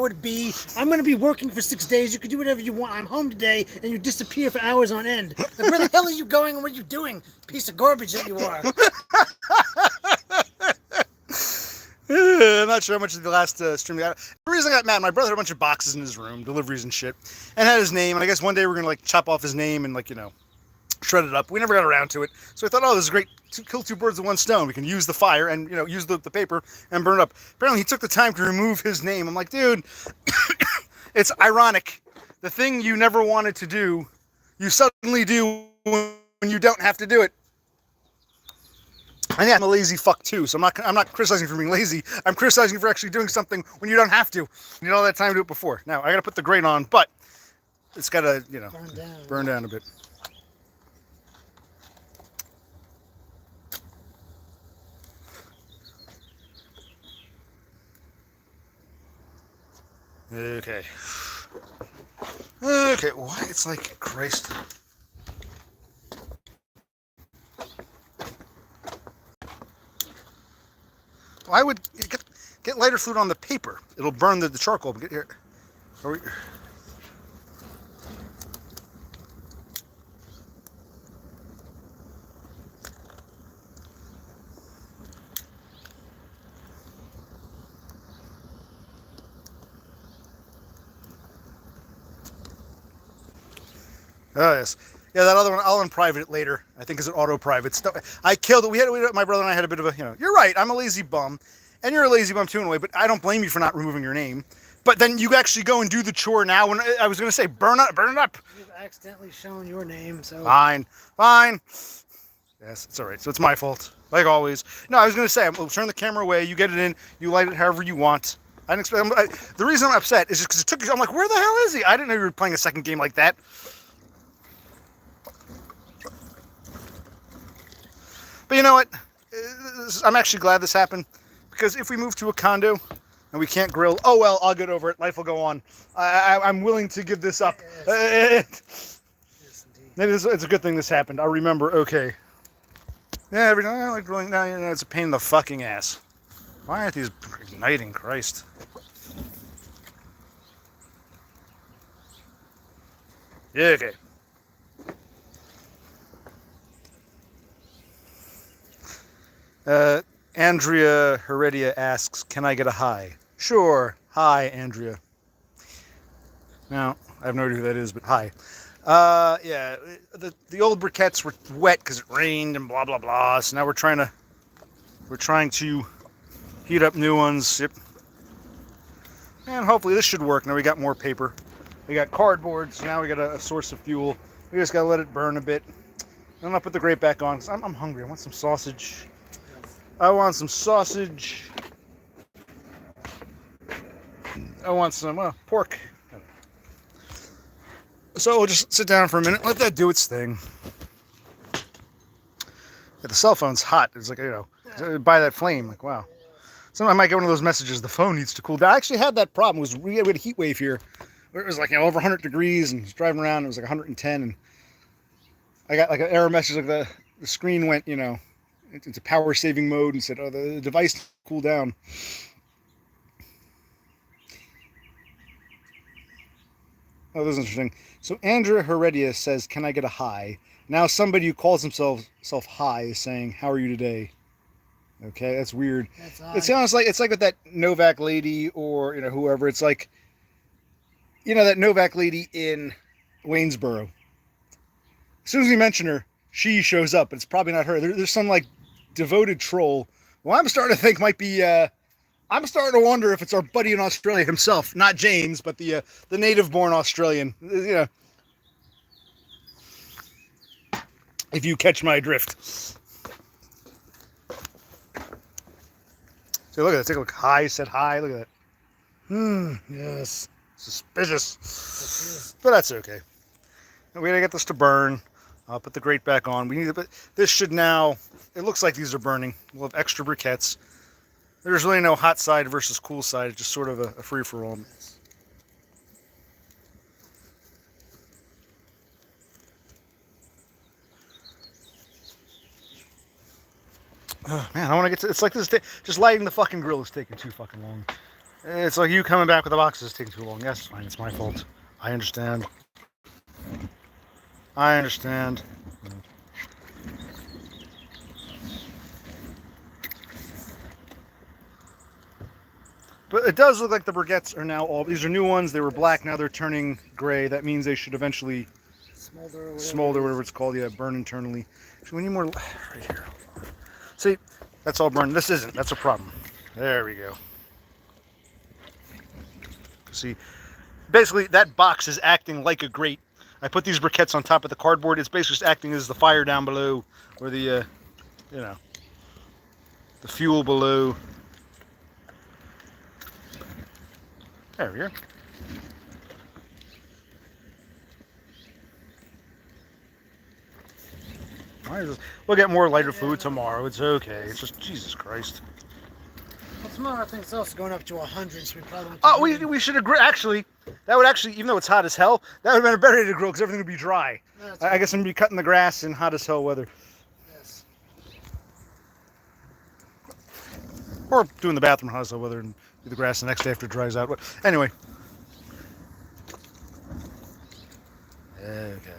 would be, I'm going to be working for 6 days. You can do whatever you want. I'm home today, and you disappear for hours on end. Like, where the hell are you going and what are you doing? Piece of garbage that you are. I'm not sure how much of the last stream got. The reason I got mad, my brother had a bunch of boxes in his room, deliveries and shit, and had his name. And I guess one day we're gonna like chop off his name and like shred it up. We never got around to it, so I thought, oh, this is great. Kill two birds with one stone. We can use the fire and use the paper and burn it up. Apparently, he took the time to remove his name. I'm like, dude, it's ironic. The thing you never wanted to do, you suddenly do when you don't have to do it. And yeah, I'm a lazy fuck too, so I'm not criticizing you for being lazy. I'm criticizing you for actually doing something when you don't have to. You had all that time to do it before. Now I gotta put the grate on, but it's gotta burn down a bit. Okay. Okay. Why? It's like Christ. I would get lighter fluid on the paper. It'll burn the charcoal. Get here. Are we... Oh yes. Yeah, that other one, I'll unprivate it later. I think it's an auto-private. I killed it. My brother and I had a bit of a, you're right, I'm a lazy bum. And you're a lazy bum too in a way, but I don't blame you for not removing your name. But then you actually go and do the chore now. When I was going to say, burn it up. You've accidentally shown your name, so... Fine. Yes, it's all right. So it's my fault, like always. No, I was going to say, we'll turn the camera away. You get it in. You light it however you want. I didn't expect... the reason I'm upset is just because it took... I'm like, where the hell is he? I didn't know you were playing a second game like that. But you know what? I'm actually glad this happened, because if we move to a condo and we can't grill, oh well, I'll get over it. Life will go on. I'm willing to give this up. Yes, Maybe it's a good thing this happened. I'll remember. Okay. Yeah, every time I like grilling. No, it's a pain in the fucking ass. Why aren't these igniting? Christ. Yeah. Okay. Andrea Heredia asks, can I get a hi? Sure. Hi, Andrea. Now, I have no idea who that is, but hi. Yeah, the old briquettes were wet because it rained and blah, blah, blah. So now we're trying to heat up new ones. Yep. And hopefully this should work. Now we got more paper. We got cardboard, so now we got a source of fuel. We just got to let it burn a bit. Then I'll put the grate back on, because I'm hungry. I want some sausage. I want some sausage. I want some pork. So we'll just sit down for a minute, let that do its thing. Yeah, the cell phone's hot. It's like, by that flame. Like, wow. Sometimes I might get one of those messages, the phone needs to cool down. I actually had that problem. We had a heat wave here where it was like over 100 degrees and driving around, it was like 110. And I got like an error message, like the screen went, into power saving mode and said, oh, the device cool down. Oh, this is interesting. So Andrea Heredia says, can I get a hi? Now somebody who calls himself hi is saying, how are you today? Okay, that's weird. It sounds like it's like with that Novak lady or whoever. It's like that Novak lady in Waynesboro. As soon as we mention her, she shows up, but it's probably not her. There's some like devoted troll. Well, I'm starting to think might be. I'm starting to wonder if it's our buddy in Australia himself, not James, but the native-born Australian. If you catch my drift. So look at that. Take a look. Hi, said hi. Look at that. Yes. Suspicious. But that's okay. We gotta get this to burn. I'll put the grate back on. We need to put this should now. It looks like these are burning. We'll have extra briquettes. There's really no hot side versus cool side. It's just sort of a free for all. Oh, man, I want to get to. It's like this. Just lighting the fucking grill is taking too fucking long. It's like you coming back with the boxes taking too long. Yes, fine. It's my fault. I understand. I understand. But it does look like the briquettes are now all. These are new ones. They were black. Now they're turning gray. That means they should eventually smolder, whatever it's called. Yeah, burn internally. So we need more right here. See, that's all burned. This isn't. That's a problem. There we go. See, basically that box is acting like a grate. I put these briquettes on top of the cardboard. It's basically just acting as the fire down below, or the, you know, the fuel below. There we go. We'll get more lighter fluid tomorrow. It's okay. It's just, Jesus Christ. Well, tomorrow I think it's also going up to 100, so we probably won't. Oh, we should agree. Actually, that would actually, even though it's hot as hell, that would have been a better day to grill because everything would be dry. I guess I'm going to be cutting the grass in hot as hell weather. Yes. Or doing the bathroom in hot as hell weather and do the grass the next day after it dries out. But anyway. Okay.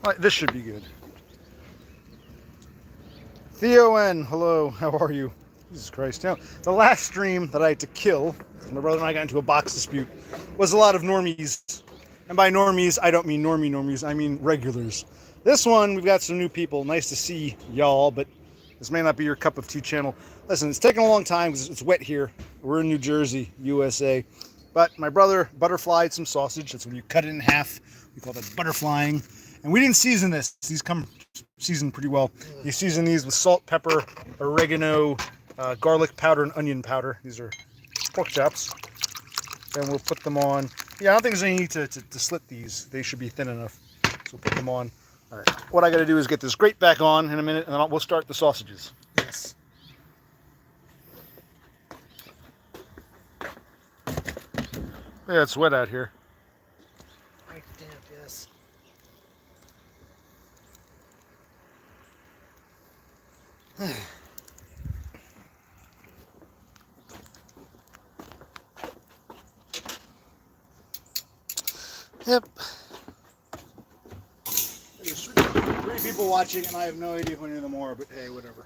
All right, this should be good. Theo N, hello, how are you? Jesus Christ. Now, the last stream that I had to kill, my brother and I got into a box dispute, was a lot of normies. And by normies, I don't mean normies, I mean regulars. This one, we've got some new people. Nice to see y'all, but this may not be your cup of tea channel. Listen, it's taken a long time because it's wet here. We're in New Jersey, USA. But my brother butterflied some sausage. That's when you cut it in half. We call that butterflying. And we didn't season this. These come seasoned pretty well. You season these with salt, pepper, oregano, garlic powder, and onion powder. These are pork chops. Then we'll put them on. Yeah, I don't think there's any need to slit these. They should be thin enough. So we'll put them on. All right. What I got to do is get this grate back on in a minute, and then we'll start the sausages. Yes. Yeah, it's wet out here. Quite damp, yes. Yep. There's three people watching, and I have no idea who any of them are, but hey, whatever.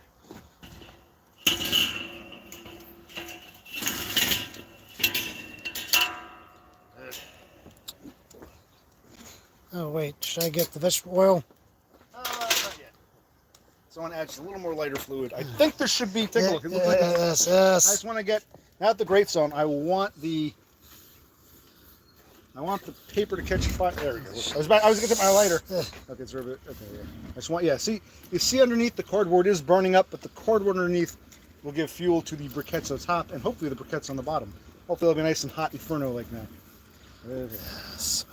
Oh, wait. Should I get the vegetable oil? Not yet. Someone adds a little more lighter fluid. I think there should be. Take a look. It looks like yes, I yes. just want to get, now that the grate's on, I want the paper to catch fire. There we go. I was going to get my lighter. Okay, it's okay, yeah. I just want, yeah, see, you see underneath the cardboard is burning up, but the cardboard underneath will give fuel to the briquettes on top, and hopefully the briquettes on the bottom. Hopefully they'll be nice and hot inferno like that. Okay. Yes.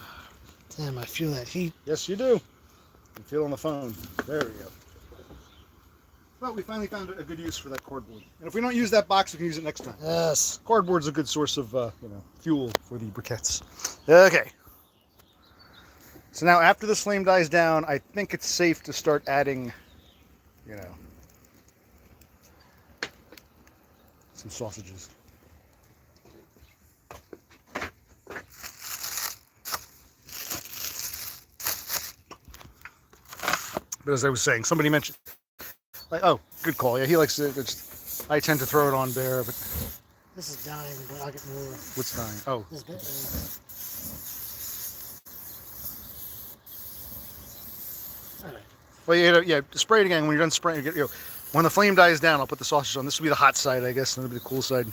Damn, I feel that heat. Yes, you do. You feel on the phone. There we go. Well, we finally found a good use for that cardboard. And if we don't use that box, we can use it next time. Yes. Cardboard's a good source of, fuel for the briquettes. Okay. So now after this flame dies down, I think it's safe to start adding, some sausages. But as I was saying, somebody mentioned, like, oh, good call. Yeah, he likes it. I tend to throw it on bare, but This is dying, but I'll get more. what's dying? Oh, This bit. Alright. well, yeah, spray it again when you're done spraying. When the flame dies down, I'll put the sausage on. This will be the hot side, I guess, and it'll be the cool side.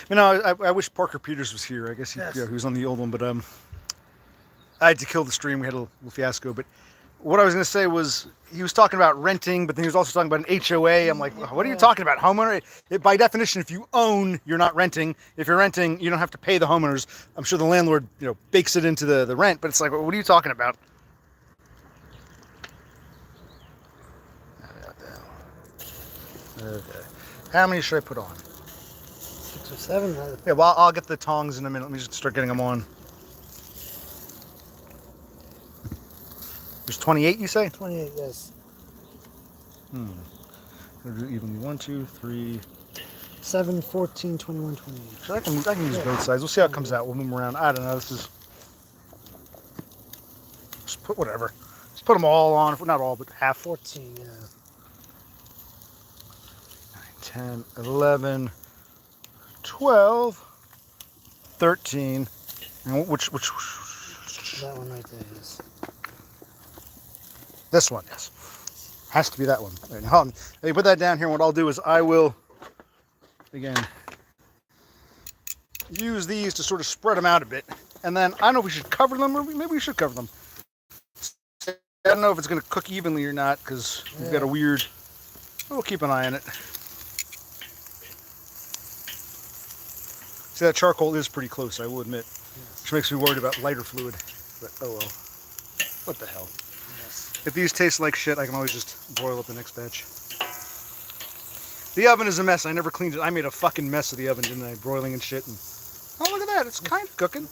I wish Parker Peters was here. I guess he was on the old one, but I had to kill the stream. We had a little fiasco. But what I was going to say was he was talking about renting, but then he was also talking about an HOA. I'm like, what are you talking about? Homeowner? By definition, if you own, you're not renting. If you're renting, you don't have to pay the homeowners. I'm sure the landlord, bakes it into the rent. But it's like, what are you talking about? Okay. How many should I put on? 6 or 7. Yeah, well, I'll get the tongs in a minute. Let me just start getting them on. There's 28, you say? 28, yes. Hmm. We'll do evenly 1, 2, 3. 7, 14, 21, 28. So I can use both sides. We'll see how it comes out. We'll move them around. I don't know. This is just put whatever. Just put them all on. Not all, but half. 14, yeah. 10, 11, 12, 13. And which That one right there is. this one, yes. Has to be that one. Right, now, hey, put that down here. What I'll do is I will, again, use these to sort of spread them out a bit. And then, I don't know if we should cover them, or maybe we should cover them. I don't know if it's going to cook evenly or not, because we've got a weird... We'll keep an eye on it. See, that charcoal is pretty close, I will admit. Yes. Which makes me worried about lighter fluid. But, oh well. What the hell? Yes. If these taste like shit, I can always just broil up the next batch. The oven is a mess. I never cleaned it. I made a fucking mess of the oven, didn't I? Broiling and shit. And... oh, look at that. It's kind of cooking.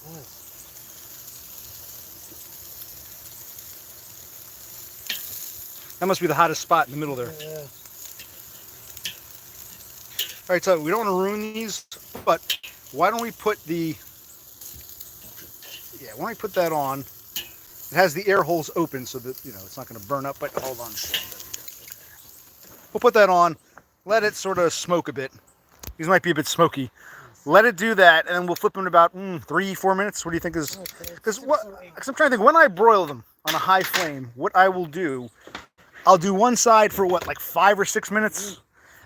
That must be the hottest spot in the middle there. Yeah. All right, so we don't want to ruin these, but why don't we put the... yeah, why don't we put that on? It has the air holes open so that, you know, it's not going to burn up, but hold on. We'll put that on, let it sort of smoke a bit. These might be a bit smoky. Let it do that, and then we'll flip them in about 3-4 minutes. What do you think is... because I'm trying to think, when I broil them on a high flame, what I will do, I'll do one side for what, like 5 or 6 minutes?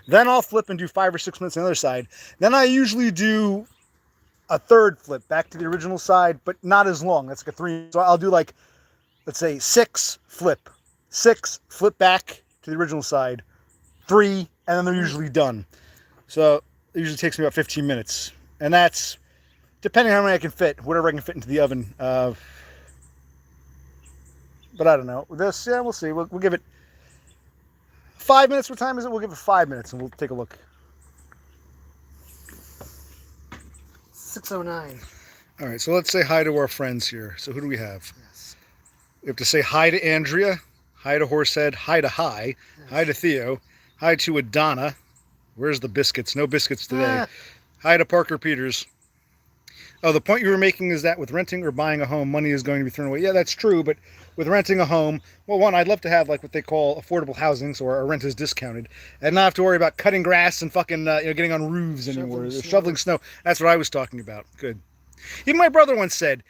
Then I'll flip and do 5 or 6 minutes on the other side. Then I usually do a third flip back to the original side, but not as long. That's like a 3. So I'll do like, let's say 6, flip. 6, flip back to the original side. 3, and then they're usually done. So it usually takes me about 15 minutes. And that's, depending on how many I can fit, whatever I can fit into the oven. But I don't know. This, yeah, we'll see. We'll give it 5 minutes. What time is it? We'll give it 5 minutes and we'll take a look. 6:09. All right, so let's say hi to our friends here. So who do we have? Yes. We have to say hi to Andrea, hi to Horsehead, hi to Hi, Yes. Hi to Theo, hi to Adonna. Where's the biscuits? No biscuits today. Hi to Parker Peters. Oh, the point you were making is that with renting or buying a home, money is going to be thrown away. Yeah, that's true, but with renting a home, well, one, I'd love to have like what they call affordable housing, so our rent is discounted, and not have to worry about cutting grass and fucking getting on roofs anymore, shoveling snow. That's what I was talking about. Good. Even my brother once said,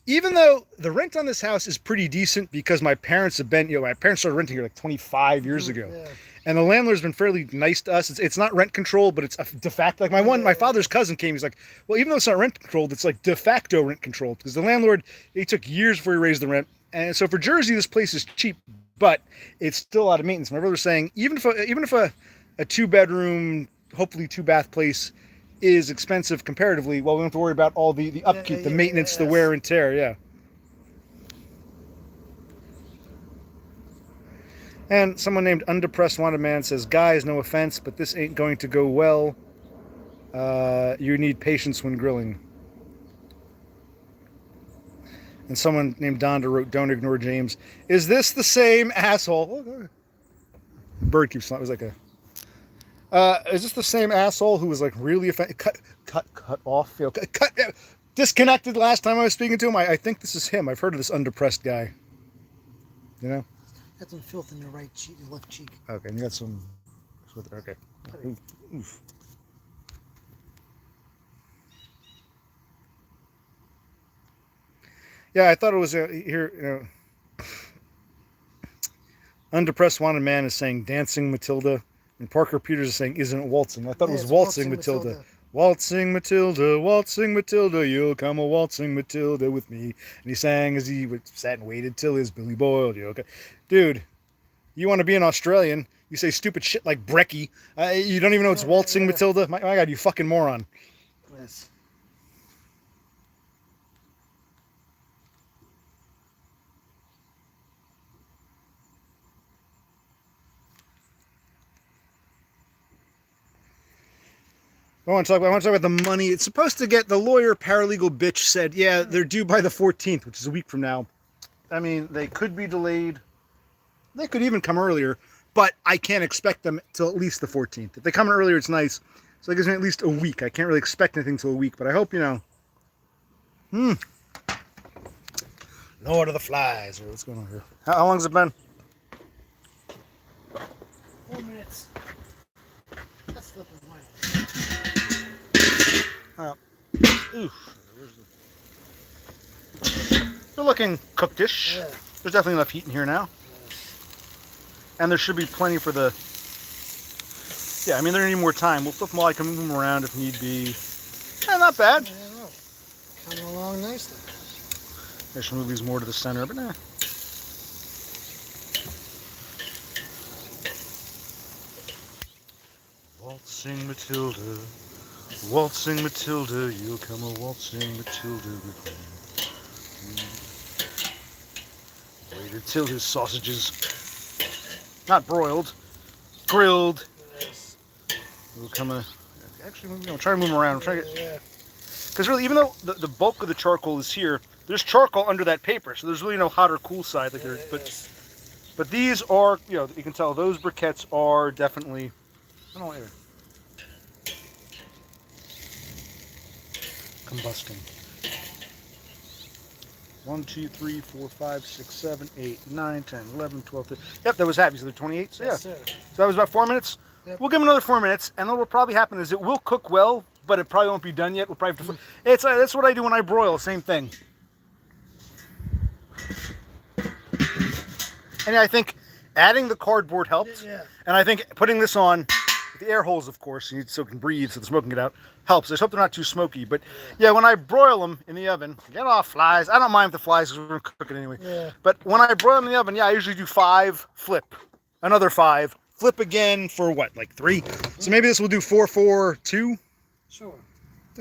even though the rent on this house is pretty decent because my parents have been, my parents started renting here like 25 years ago. Yeah. And the landlord's been fairly nice to us. It's not rent control, but it's de facto. Like my father's cousin came. He's like, well, even though it's not rent controlled, it's like de facto rent controlled because the landlord, he took years before he raised the rent. And so for Jersey, this place is cheap, but it's still a lot of maintenance. My brother's saying even if a 2-bedroom, hopefully 2-bath place is expensive comparatively, well, we don't have to worry about all the upkeep, the maintenance, the wear and tear. Yeah. And someone named Undepressed Wanted Man says, guys, no offense, but this ain't going to go well. You need patience when grilling. And someone named Donda wrote, don't ignore James. Is this the same asshole? Bird keeps flying. It was like is this the same asshole who was like really offended? Cut off. Disconnected last time I was speaking to him. I think this is him. I've heard of this undepressed guy. You know? Got some filth in your right cheek, your left cheek. Okay, and you got some. Okay. Oof. Yeah, I thought it was here. Undepressed Wanted Man is saying Dancing Matilda, and Parker Peters is saying Isn't it waltzing? I thought it was Waltzing Matilda. Waltzing Matilda, waltzing Matilda, you'll come a waltzing Matilda with me. And he sang as he sat and waited till his Billy boiled. You okay, dude? You want to be an Australian? You say stupid shit like brekkie. You don't even know it's waltzing Matilda. My God, you fucking moron. Yes. I want to talk about the money. It's supposed to get, the lawyer paralegal bitch said, yeah, they're due by the 14th, which is a week from now. I mean, they could be delayed. They could even come earlier, but I can't expect them till at least the 14th. If they come in earlier, it's nice. So it gives me at least a week. I can't really expect anything till a week, but I hope, you know. Lord of the Flies. What's going on here? How long has it been? 4 minutes. That's slipping away. They're looking cooked-ish. Yeah. There's definitely enough heat in here now. And there should be plenty for the... Yeah, I mean, there need more time. We'll flip them all. I can move them around if need be. Not bad. Yeah, no. Coming along nicely. I should move these more to the center, but nah. Waltzing Matilda, you'll come a waltzing Matilda with me. Waited till his sausages, not broiled, grilled. Nice. We'll come a... Actually, I'm trying to move them around. I'm trying to get... Yeah. Because really, even though the bulk of the charcoal is here, there's charcoal under that paper, so there's really no hot or cool side. Like there, but these are, you know, you can tell those briquettes are definitely, I don't know, combusting. 1, 2, 3, 4, 5, 6, 7, 8, 9, 10, 11, 12, 13. Yep, that was happy. So they're 28. So yeah. Yes, sir. So that was about 4 minutes. Yep. We'll give them another 4 minutes, and then what will probably happen is it will cook well, but it probably won't be done yet. We'll probably have to. It's that's what I do when I broil. Same thing. And I think adding the cardboard helped. Yeah. And I think putting this on, with the air holes, of course, so it can breathe, so the smoke can get out, helps. I just hope they're not too smoky. But yeah, when I broil them in the oven, get off flies. I don't mind the flies because we're going to cook it anyway. Yeah. But when I broil them in the oven, yeah, I usually do 5, flip. Another 5, flip again for what, like 3? So maybe this will do 4, 4, 2. Sure.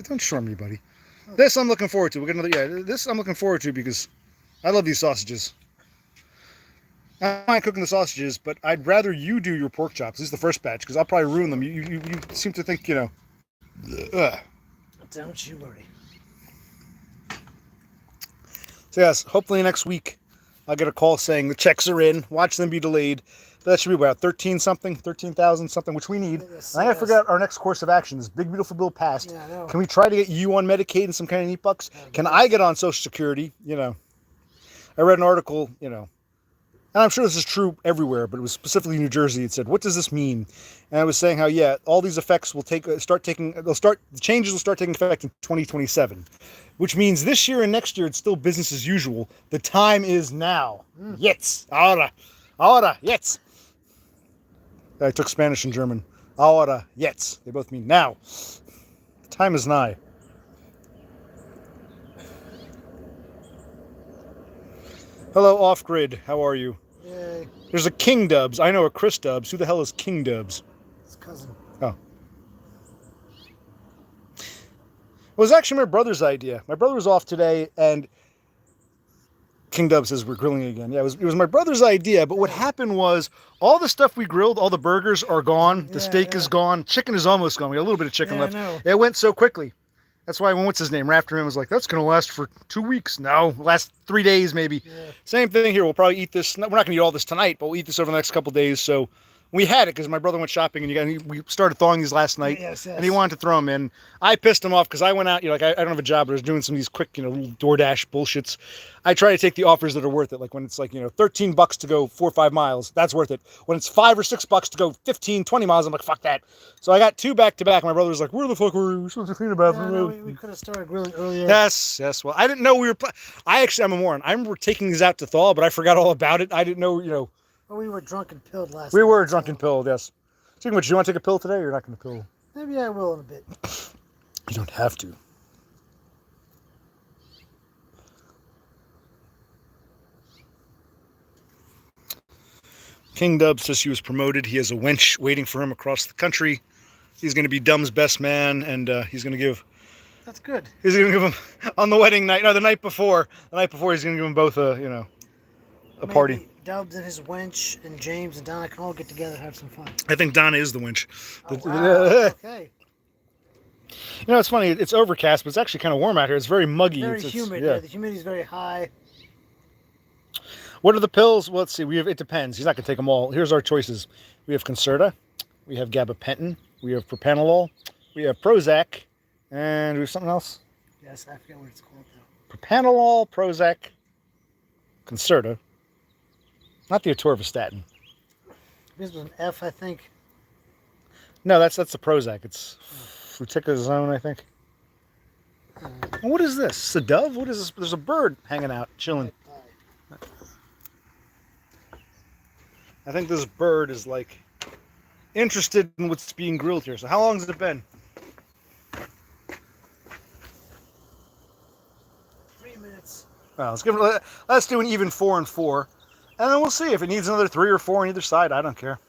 Don't short me, buddy. This I'm looking forward to. We'll get another. Yeah, this I'm looking forward to because I love these sausages. I don't mind cooking the sausages, but I'd rather you do your pork chops. This is the first batch because I'll probably ruin them. You seem to think, you know. Don't you worry. So yes, hopefully next week I'll get a call saying the checks are in. Watch them be delayed. That should be about 13,000 something, which we need. Yes, and I gotta figure out our next course of action. This big beautiful bill passed. Yeah, I know. Can we try to get you on Medicaid and some kind of neat bucks? Can I get on Social Security? You know, I read an article, you know, and I'm sure this is true everywhere, but it was specifically New Jersey. It said, what does this mean? And I was saying how, yeah, all these effects will the changes will start taking effect in 2027, which means this year and next year, it's still business as usual. The time is now. Jetzt. Ahora, jetzt. I took Spanish and German. Ahora, jetzt. They both mean now. The time is nigh. Hello, Off-Grid. How are you? Yay. There's a King Dubs. I know a Chris Dubs. Who the hell is King Dubs? It's cousin. Oh. It was actually my brother's idea. My brother was off today, and King Dub says we're grilling again. Yeah, it was my brother's idea, but what happened was all the stuff we grilled, all the burgers are gone. The steak is gone. Chicken is almost gone. We got a little bit of chicken left. I know. It went so quickly. That's why when what's his name, Rafterman was like, that's going to last for 2 weeks. No, last 3 days maybe. Yeah. Same thing here. We'll probably eat this. We're not going to eat all this tonight, but we'll eat this over the next couple of days. So we had it because my brother went shopping and we started thawing these last night. Yes. And he wanted to throw them in. I pissed him off because I went out, you know, like I don't have a job, but I was doing some of these quick, you know, DoorDash bullshits. I try to take the offers that are worth it. Like when it's like, you know, $13 to go 4 or 5 miles, that's worth it. When it's $5 or $6 to go 15, 20 miles, I'm like, fuck that. So I got 2 back to back. My brother was like, where the fuck were we supposed to clean the bathroom? No, we could have started grilling earlier. Yes. Well, I didn't know we were, I'm a moron. I remember taking these out to thaw, but I forgot all about it. I didn't know, you know. Well, we were drunk and pilled last night. We were drunk and pilled, yes. Speaking of which, do you want to take a pill today or you're not going to pill? Maybe I will in a bit. You don't have to. King Dub says he was promoted. He has a wench waiting for him across the country. He's going to be Dum's best man, and he's going to give... That's good. He's going to give him, on the wedding night, no, the night before, he's going to give them both a, you know, a party. Dubs and his wench and James and Donna can all get together and have some fun. I think Donna is the wench. Oh, wow. Okay. You know, it's funny. It's overcast, but it's actually kind of warm out here. It's very muggy. Very it's humid. yeah. The humidity is very high. What are the pills? Well, let's see. We have. It depends. He's not gonna take them all. Here's our choices. We have Concerta. We have gabapentin. We have propanolol. We have Prozac, and we have something else. Yes, I forget what it's called though. Propanolol, Prozac, Concerta. Not the atorvastatin. This was an F, I think. No, that's the Prozac. It's fluticasone, I think. What is this? It's a dove? What is this? There's a bird hanging out, chilling. I think this bird is like interested in what's being grilled here. So how long has it been? 3 minutes. Well, let's do an even 4 and 4, and then we'll see if it needs another 3 or 4 on either side. I don't care.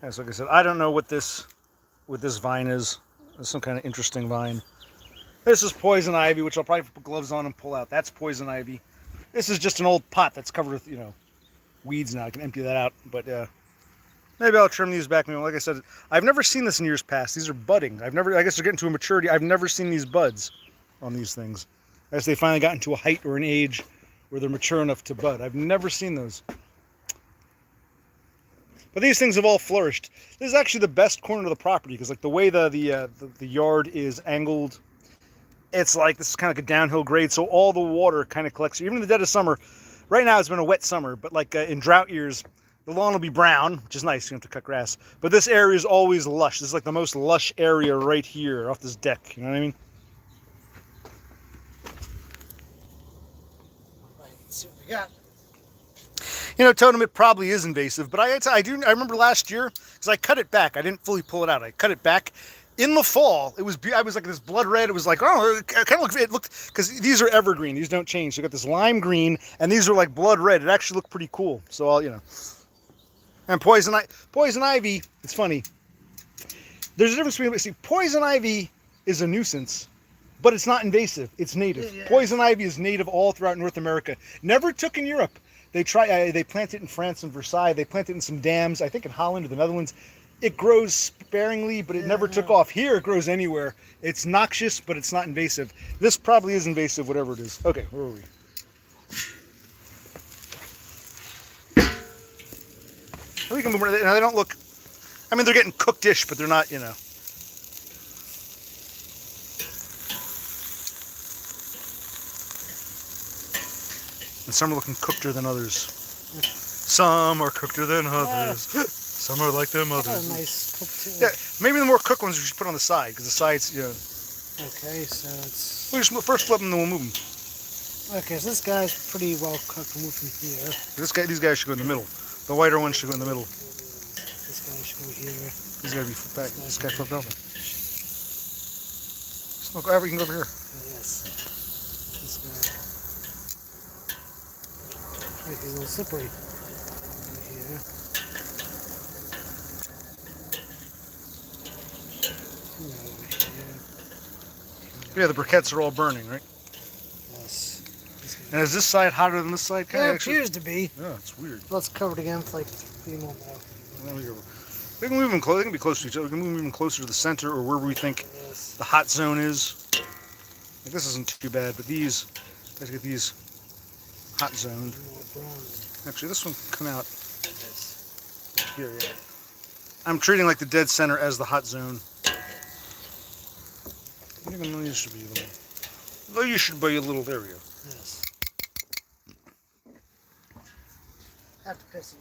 Yeah, so like I said, I don't know what this vine is. It's some kind of interesting vine. This is poison ivy, which I'll probably put gloves on and pull out. That's poison ivy. This is just an old pot that's covered with, weeds now. I can empty that out. But maybe I'll trim these back. Like I said, I've never seen this in years past. These are budding. I guess they're getting to a maturity. I've never seen these buds on these things. I guess they finally got into a height or an age where they're mature enough to bud. I've never seen those. But these things have all flourished. This is actually the best corner of the property because like the way the yard is angled, it's like this is kind of like a downhill grade, so all the water kind of collects. Even in the dead of summer, right now it's been a wet summer, but like in drought years, the lawn will be brown, which is nice. You don't have to cut grass. But this area is always lush. This is like the most lush area right here off this deck. You know what I mean? Right, let's see what we got. Totem, it probably is invasive, but I remember last year because I cut it back. I didn't fully pull it out. I cut it back. In the fall, I was like this blood red. It was like, oh, it looked, because these are evergreen. These don't change. So you got this lime green, and these are like blood red. It actually looked pretty cool. So and poison ivy, it's funny. There's a difference between, poison ivy is a nuisance, but it's not invasive. It's native. Yeah. Poison ivy is native all throughout North America. Never took in Europe. They plant it in France and Versailles. They plant it in some dams, I think in Holland or the Netherlands. It grows sparingly, but it never took off. Here, it grows anywhere. It's noxious, but it's not invasive. This probably is invasive, whatever it is. Okay, where are we? We can move. Now, they don't look, I mean, they're getting cooked-ish, but they're not, And some are looking cookeder than others. Some are cookeder than others. Some are like them others. Nice cook too. Yeah, maybe the more cooked ones we should put on the side, because the sides, Okay, so it's... We'll just first flip them, then we'll move them. Okay, so this guy's pretty well cooked. We'll move from here. These guys should go in the middle. The whiter ones should go in the middle. This guy should go here. These gotta be flipped back. This guy flipped over. Look, you can go over here. Yes. This guy. He's a little slippery. Right here. Yeah, the briquettes are all burning, right? Yes. And is this side hotter than this side? It appears to be. Yeah, it's weird. Let's cover it again for like 3 more minutes. We can move them close. They can be close to each other. We can move them even closer to the center or wherever we think the hot zone is. Like this isn't too bad, but these, let's get these hot zoned. Actually, this one can come out here. Yeah. I'm treating like the dead center as the hot zone. Even though you should be a little. Though you should be a little area. Yes. Have to piss it.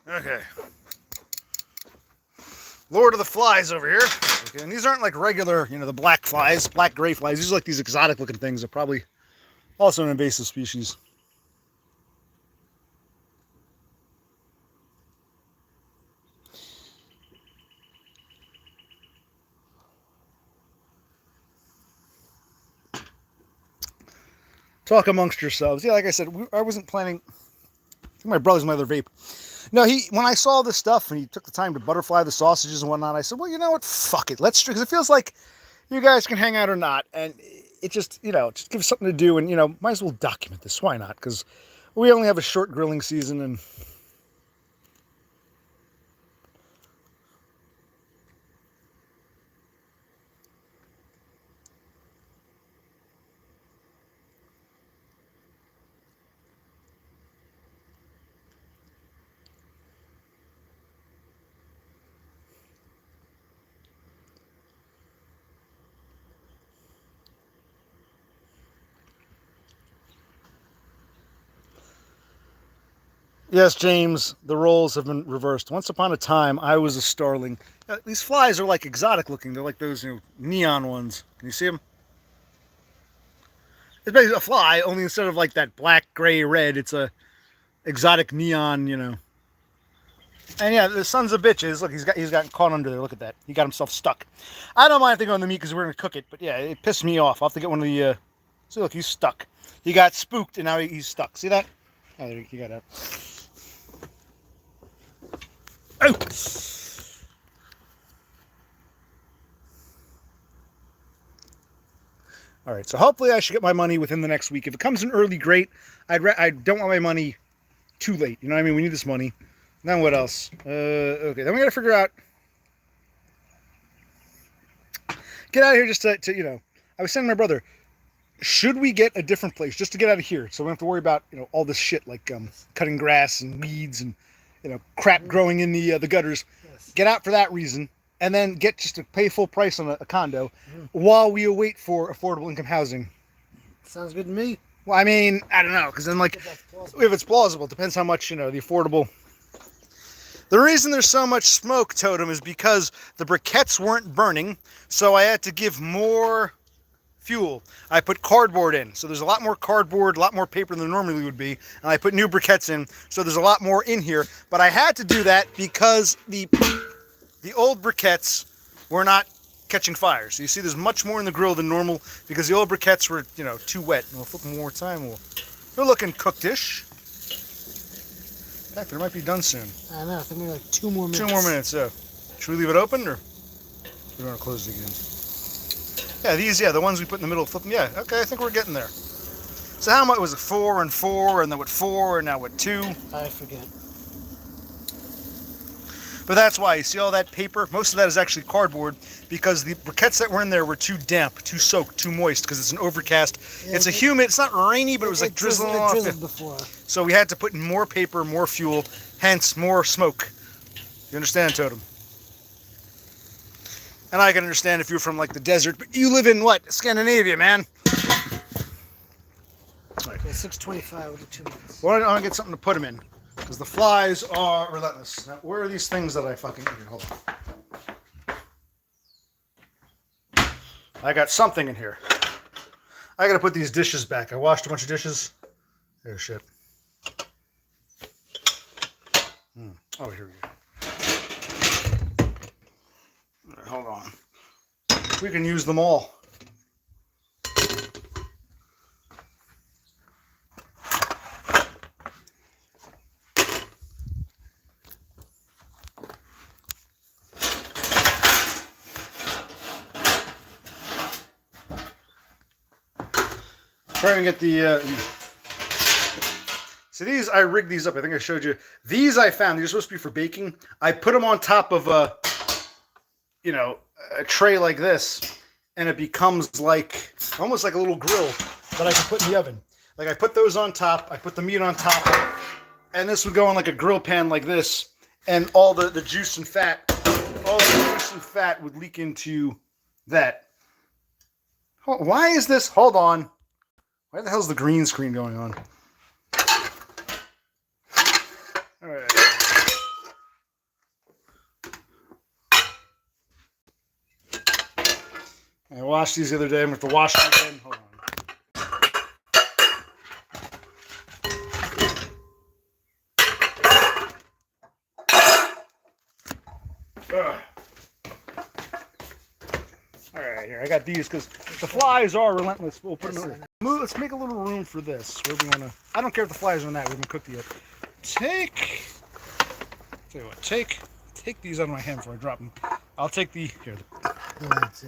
Okay. Lord of the flies over here. Okay, and these aren't like regular, the black flies, black gray flies. These are like these exotic looking things. They're probably also an invasive species. Talk amongst yourselves. Yeah, like I said, I wasn't planning. I think my brother's my other vape. No, when I saw this stuff and he took the time to butterfly the sausages and whatnot, I said, well, you know what? Fuck it. Let's, because it feels like you guys can hang out or not. And it just, just gives something to do. And, might as well document this. Why not? Because we only have a short grilling season and. Yes, James, the roles have been reversed. Once upon a time, I was a starling. These flies are like exotic looking. They're like those neon ones. Can you see them? It's basically a fly, only instead of like that black, gray, red, it's a exotic neon. And yeah, the sons of bitches. Look, he's gotten caught under there. Look at that. He got himself stuck. I don't mind if they go on the meat because we're gonna cook it, but yeah, it pissed me off. I'll have to get one of the. See, look, he's stuck. He got spooked and now he's stuck. See that? Oh, you got that. Oh. All right, so hopefully I should get my money within the next week. If it comes in early, great. I don't want my money too late. You know what I mean? We need this money. Then what else? Okay, then we got to figure out. Get out of here just to. I was saying to my brother, should we get a different place just to get out of here so we don't have to worry about all this shit like cutting grass and weeds and crap growing in the gutters. Yes. Get out for that reason. And then get just to pay full price on a condo while we await for affordable income housing. Sounds good to me. Well, I mean, I don't know, because then, like, if it's plausible, it depends how much, the affordable. The reason there's so much smoke, Totem, is because the briquettes weren't burning, so I had to give more fuel. I put cardboard in, so there's a lot more cardboard, a lot more paper than there normally would be, and I put new briquettes in, so there's a lot more in here. But I had to do that because the old briquettes were not catching fire. So you see there's much more in the grill than normal because the old briquettes were, too wet. And we'll flip them one more time. They're looking cooked-ish. In fact, they might be done soon. I know. I think maybe like 2 more minutes. 2 more minutes, yeah. Should we leave it open or we want to close it again? Yeah, the ones we put in the middle, flip them. Yeah, okay, I think we're getting there. So how much was it? 4 and 4, and then what 4, and now what 2? I forget. But that's why, you see all that paper? Most of that is actually cardboard because the briquettes that were in there were too damp, too soaked, too moist because it's an overcast. Yeah, it's a humid, it's not rainy, but it was like drizzling off. It drizzled before. So we had to put in more paper, more fuel, hence more smoke. You understand, Totem? And I can understand if you're from like the desert, but you live in what? Scandinavia, man. Right. Okay, 6:25 with the 2 minutes. Well, I'm going to get something to put them in. Because the flies are relentless. Now, where are these things that I fucking... Here, hold on. I got something in here. I gotta put these dishes back. I washed a bunch of dishes. Oh, shit. Oh, here we go. Right, hold on. We can use them all. Trying to get the so these, I rigged these up. I think I showed you. These I found. These are supposed to be for baking. I put them on top of a tray like this, and it becomes like almost like a little grill that I can put in the oven. Like I put those on top. I put the meat on top, and this would go in like a grill pan like this, and all the juice and fat, would leak into that. Why is this? Hold on. Why the hell's the green screen going on? All right. I washed these the other day. I'm going to have to wash them again. Hold on. All right, here. I got these because the flies are relentless. We'll put them in. Let's make a little room for this. Where we want to. I don't care if the flies are on that. We haven't cooked it yet. Tell you what. Take these out of my hand before I drop them. I'll take the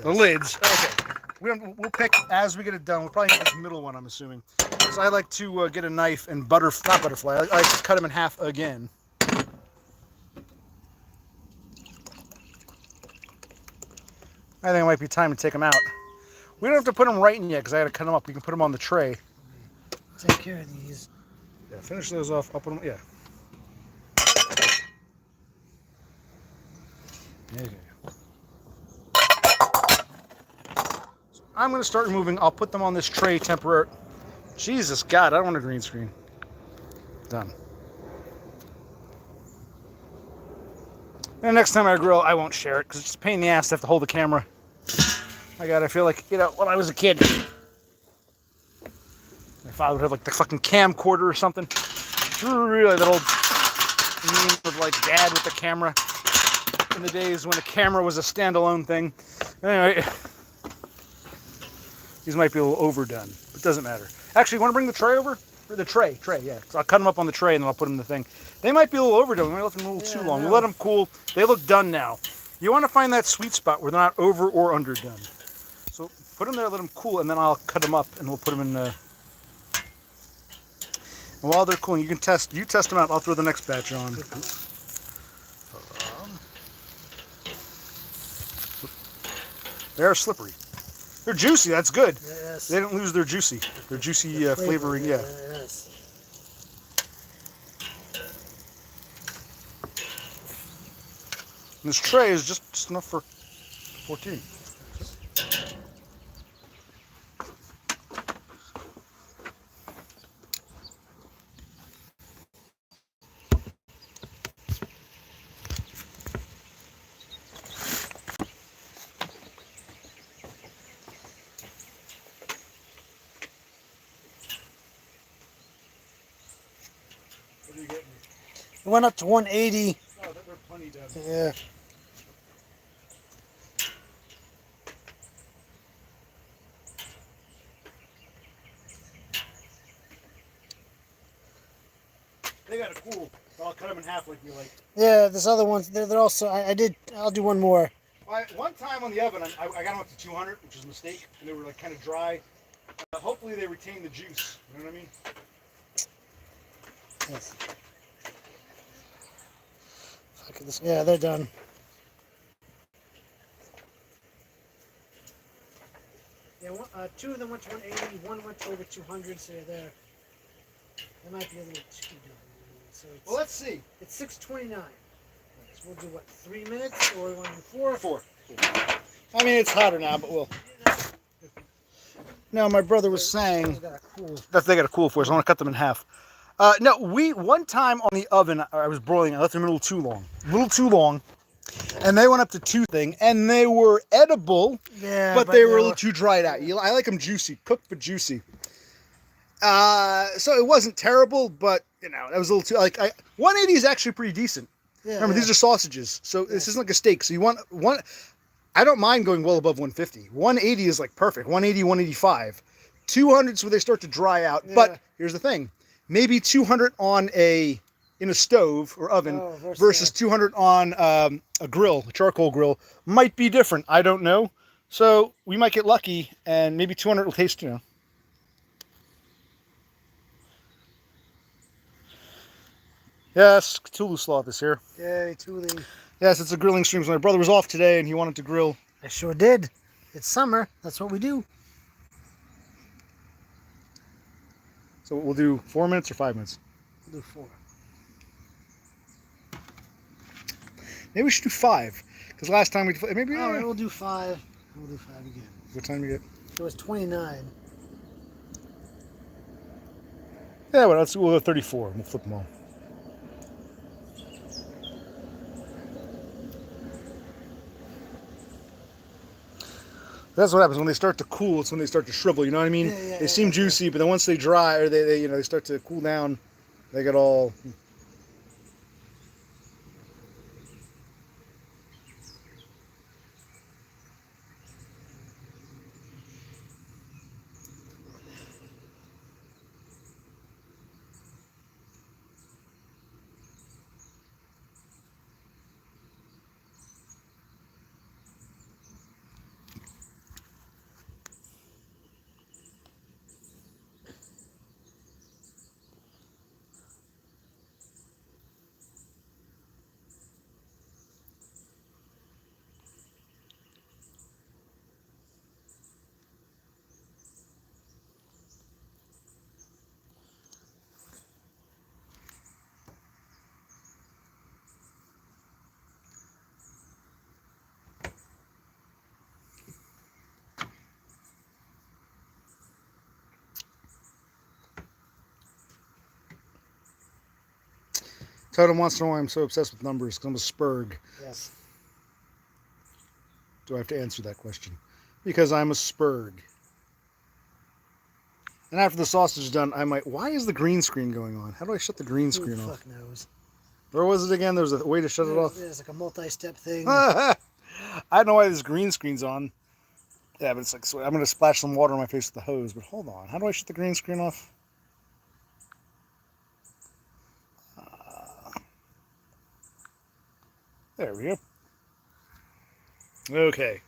lids. Okay. We'll pick as we get it done. We'll probably get this middle one, I'm assuming. Because I like to get a knife and not butterfly. I like to cut them in half again. I think it might be time to take them out. We don't have to put them right in yet because I got to cut them up. We can put them on the tray. Take care of these. Yeah, finish those off. I'll put them. Yeah. Okay. So I'm going to start moving. I'll put them on this tray temporarily. Jesus God, I don't want a green screen. Done. And the next time I grill, I won't share it because it's just a pain in the ass to have to hold the camera. I feel like, when I was a kid, my father would have like the fucking camcorder or something. Really, that old meme of like dad with the camera in the days when the camera was a standalone thing. Anyway, these might be a little overdone, but it doesn't matter. Actually, you want to bring the tray over? Or the tray, yeah. So I'll cut them up on the tray and then I'll put them in the thing. They might be a little overdone. We might let them a little too long. We'll let them cool. They look done now. You want to find that sweet spot where they're not over or underdone. So put them there, let them cool, and then I'll cut them up and we'll put them in the... And while they're cooling, you test them out. I'll throw the next batch on. They're slippery. They're juicy. That's good. Yes. They don't lose their juicy flavoring. Yeah. Yes. And this tray is just enough for 14. What are you getting? It went up to 180. Oh, they're plenty done. Yeah. They got to cool. I'll cut them in half like you like. Yeah, this other ones, they're also, I'll do one more. One time on the oven, I got them up to 200, which is a mistake, and they were like kind of dry. Hopefully they retain the juice. You know what I mean? Yes. Yeah, they're done. Yeah, two of them went to 180, one went to over 200, so there. That might be a little too done. So Well, let's see. It's 6:29. So we'll do what, 3 minutes, or we want to do 4? 4. I mean, it's hotter now, but we'll. No, my brother was saying They gotta cool. that they got to cool for us. I want to cut them in half. No, one time on the oven, I was broiling. I left them a little too long, and they went up to 2 thing, and they were edible. Yeah, but they were a little too dried out. I like them juicy, cooked but juicy. So it wasn't terrible, but that was a little too 180 is actually pretty decent. Yeah, Remember, these are sausages, so this isn't like a steak. So you want one. I don't mind going well above 150. 180 is like perfect. 180, 185. 200's where they start to dry out. Yeah. But here's the thing: maybe 200 in a stove or oven versus 200 on a grill, a charcoal grill, might be different. I don't know. So we might get lucky, and maybe 200 will taste, Yes, Cthulhu Sloth is here. Yay, Thule. Yes, it's a grilling stream. So my brother was off today, and he wanted to grill. I sure did. It's summer. That's what we do. So we'll do 4 minutes or 5 minutes? We'll do 4. Maybe we should do 5. Because last time we... Maybe... All right, we'll do 5. We'll do 5 again. What time do you get? It was 29. Yeah, well, we'll go 34. We'll flip them all. That's what happens when they start to cool. It's when they start to shrivel. You know what I mean? Yeah, they seem juicy, but then once they dry or they start to cool down, they get all. Totem wants to know why I'm so obsessed with numbers, because I'm a spurg. Yes. Do I have to answer that question? Because I'm a spurg. And after the sausage is done, I might... Why is the green screen going on? How do I shut the green screen off? Fuck knows. Where was it again? There was a way to shut it off? There's like a multi-step thing. I don't know why this green screen's on. Yeah, but it's like... I'm going to splash some water on my face with the hose, but hold on. How do I shut the green screen off? There we go. Okay.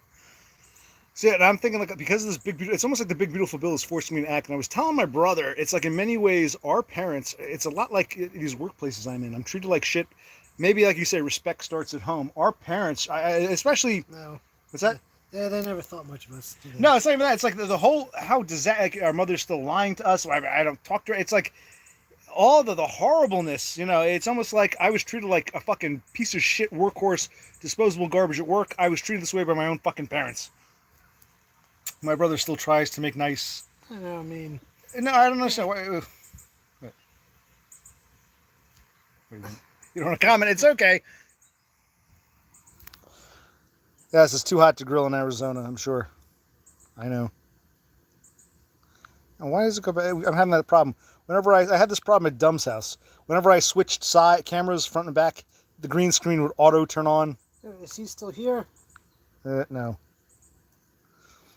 So yeah, I'm thinking like because of this big, it's almost like the big beautiful bill is forcing me to act. And I was telling my brother, it's like in many ways our parents. It's a lot like these workplaces I'm in. I'm treated like shit. Maybe like you say, respect starts at home. Our parents, especially. No. What's that? Yeah, they never thought much of us. No, it's not even that. It's like the whole how does that? Like our mother's still lying to us. I don't talk to her. It's like all the horribleness, it's almost like I was treated like a fucking piece of shit workhorse, disposable garbage at work. I was treated this way by my own fucking parents. My brother still tries to make nice. I know, I mean. No, I don't understand. Wait. You don't want to comment? It's okay. Yes, it's too hot to grill in Arizona, I'm sure. I know. And why does it go back? I'm having that problem. Whenever I had this problem at Dumb's house. Whenever I switched side cameras, front and back, the green screen would auto turn on. Is he still here? No.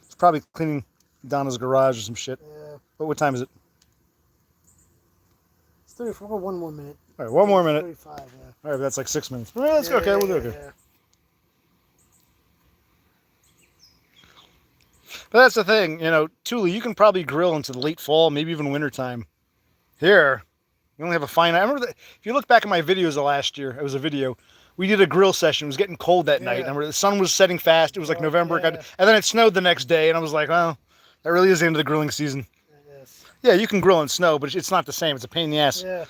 It's probably cleaning Donna's garage or some shit. Yeah. But what time is it? It's 34. 1 more minute. All right, 1 more minute. 35, yeah. All right, that's like 6 minutes. All right, let's go. Okay, we'll do it. Yeah. But that's the thing, Thule, you can probably grill into the late fall, maybe even wintertime. Here, you only have a fine. I remember that if you look back at my videos of last year, it was a video. We did a grill session. It was getting cold that night. I remember the sun was setting fast. It was like November. And then it snowed the next day. And I was like, well, that really is the end of the grilling season. Yes. Yeah, you can grill in snow, but it's not the same. It's a pain in the ass. Yeah.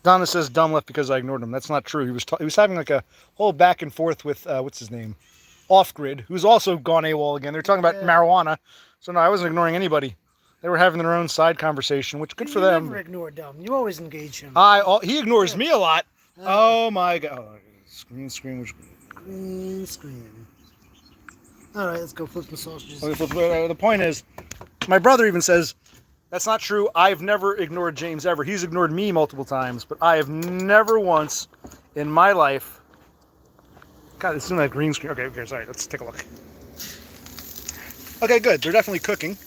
Donna says Dumb left because I ignored him. That's not true. He was having like a whole back and forth with, what's his name? Off Grid, who's also gone AWOL again. They're talking about marijuana. So no, I wasn't ignoring anybody. They were having their own side conversation, which good for them. You never ignore Dumb. You always engage him. He ignores me a lot. Oh my god. Oh, green screen. Green screen. All right, let's go flip the sausages. Okay, the point is, my brother even says, that's not true. I've never ignored James ever. He's ignored me multiple times, but I have never once in my life. God, it's in that green screen. Okay, sorry. Let's take a look. Okay, good. They're definitely cooking.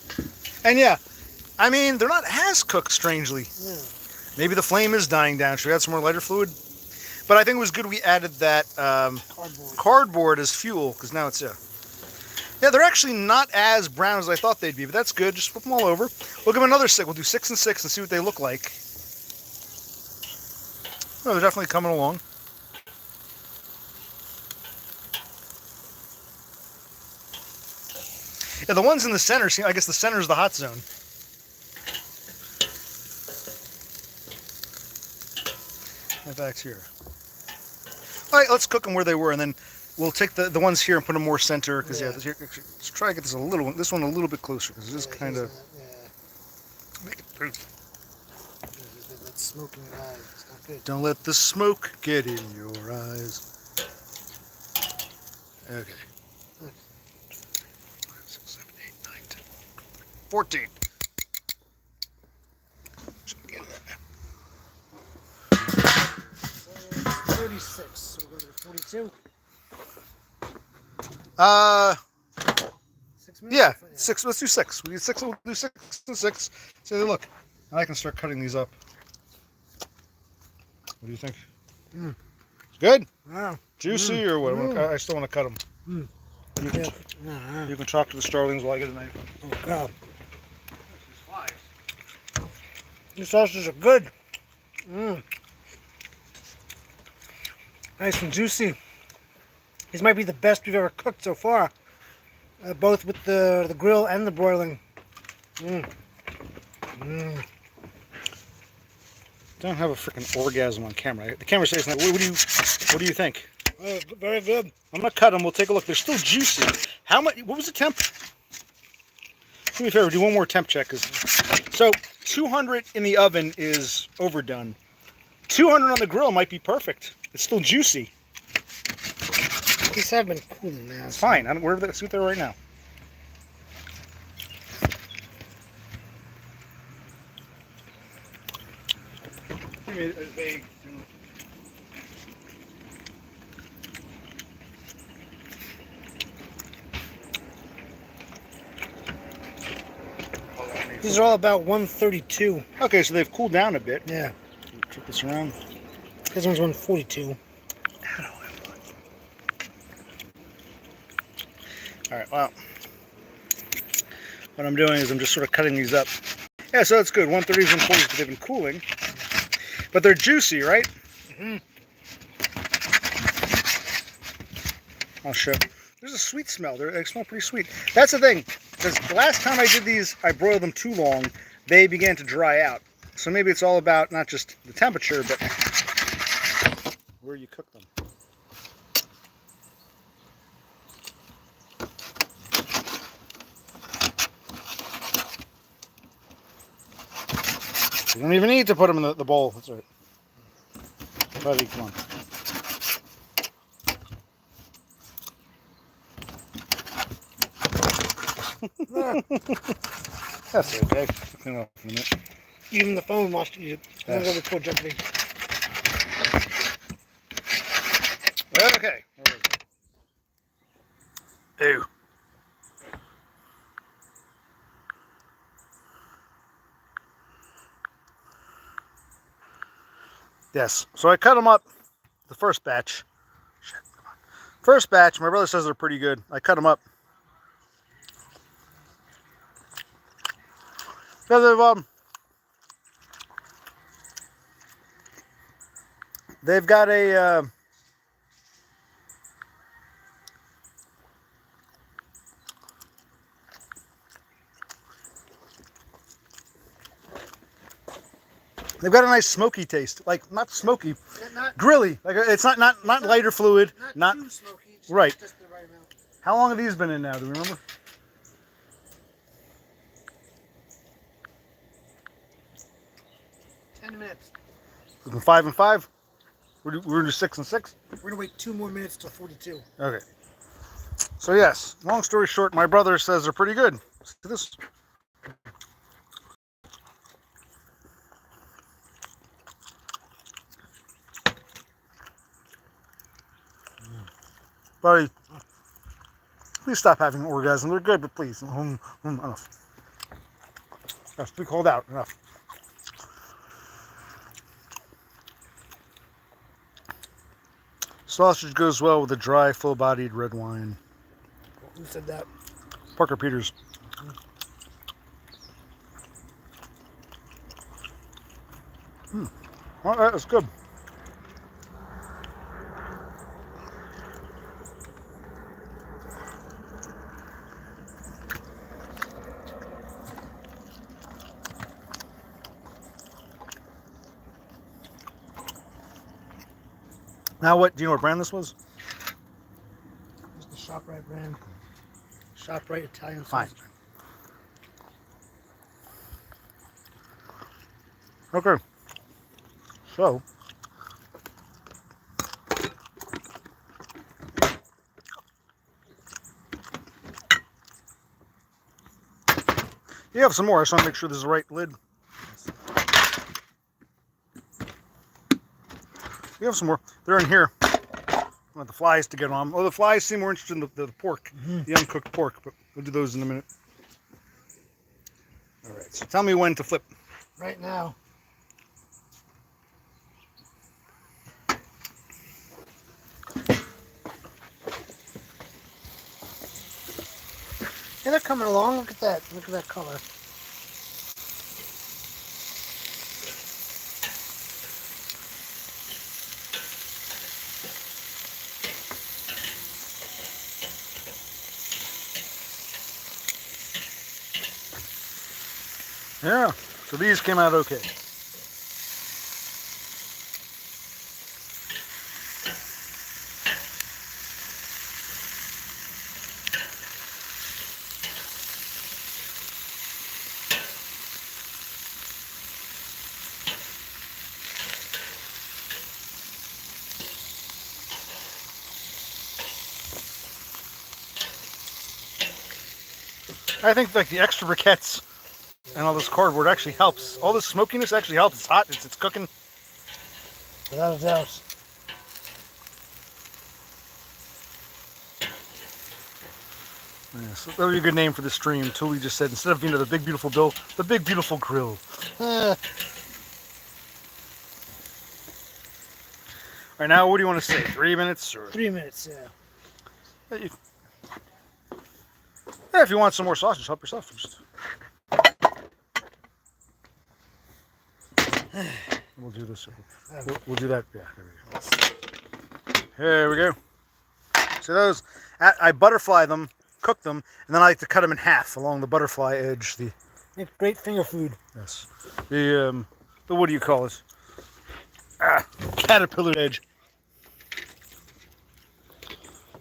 And yeah, I mean, they're not as cooked, strangely. Yeah. Maybe the flame is dying down. Should we add some more lighter fluid? But I think it was good we added that cardboard as fuel, because now it's, yeah, they're actually not as brown as I thought they'd be, but that's good. Just flip them all over. We'll give them another 6. We'll do 6 and 6 and see what they look like. Oh, they're definitely coming along. Yeah, the ones in the center, I guess the center is the hot zone. My back's here. All right, let's cook them where they were, and then we'll take the ones here and put them more center. Because let's try to get this one a little bit closer, because it is kind of. Make it through. That smoke in your eyes. It's not good. Don't let the smoke get in your eyes. Okay. 6, 7, 8, 9, 10, 14. 36. So we're going to 42. 6 minutes? Yeah, 6. Let's do 6. We do 6. We'll do 6 and 6. So look, I can start cutting these up. What do you think? Good? Wow. Juicy or what? I still want to cut them. You can talk to the starlings while I get a knife. Oh, God. These sausages are good. Nice and juicy. These might be the best we've ever cooked so far. Both with the grill and the broiling. Don't have a freaking orgasm on camera. The camera says, "What do you think?" Very good. I'm gonna cut them. We'll take a look. They're still juicy. How much? What was the temp? Do me a favor. Do one more temp check. So 200 in the oven is overdone. 200 on the grill might be perfect. It's still juicy. These have been cooling now. It's fine. I don't. We're there right now. Give me a vague. These are all about 132. Okay, so they've cooled down a bit. Yeah. Flip this around. This one's 142. All right, well, what I'm doing is I'm just sort of cutting these up. Yeah, so that's good. 130s and 140s, but they've been cooling. But they're juicy, right? Mm-hmm. I'll show. There's a sweet smell. They smell pretty sweet. That's the thing, because the last time I did these, I broiled them too long. They began to dry out. So maybe it's all about not just the temperature, but where you cook them. You don't even need to put them in the bowl. That's right. Buddy, come on. That's okay. Clean off in a minute. Even the phone wants to use it. I'm going to record Jeopardy. Okay. Ew. Yes. So I cut them up. The first batch. Shit, come on. First batch. My brother says they're pretty good. I cut them up. Yeah, they've got a they've got a nice smoky taste, like not smoky, grilly. Like it's not lighter fluid, not too smoky, right. Just the right amount. How long have these been in now? Do you remember? 10 minutes. From 5 and 5. We're gonna do 6 and 6. We're going to wait 2 more minutes till 42. Okay. So yes, long story short, my brother says they're pretty good. See this? Buddy, please stop having an orgasm. They're good, but please, enough. That's too cold out. Enough. Sausage goes well with a dry, full-bodied red wine. Who said that? Parker Peters. All right, that's good. Now what, do you know what brand this was? It's the ShopRite brand. ShopRite Italian Fine. sausage. Okay. So. You have some more. I just want to make sure this is the right lid. You have some more. They're in here. I want the flies to get on. Oh, the flies seem more interested in the pork, the uncooked pork, but we'll do those in a minute. All right, so tell me when to flip. Right now. Yeah, they're coming along. Look at that. Look at that color. Yeah, so these came out okay. I think like the extra briquettes and all this cardboard actually helps. All this smokiness actually helps. It's hot. It's cooking. Without a doubt. Yeah, so that would be a good name for the stream. Tuli just said, instead of, the big beautiful bill, the big beautiful grill. All right, now what do you want to say? 3 minutes or 3 minutes, yeah. Yeah, if you want some more sausage, help yourself. Just... We'll do this. We'll do that. Yeah, there we go. See those? I butterfly them, cook them, and then I like to cut them in half along the butterfly edge. The Make great finger food. yes, the what do you call it? Caterpillar edge.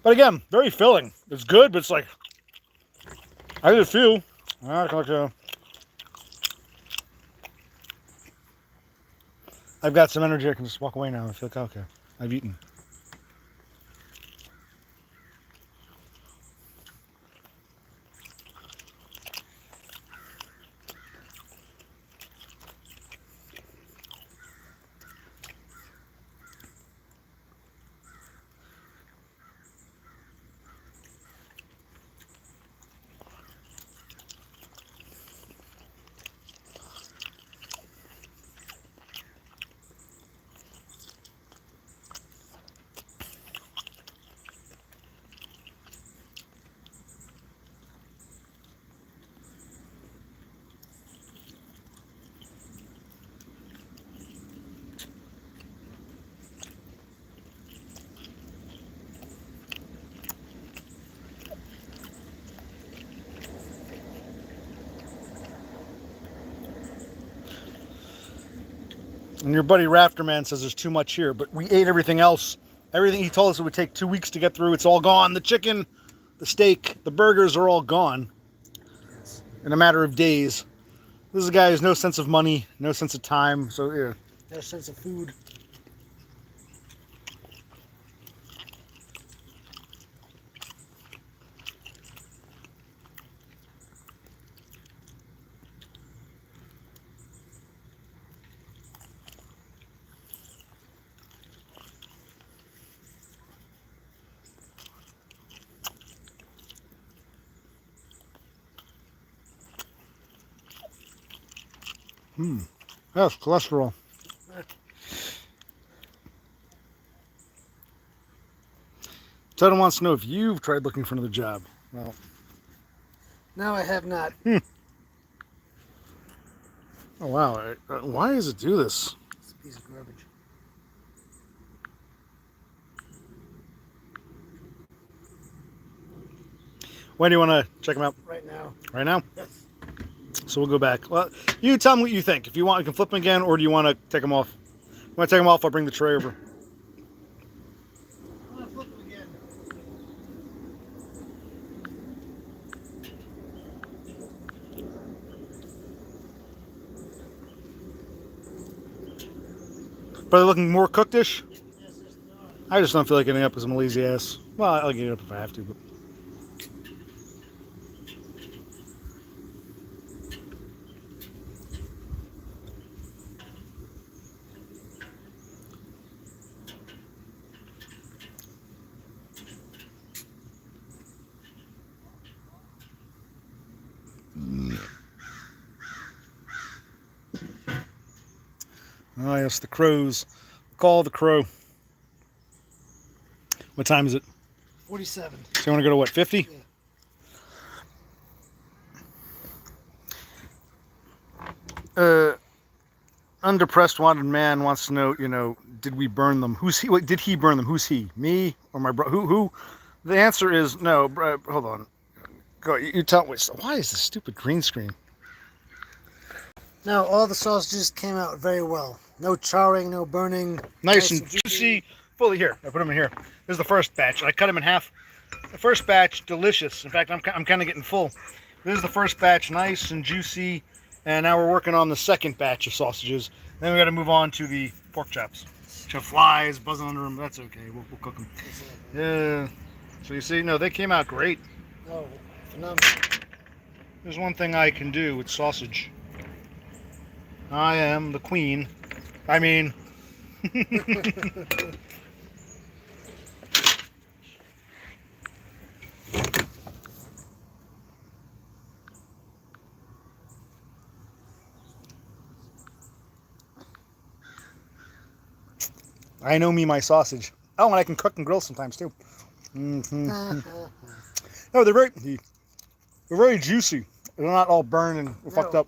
But again, very filling. It's good, but it's like I get a few. I've got some energy. I can just walk away now. I feel like okay. I've eaten. And your buddy Rafterman says there's too much here, but we ate everything else. Everything he told us it would take 2 weeks to get through. It's all gone. The chicken, the steak, the burgers are all gone in a matter of days. This is a guy who has no sense of money, no sense of time. So yeah, No sense of food. Yes, cholesterol. Ted wants to know if you've tried looking for another job. Well, No, I have not. oh wow, why does it do this? It's a piece of garbage. When do you want to check them out? Right now. Right now? Yes. So we'll go back. Well, you tell me what you think. If you want, you can flip them again, or do you want to take them off? You want to take them off? I'll bring the tray over. I'm going to flip them again. But they're looking more cooked-ish? Yes, yes, they are. I just don't feel like getting up because I'm a lazy ass. Well, I'll get up if I have to, but... Oh, yes, the crows. Call the crow. What time is it? 47. So you want to go to what, 50? Yeah. Undepressed wanted man wants to know, did we burn them? Who's he? Wait, did he burn them? Who's he? Me or my bro? Who? The answer is no. Hold on. Go. You tell. Wait, so why is this stupid green screen? No, all the sausages came out very well. No charring, no burning. Nice and juicy. Fully here. I put them in here. This is the first batch. I cut them in half. The first batch, delicious. In fact, I'm kind of getting full. This is the first batch, nice and juicy. And now we're working on the second batch of sausages. Then we got to move on to the pork chops. Which have flies buzzing under them. That's okay. We'll cook them. Yeah. So you see, no, they came out great. Oh, phenomenal. There's one thing I can do with sausage. I am the queen. I mean... I know me my sausage. Oh, and I can cook and grill sometimes too. Mm-hmm. No, they're very juicy. They're not all burned and fucked up.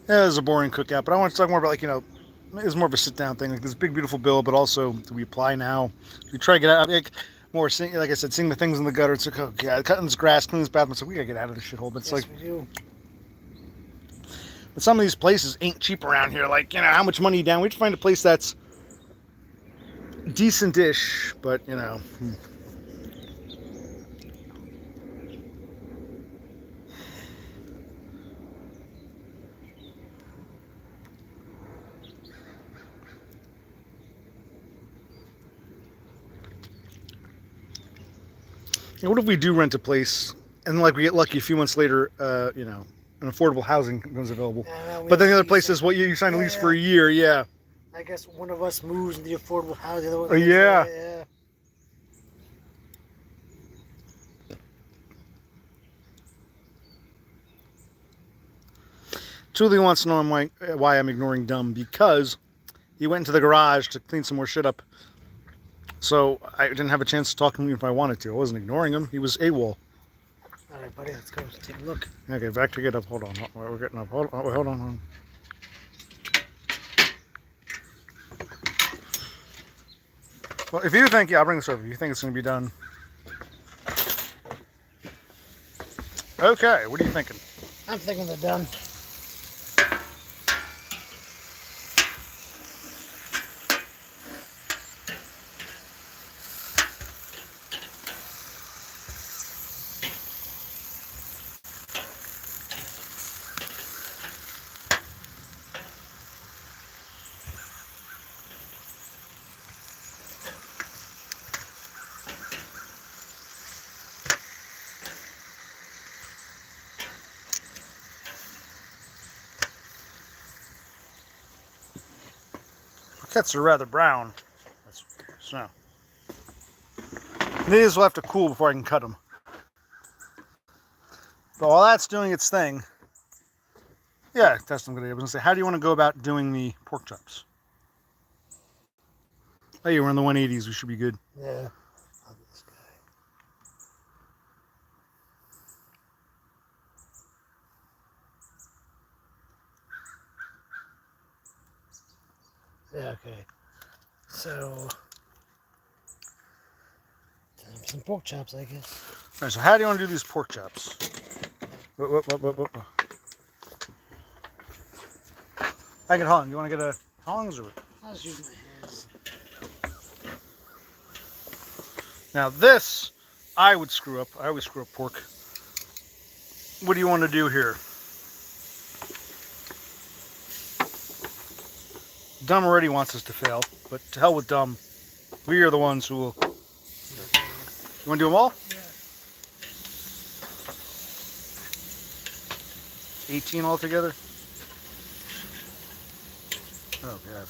Yeah, it was a boring cookout, but I want to talk more about, like, it's more of a sit-down thing. Like, this big, beautiful bill, but also, do we apply now? Do we try to get out? Like, more, like I said, seeing the things in the gutter. It's like, oh, God, cutting this grass, cleaning this bathroom. So we got to get out of this shithole. But it's yes, like, we do. But some of these places ain't cheap around here. Like, how much money down? We have to find a place that's decent-ish, but, what if we do rent a place and, like, we get lucky a few months later, an affordable housing becomes available. But then the other place is, you signed a lease for a year, yeah. I guess one of us moves into the affordable housing. The other one yeah. Yeah. Julie wants to know why I'm ignoring Dumb, because he went into the garage to clean some more shit up. So I didn't have a chance to talk to him if I wanted to. I wasn't ignoring him. He was AWOL. All right, buddy, let's go take a look. Okay, back to get up. Hold on. We're getting up. Hold on. Well, if you think, I'll bring this over. If you think it's going to be done. Okay, what are you thinking? I'm thinking they're done. Cats are rather brown. That's snow. These will have to cool before I can cut them. But while that's doing its thing, yeah, that's what I'm going to do. I was going to say, how do you want to go about doing the pork chops? Oh, yeah, we're in the 180s. We should be good. Yeah. Yeah, okay. So, some pork chops, I guess. All right, so how do you want to do these pork chops? I can hold on. You want to get a tongs or? I'll just use my hands. Now this, I would screw up. I always screw up pork. What do you want to do here? Dumb already wants us to fail, but to hell with Dumb. We are the ones who will. You want to do them all? Yeah. 18 altogether? Oh, God.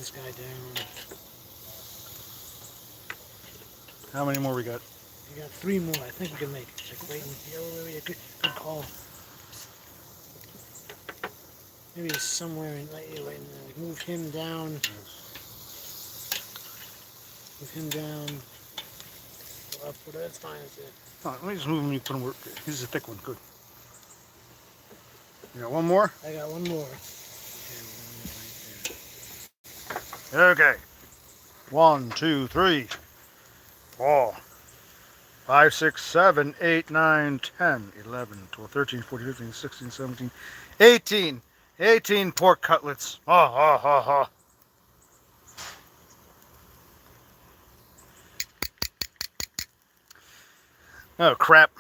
this guy down. How many more we got? We got 3 more. I think we can make it. Check waiting. Yeah, good call. Maybe it's somewhere in like move him down. Move him down. Go up. That's fine. That's it. Oh, let me just move him and put him where. He's a thick one. Good. You got one more? I got one more. Okay. 1, 2, 3, 4, 5, 6, 7, 8, 9, 10, 11, 12, 13, 14, 15, 16, 17, 18. 18 pork cutlets. Ha ha ha ha. Oh crap.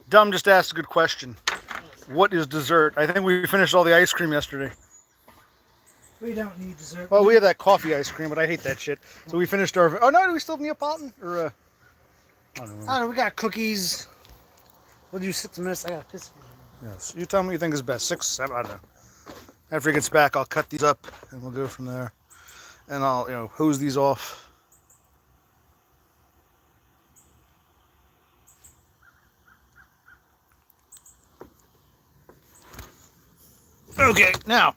Dumb just asked a good question. What is dessert? I think we finished all the ice cream yesterday. We don't need dessert. Well, we have that coffee ice cream, but I hate that shit. So we finished our... Oh, no, do we still have Neapolitan? Or, I don't know. I don't know, we got cookies. We'll do 6 minutes. I got to piss. Yes. You tell me what you think is best. 6, 7, I don't know. After he gets back, I'll cut these up, and we'll go from there. And I'll, hose these off. Okay, now...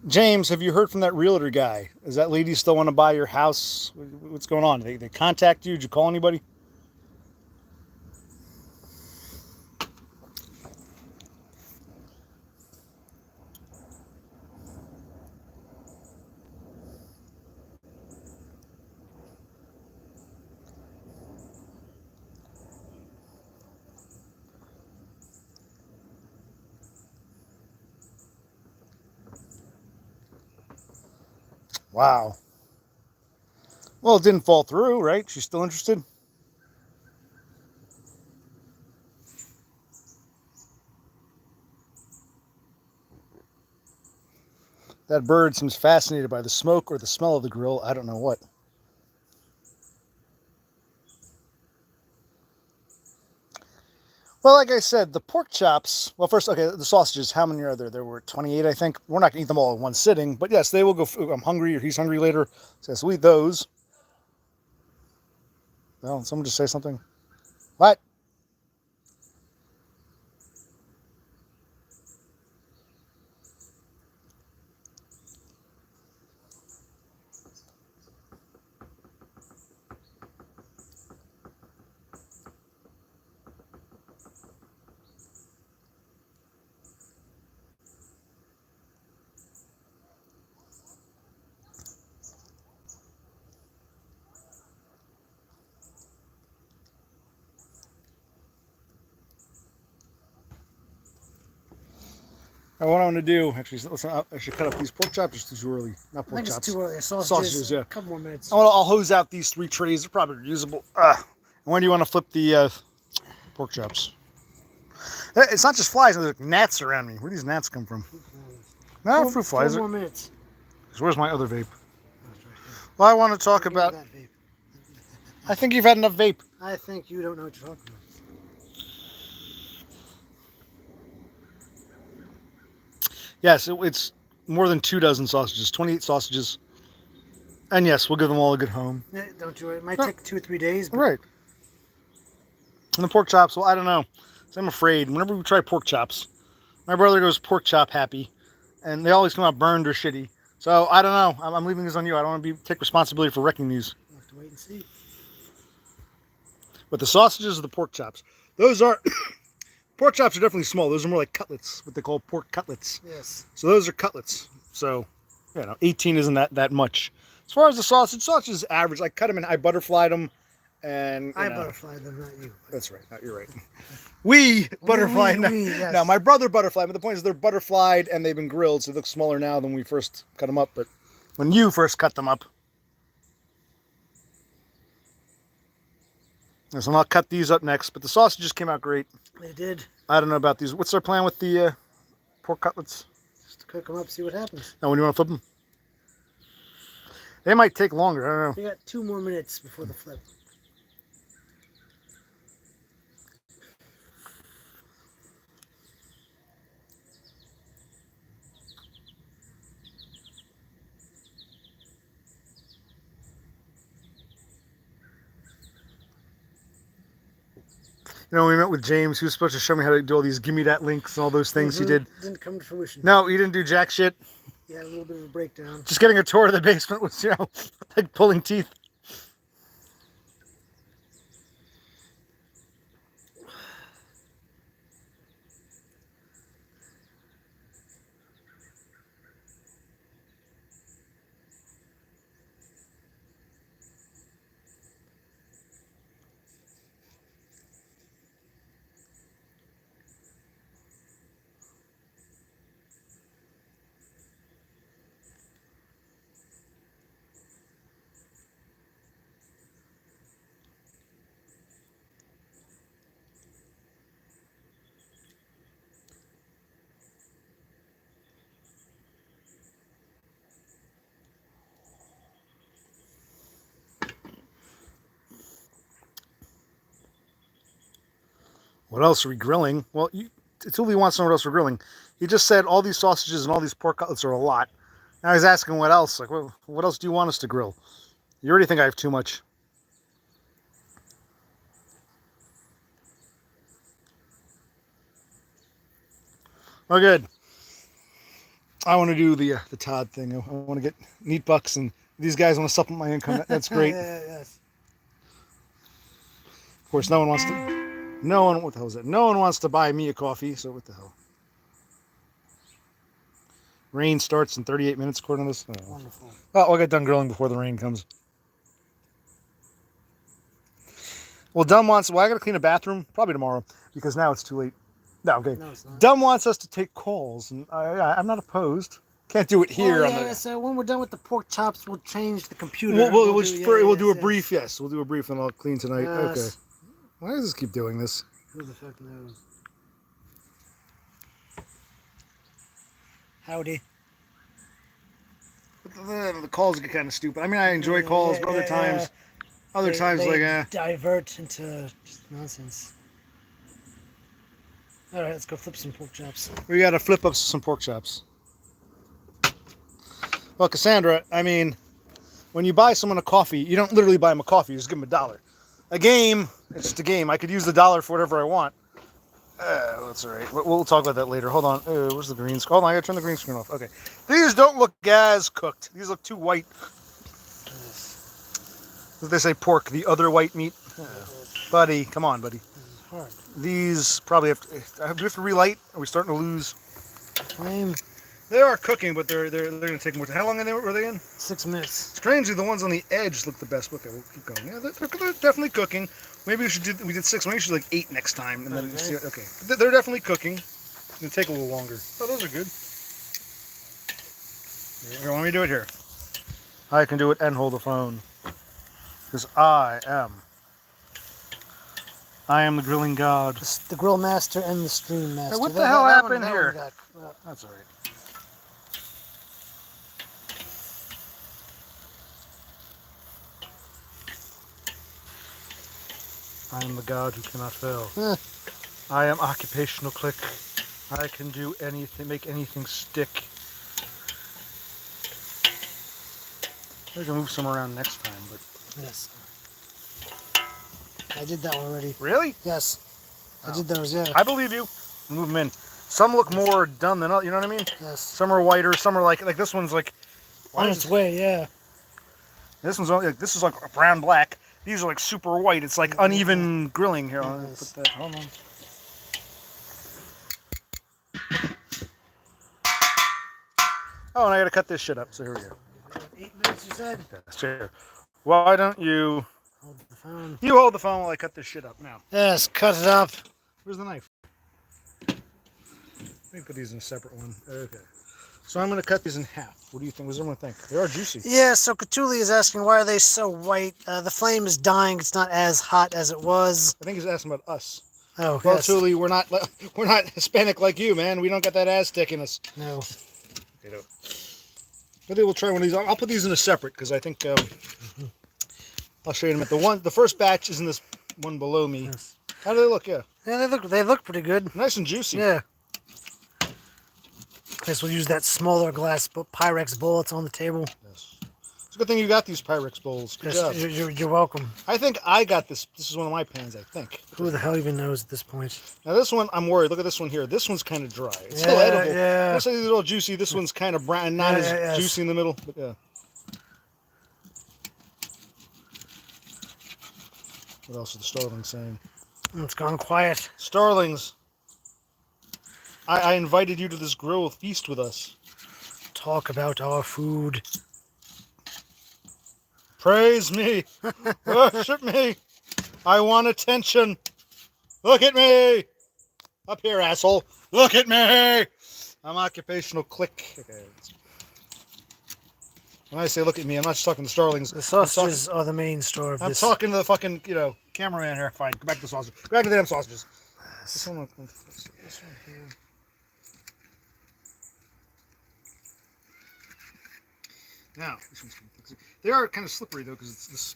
James, have you heard from that realtor guy? Is that lady still want to buy your house? What's going on? They contact you? Did you call anybody? Wow. Well, it didn't fall through, right? She's still interested? That bird seems fascinated by the smoke or the smell of the grill. I don't know what. Well, like I said, the pork chops... Well, first, okay, the sausages, how many are there? There were 28, I think. We're not going to eat them all in one sitting. But yes, they will go... I'm hungry, or he's hungry later. So we'll eat those. Well, someone just say something. What? What I want to do, actually, I should cut up these pork chops. It's too early. Not pork chops. It's too early. Sausages, yeah. A couple more minutes. I'll hose out these 3 trays. They're probably reusable. When do you want to flip the pork chops? It's not just flies. There's like gnats around me. Where do these gnats come from? No, fruit flies. 4 more minutes. So where's my other vape? Well, I want to talk about... I think you've had enough vape. I think you don't know what you're talking about. Yes, it's more than 2 dozen sausages, 28 sausages. And yes, we'll give them all a good home. Yeah, don't you worry. It might take 2 or 3 days. But... Right. And the pork chops, well, I don't know. So I'm afraid. Whenever we try pork chops, my brother goes pork chop happy. And they always come out burned or shitty. So I don't know. I'm leaving this on you. I don't want to take responsibility for wrecking these. We'll have to wait and see. But the sausages are the pork chops. Those are... Pork chops are definitely small. Those are more like cutlets, what they call pork cutlets. Yes. So those are cutlets. So, 18 isn't that much. As far as the sausage is average. I cut them and I butterflied them. And I butterflied them, not you. That's right. You're right. We butterflied them. Yes. Now, my brother butterflied, but the point is they're butterflied and they've been grilled, so they look smaller now than we first cut them up. But when you first cut them up. So I'll cut these up next. But the sausages came out great. They did. I don't know about these. What's their plan with the pork cutlets? Just to cook them up, see what happens. Now, when do you want to flip them? They might take longer. I don't know. We got 2 more minutes before the flip. You know, we met with James. He was supposed to show me how to do all these "give me that" links and all those things. He did. Didn't come to fruition. No, he didn't do jack shit. He had a little bit of a breakdown. Just getting a tour of the basement was, you know, like pulling teeth. What else are we grilling? Well, Tully wants to know what else we're grilling. He just said all these sausages and all these pork cutlets are a lot. Now he's asking what else. Like, well, what else do you want us to grill? You already think I have too much. Oh, good. I want to do the Todd thing. I want to get neat bucks, and these guys want to supplement my income. That's great. Yes. Of course, no one wants to. No one. What the hell is that? No one wants to buy me a coffee. So what the hell? Rain starts in 38 minutes, according to this. Oh. Wonderful. Oh, I'll get done grilling before the rain comes. Well, Dumb wants. Well, I got to clean a bathroom probably tomorrow because now it's too late. No, okay. No, it's not. Dumb wants us to take calls, and I'm not opposed. Can't do it here. Well, yeah, so when we're done with the pork chops, we'll change the computer. We'll do a brief. Yes, we'll do a brief, and I'll clean tonight. Yes. Okay. Why does this keep doing this? Who the fuck knows? Howdy. The calls get kind of stupid. I mean, I enjoy calls, but other times, they divert into just nonsense. All right, let's go flip some pork chops. We got to flip up some pork chops. Well, Cassandra, I mean, when you buy someone a coffee, you don't literally buy them a coffee. You just give them $1. A game, it's just a game. I could use the $1 for whatever I want. That's all right. We'll talk about that later. Hold on. Where's the green screen? Hold on, I gotta turn the green screen off. Okay. These don't look as cooked. These look too white. They say pork, the other white meat. Buddy, come on, buddy. Hard. These probably have to. Do we have to relight? Are we starting to lose flame? They are cooking, but they're going to take more time. How long were they in? 6 minutes. Strangely, the ones on the edge look the best. Okay, we'll keep going. Yeah, they're definitely cooking. Maybe we did 6. Maybe we should do like 8 next time, and then see. Okay, they're definitely cooking. It's going to take a little longer. Oh, those are good. Here, let me do it here. I can do it and hold the phone because I am the grilling god. The grill master and the stream master. Hey, what the hell happened here? That's all right. I am the god who cannot fail. I am Occupational Clique. I can do anything, make anything stick. I can move some around next time, but... Yes. I did that one already. Really? Yes. I did those, yeah. I believe you. Move them in. Some look more done than others, you know what I mean? Yes. Some are whiter, some are like this one's like... On its way, yeah. This one's only, this is like brown black. These are like super white. It's like uneven grilling here. Yes. Put that, hold on. Oh, and I gotta cut this shit up, so here we go. 8 minutes, you said? Sure. Why don't you... Hold the phone. You hold the phone while I cut this shit up now. Yes, cut it up. Where's the knife? Let me put these in a separate one. Okay. So I'm going to cut these in half. What do you think? What does everyone think? They are juicy. Yeah, so Catuli is asking, why are they so white? The flame is dying. It's not as hot as it was. I think he's asking about us. Oh, well, yes. Tuli, we're not Hispanic like you, man. We don't got that Aztec in us. No. Okay, no. Maybe we'll try one of these. I'll put these in a separate because I think I'll show you in a minute. The first batch is in this one below me. Yes. How do they look? Yeah. Yeah, they look pretty good. Nice and juicy. Yeah. I guess we'll use that smaller glass Pyrex bowl that's on the table. Yes. Good thing you got these Pyrex bowls. Good job. You're welcome. I think I got this. This is one of my pans, I think. Who the hell even knows at this point? Now this one, I'm worried. Look at this one here. This one's kind of dry. It's still Yeah, edible. yeah. Looks like it's a little juicy. This one's kind of brown, not as juicy in the middle. But yeah. What else is the Starling saying? It's gone quiet. Starlings, I invited you to this grill feast with us. Talk about our food. Praise me. Worship me. I want attention. Look at me. Up here, asshole. Look at me. I'm Occupational Clique. Okay. When I say look at me, I'm not just talking to Starlings. The sausages are the main store of this. I'm talking to the fucking, cameraman here. Fine, go back to the sausage. Go back to the damn sausages. This one here. Now, this one's kind of, they are kind of slippery though, because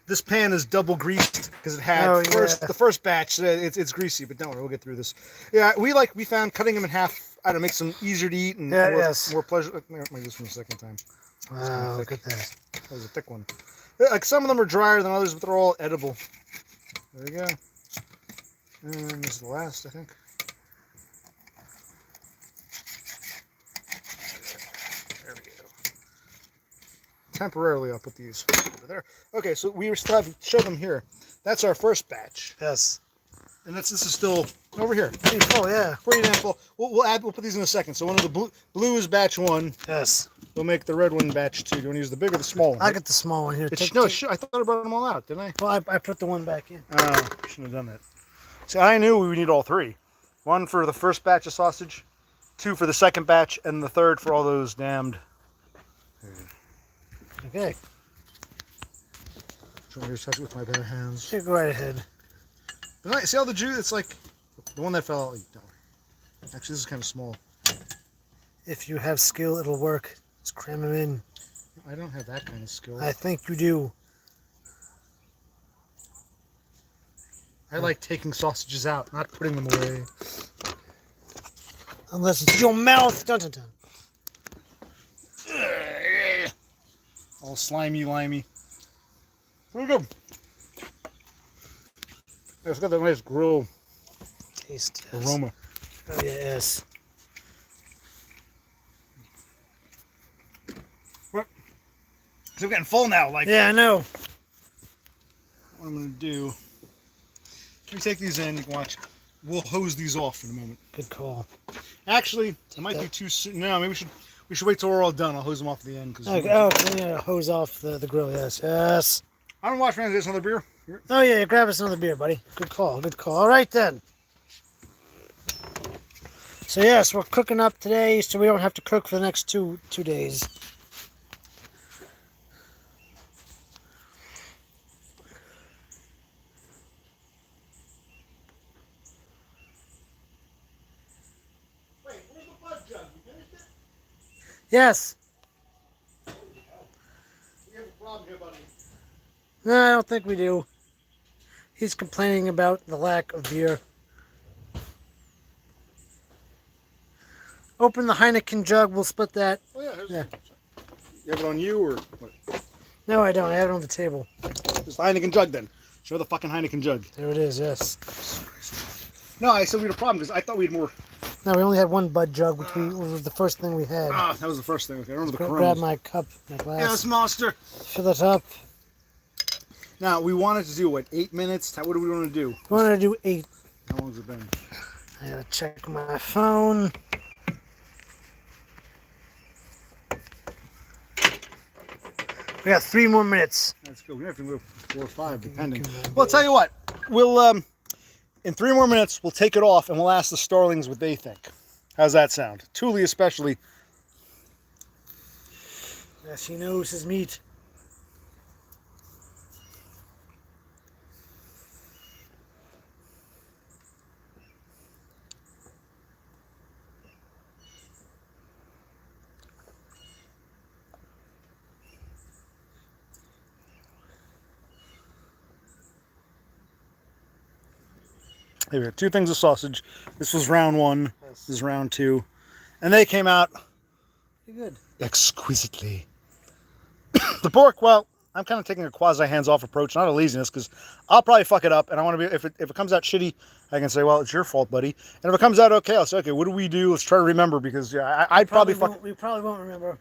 this pan is double greased because it had the first batch. It's greasy, but don't worry, we'll get through this. Yeah, we found cutting them in half. I don't know, makes them easier to eat and more pleasure. Let me do this one a second time. Wow, look at that. That was a thick one. Like some of them are drier than others, but they're all edible. There we go. And this is the last, I think. There we go. Temporarily, I'll put these over there. Okay, so we still have to show them here. That's our first batch. Yes. And this is still over here. Pretty full, yeah. Pretty damn full. We'll put these in a second. So one of the blue is batch 1. Yes. We'll make the red one batch 2. Do you want to use the big or the small one? I got the small one here. I thought I brought them all out, didn't I? Well, I put the one back in. Oh, shouldn't have done that. See, I knew we would need all 3. 1 for the first batch of sausage, 2 for the second batch, and the 3rd for all those damned. Okay. Trying to touch it with my bare hands. Yeah, go right ahead. But see all the juice? It's like the one that fell out. Don't worry. Actually, this is kind of small. If you have skill, it'll work. Just cram them in. I don't have that kind of skill. I think you do. I like taking sausages out, not putting them away. Unless it's your mouth. Dun, dun, dun. All slimy, limey. Very good. It's got that nice grill Taste. aroma. Oh, yes. What? So we're getting full now. Yeah, I know. What I'm going to do, can we take these in? You can watch. We'll hose these off in a moment. Good call. Actually, it might be too soon. No, maybe we should wait till we're all done. I'll hose them off at the end. Hose off the grill, yes. Yes. I don't watch fans. Get another beer. Here. Oh, yeah, grab us another beer, buddy. Good call, good call. All right, then. So, yes, we're cooking up today, so we don't have to cook for the next two days. Wait, where's the bud jug? You finished it? Yes. We have a problem here, buddy. No, I don't think we do. He's complaining about the lack of beer. Open the Heineken jug. We'll split that. Oh, yeah. Yeah. You have it on you or what? No, I don't. I have it on the table. It's the Heineken jug then. Show the fucking Heineken jug. There it is, yes. No, I said we had a problem because I thought we had more. No, we only had one bud jug, which was the first thing we had. Ah, that was the first thing. Okay, I remember the crumbs. Grab my cup, my glass. Yes, monster. Fill it up. Now, we wanted to do, what, 8 minutes? What do we want to do? We wanted to do 8. How long has it been? I gotta check my phone. We got 3 more minutes. That's good. We have to move 4 or 5, depending. Well, I'll tell you what. We'll, in 3 more minutes, we'll take it off and we'll ask the Starlings what they think. How's that sound? Thule especially. Yes, he knows his meat. Here we go. 2 things of sausage. This was round 1. This is round 2. And they came out Pretty good. exquisitely. The pork, well, I'm kind of taking a quasi hands-off approach, not a laziness, because I'll probably fuck it up, and I want to be. If it comes out shitty, I can say, well, it's your fault, buddy. And if it comes out okay, I'll say, okay, what do we do? Let's try to remember, because yeah, I'd probably fuck. We probably won't remember.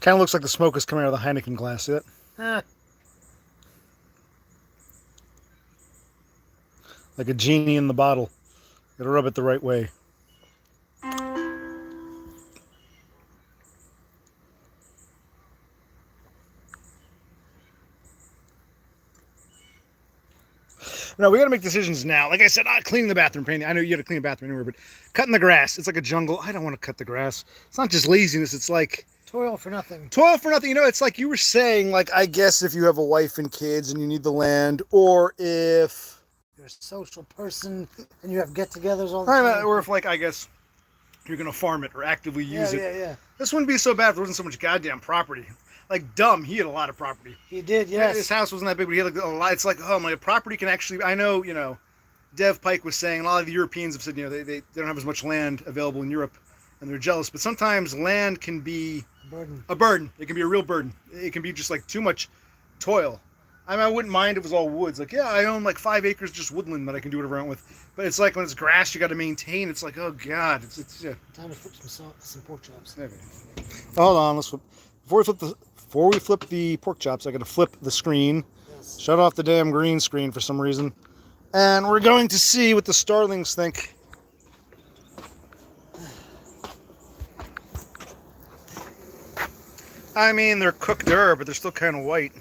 Kind of looks like the smoke is coming out of the Heineken glass. See that? Like a genie in the bottle. Gotta rub it the right way. No, we got to make decisions now. Like I said, not cleaning the bathroom, painting. I know you got to clean the bathroom anywhere, but cutting the grass. It's like a jungle. I don't want to cut the grass. It's not just laziness. It's like toil for nothing. Toil for nothing. You know, it's like you were saying, like, I guess if you have a wife and kids and you need the land, or if you're a social person and you have get-togethers all the time. Or if, like, I guess you're going to farm it or actively use it. Yeah. This wouldn't be so bad if there wasn't so much goddamn property. Like, dumb, he had a lot of property. He did, yes. His house wasn't that big, but he had like a lot. It's like, oh, my property can actually, I know, you know, Dev Pike was saying, a lot of the Europeans have said, you know, they don't have as much land available in Europe, and they're jealous. But sometimes land can be a burden. It can be a real burden. It can be just like too much toil. I mean, I wouldn't mind if it was all woods. Like, yeah, I own like 5 acres just woodland that I can do whatever I want with. But it's like when it's grass, you got to maintain. It's like, oh god, it's yeah. Time to flip some pork chops. Maybe. Hold on, let's flip. Before we flip the pork chops, I got to flip the screen. Yes. Shut off the damn green screen for some reason. And we're going to see what the starlings think. I mean, they're cooked there, but they're still kind of white.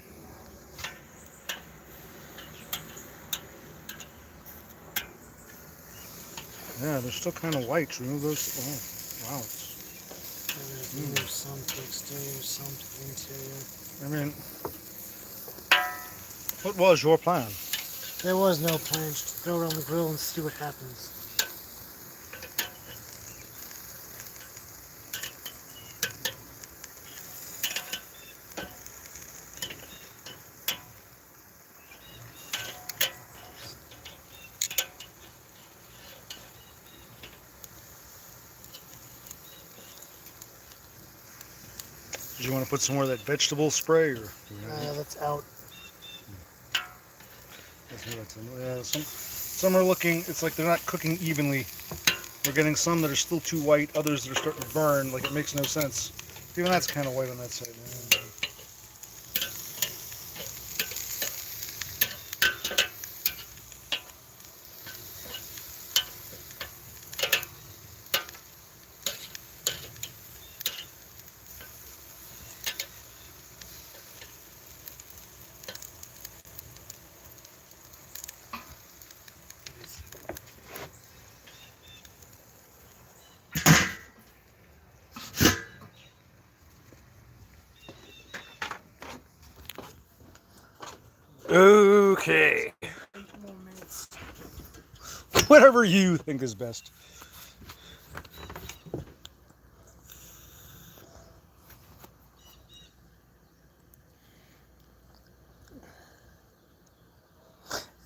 Yeah, they're still kind of white. Remove those. Oh, wow. Remove some to exterior, some to interior. I mean, what was your plan? There was no plan. Just throw it on the grill and see what happens. Did you want to put some more of that vegetable spray, or? That's out. Yeah, some are looking. It's like they're not cooking evenly. We're getting some that are still too white, others that are starting to burn. Like it makes no sense. Even that's kind of white on that side. Okay. Whatever you think is best.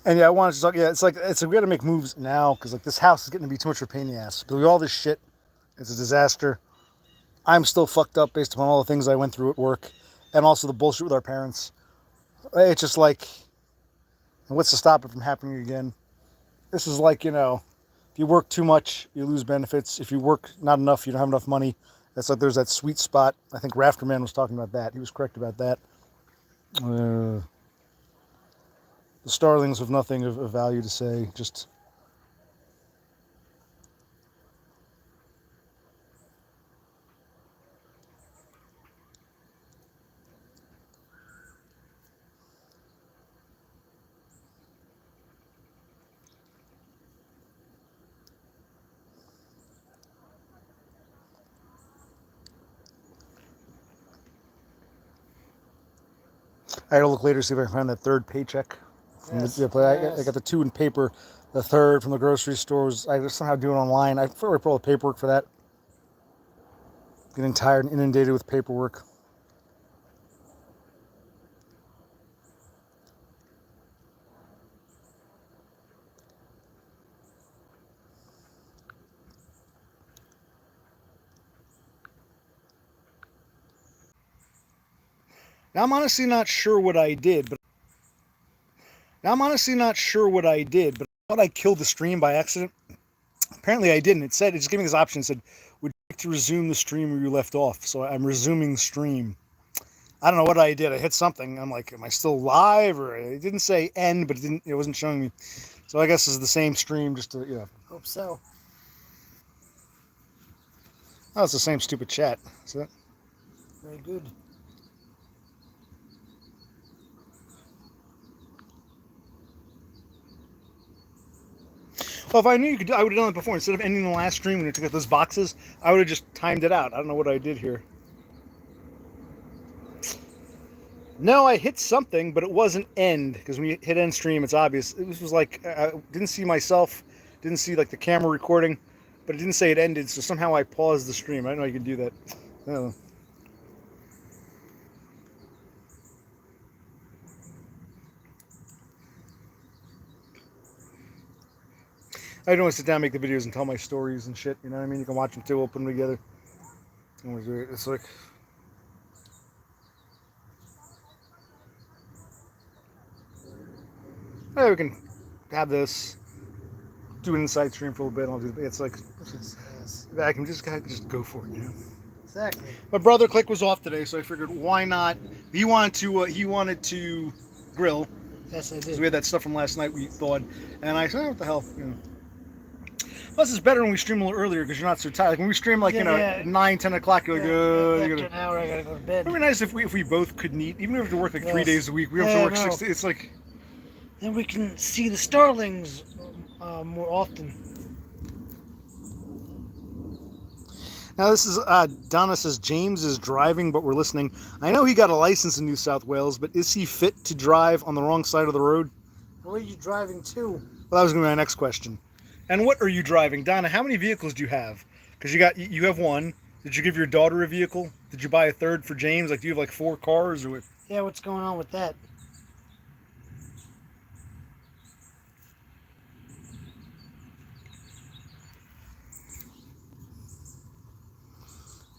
And yeah, I wanted to talk. Yeah, it's like we got to make moves now because like this house is getting to be too much of a pain in the ass. But with all this shit, it's a disaster. I'm still fucked up based upon all the things I went through at work, and also the bullshit with our parents. It's just like, what's to stop it from happening again? This is like, you know, if you work too much, you lose benefits. If you work not enough, you don't have enough money. It's like there's that sweet spot. I think Rafterman was talking about that. He was correct about that. The starlings have nothing of value to say. Just I gotta look later see if I can find that third paycheck. From Yes, I got the 2 in paper. The third from the grocery stores. I just somehow do it online. I forgot to put all the paperwork for that. Getting tired and inundated with paperwork. Now I'm honestly not sure what I did, but I thought I killed the stream by accident. Apparently I didn't. It just gave me this option. It said, would you like to resume the stream where you left off? So I'm resuming stream. I don't know what I did. I hit something. I'm like, am I still live? Or it didn't say end, but it wasn't showing me. So I guess it's the same stream, just to, Hope so. Oh, it's the same stupid chat. See that? Very good. Well, if I knew you could, I would have done it before. Instead of ending the last stream when you took out those boxes, I would have just timed it out. I don't know what I did here. No, I hit something, but it wasn't end, because when you hit end stream, it's obvious. It was like, I didn't see myself, didn't see like the camera recording, but it didn't say it ended, so somehow I paused the stream. I didn't know you could do that. I don't know. I don't want to sit down and make the videos and tell my stories and shit, you know what I mean? You can watch them too, we'll put them together. It's like... Hey, we can have this, do an inside stream for a little bit. I'll do. It's like I can just go for it, you know. Exactly. My brother Clique was off today, so I figured why not? He wanted to grill. Yes, I So did. we had that stuff from last night. We thawed, and I said, oh, what the hell, you know. Plus, it's better when we stream a little earlier because you're not so tired. Like when we stream, like 9, 10 o'clock, you're like, after an hour, I gotta go to bed. It'd be nice if we both could meet, even if we have to work like 3 days a week. We have to work 6 days. It's like. Then we can see the starlings more often. Now this is Donna says James is driving, but we're listening. I know he got a license in New South Wales, but is he fit to drive on the wrong side of the road? Where are you driving to? Well, that was going to be my next question. And what are you driving, Donna? How many vehicles do you have? Because you have one. Did you give your daughter a vehicle? Did you buy a third for James? Like, do you have like 4 cars or what? Yeah, what's going on with that?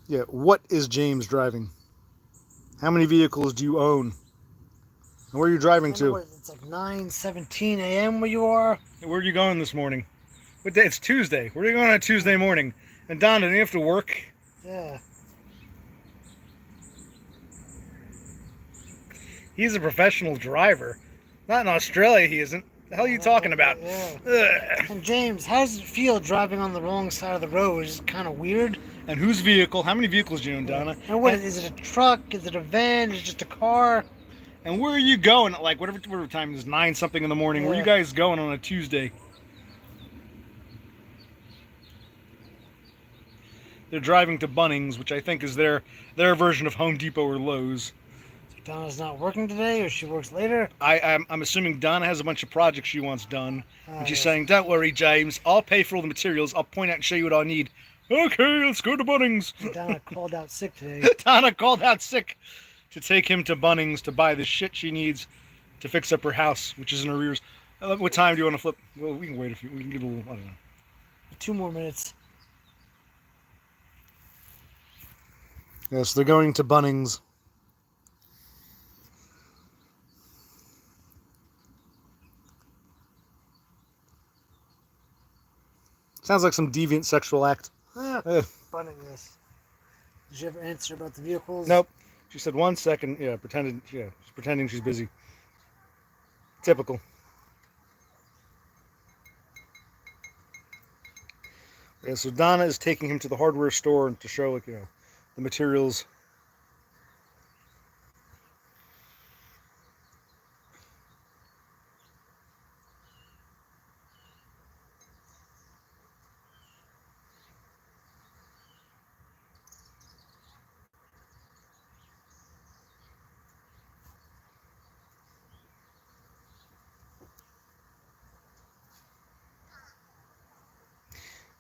Yeah, what is James driving? How many vehicles do you own? And where are you driving to? It's like 9:17 a.m. where you are. Where are you going this morning? What day? It's Tuesday. Where are you going on a Tuesday morning? And Donna, do you have to work? Yeah. He's a professional driver. Not in Australia, he isn't. The hell are you talking about? Yeah. Ugh. And James, how does it feel driving on the wrong side of the road? Is it kind of weird? And whose vehicle? How many vehicles do you own, Donna? And what is it? A truck? Is it a van? Is it just a car? And where are you going? Like whatever time it is, 9 something in the morning. Where are you guys going on a Tuesday? They're driving to Bunnings, which I think is their version of Home Depot or Lowe's. So Donna's not working today, or she works later? I'm assuming Donna has a bunch of projects she wants done. And she's Yes. saying, don't worry, James. I'll pay for all the materials. I'll point out and show you what I need. Okay, let's go to Bunnings. Donna called out sick today. Donna called out sick to take him to Bunnings to buy the shit she needs to fix up her house, which is in arrears. What time do you want to flip? Well, we can wait a few. We can give a little, I don't know. 2 more minutes. Yes, they're going to Bunnings. Sounds like some deviant sexual act. Bunning this. Did you ever answer about the vehicles? Nope. She said 1 second. Yeah, she's pretending she's busy. Typical. Yeah, so Donna is taking him to the hardware store to show, like, the materials.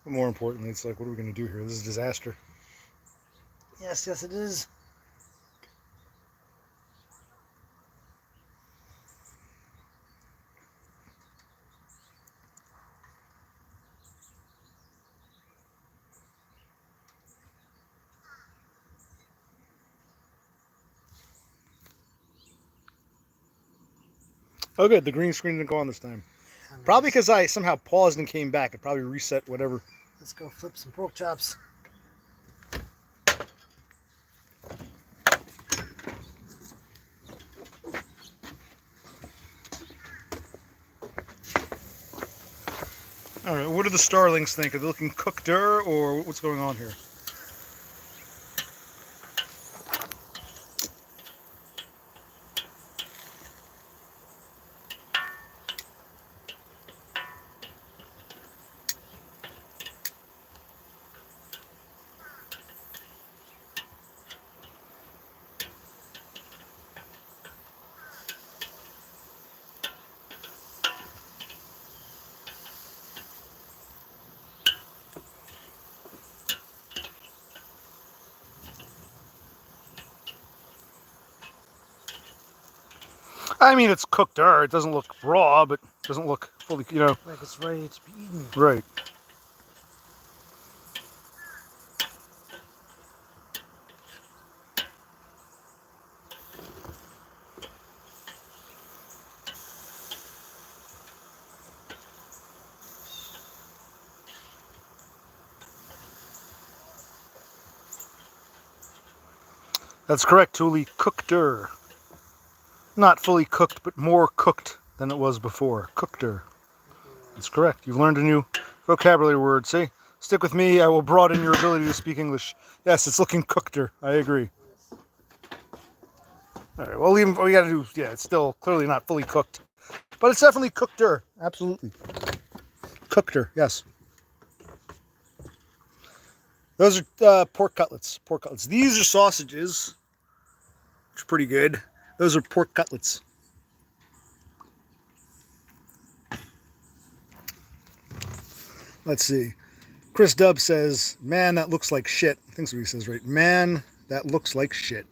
But more importantly, it's like, what are we going to do here? This is a disaster. Yes, yes, it is. Oh, good. The green screen didn't go on this time. Probably because I somehow paused and came back. It probably reset whatever. Let's go flip some pork chops. All right, what do the starlings think? Are they looking cookeder, or what's going on here? I mean, it's cookeder. It doesn't look raw, but it doesn't look fully, Like it's ready to be eaten. Right. That's correct, Thule. Cookeder. Not fully cooked, but more cooked than it was before. Cookeder. That's correct. You've learned a new vocabulary word. See? Stick with me. I will broaden your ability to speak English. Yes, it's looking cookeder. I agree. All right. Well, even we got to do. Yeah, it's still clearly not fully cooked, but it's definitely cookeder. Absolutely. Cookeder. Yes. Those are pork cutlets. Pork cutlets. These are sausages, which are pretty good. Those are pork cutlets. Let's see. Chris Dubb says, "Man, that looks like shit." I think that's what he says, right? Man, that looks like shit.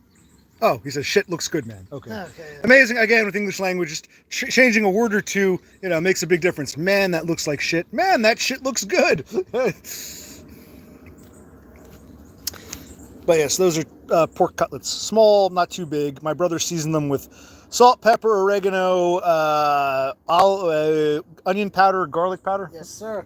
Oh, he says, "Shit looks good, man." Okay. Okay. Amazing. Again, with English language, just changing a word or two, makes a big difference. Man, that looks like shit. Man, that shit looks good. But yes, those are pork cutlets. Small, not too big. My brother seasoned them with salt, pepper, oregano, onion powder, garlic powder. Yes, sir.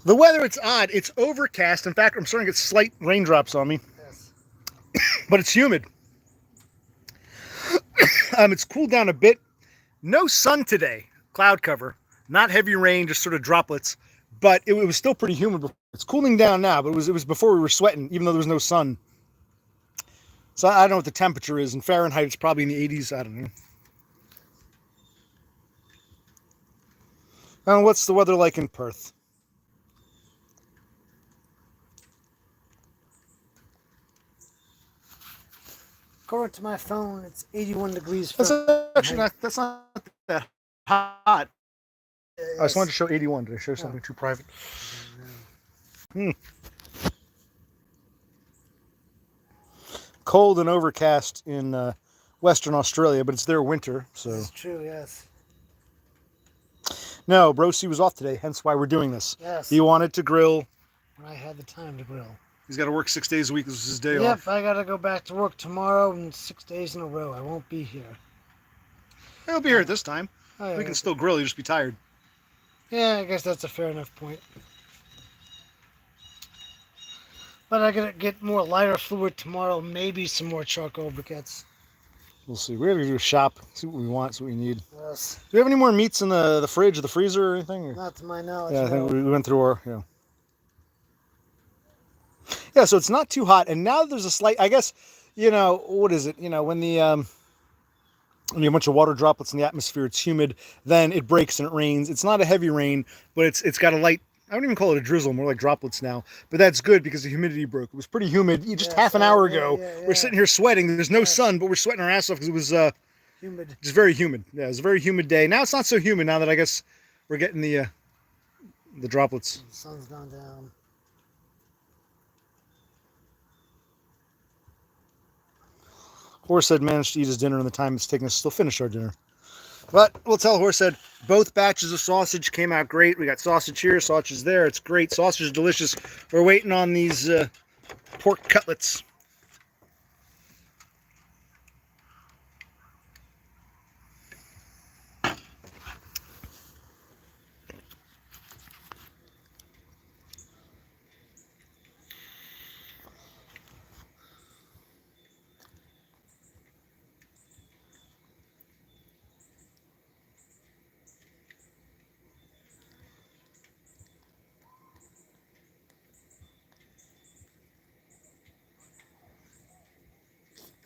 The weather, it's odd. It's overcast. In fact, I'm starting to get slight raindrops on me. Yes. But it's humid. It's cooled down a bit. No sun today. Cloud cover. Not heavy rain, just sort of droplets. But it was still pretty humid. It's cooling down now, but it was before we were sweating, even though there was no sun. So I don't know what the temperature is. In Fahrenheit, it's probably in the 80s. I don't know. And what's the weather like in Perth? According to my phone, it's 81 degrees. That's actually not. That's not that hot. I just wanted to show 81. Did I show something too private? Cold and overcast in Western Australia, but it's their winter, so. That's true. Yes. No, Brocy was off today, hence why we're doing this. Yes. He wanted to grill. When I had the time to grill. He's got to work 6 days a week. This is his day Yep, off. I gotta go back to work tomorrow and 6 days in a row. I won't be here. He'll be here at this time. Oh, yeah, We can still grill. You just be tired. Yeah, I guess that's a fair enough point. But I gotta get more lighter fluid tomorrow. Maybe some more charcoal briquettes. We'll see. We're gonna do a shop. See what we want. See what we need. Yes. Do we have any more meats in the fridge or the freezer or anything? Or? Not to my knowledge. Yeah, I think we went through our. Yeah, so it's not too hot, and now there's a slight. I guess, what is it? When the when you have a bunch of water droplets in the atmosphere, it's humid. Then it breaks and it rains. It's not a heavy rain, but it's got a light. I wouldn't even call it a drizzle, more like droplets now. But that's good because the humidity broke. It was pretty humid just half an hour ago. Yeah. We're sitting here sweating. There's no sun, but we're sweating our ass off because it was humid. Just very humid. Yeah, it was a very humid day. Now it's not so humid now that I guess we're getting the The droplets. The sun's gone down. Horsehead managed to eat his dinner in the time it's taken us to still finish our dinner. But we'll tell Horsehead both batches of sausage came out great. We got sausage here, sausage there. It's great. Sausage is delicious. We're waiting on these pork cutlets.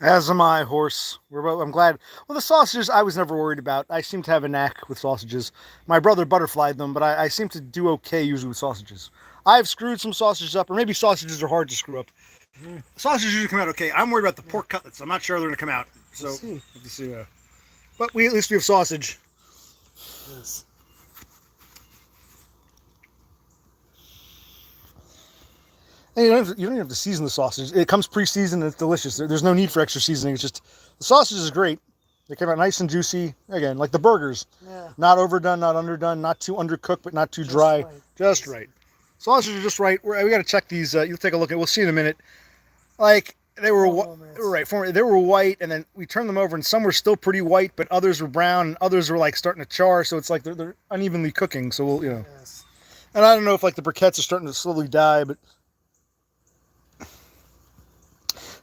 As am I, horse. I'm glad. Well, the sausages I was never worried about. I seem to have a knack with sausages. My brother butterflied them, but I seem to do okay usually with sausages. I've screwed some sausages up, or maybe sausages are hard to screw up. Sausages usually come out okay. I'm worried about the pork cutlets. I'm not sure they're going to come out. So, we'll have to see. But at least we have sausage. Yes. And you don't even have to season the sausage. It comes pre-seasoned and it's delicious. There's no need for extra seasoning. It's just, the sausage is great. They came out nice and juicy. Again, like the burgers. Yeah. Not overdone, not underdone, not too undercooked, but not too dry. Right. Just right. Sausage are just right. We got to check these. You'll take a look at. We'll see in a minute. Like they were right. They were white, and then we turned them over, and some were still pretty white, but others were brown, and others were like starting to char. So it's like they're unevenly cooking. So we'll Yes. And I don't know if like the briquettes are starting to slowly die, but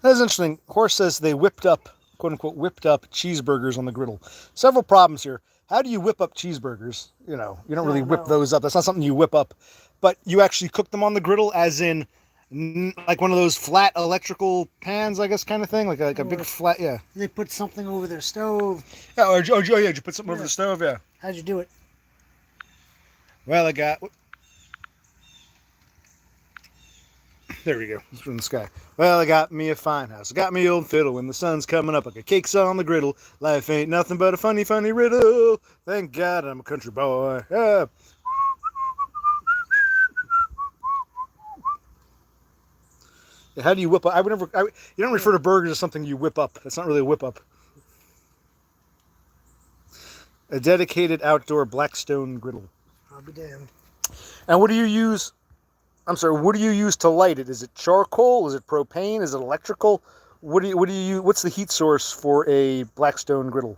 that's interesting. Horse says they whipped up, quote unquote, whipped up cheeseburgers on the griddle. Several problems here. How do you whip up cheeseburgers? You don't really whip those up. That's not something you whip up. But you actually cook them on the griddle, as in like one of those flat electrical pans, I guess, kind of thing, like a big flat, yeah. They put something over their stove. Yeah, yeah, did you put something over the stove? Yeah. How'd you do it? Well, I got. There we go. It's from the sky. Well, I got me a fine house. I got me old fiddle. When the sun's coming up, like a cake's on the griddle. Life ain't nothing but a funny, funny riddle. Thank God I'm a country boy. Yeah. How do you whip up? You don't refer to burgers as something you whip up. That's not really a whip up. A dedicated outdoor Blackstone griddle. I'll be damned. And what do you use? I'm sorry. What do you use to light it? Is it charcoal? Is it propane? Is it electrical? What do you use? What's the heat source for a Blackstone griddle?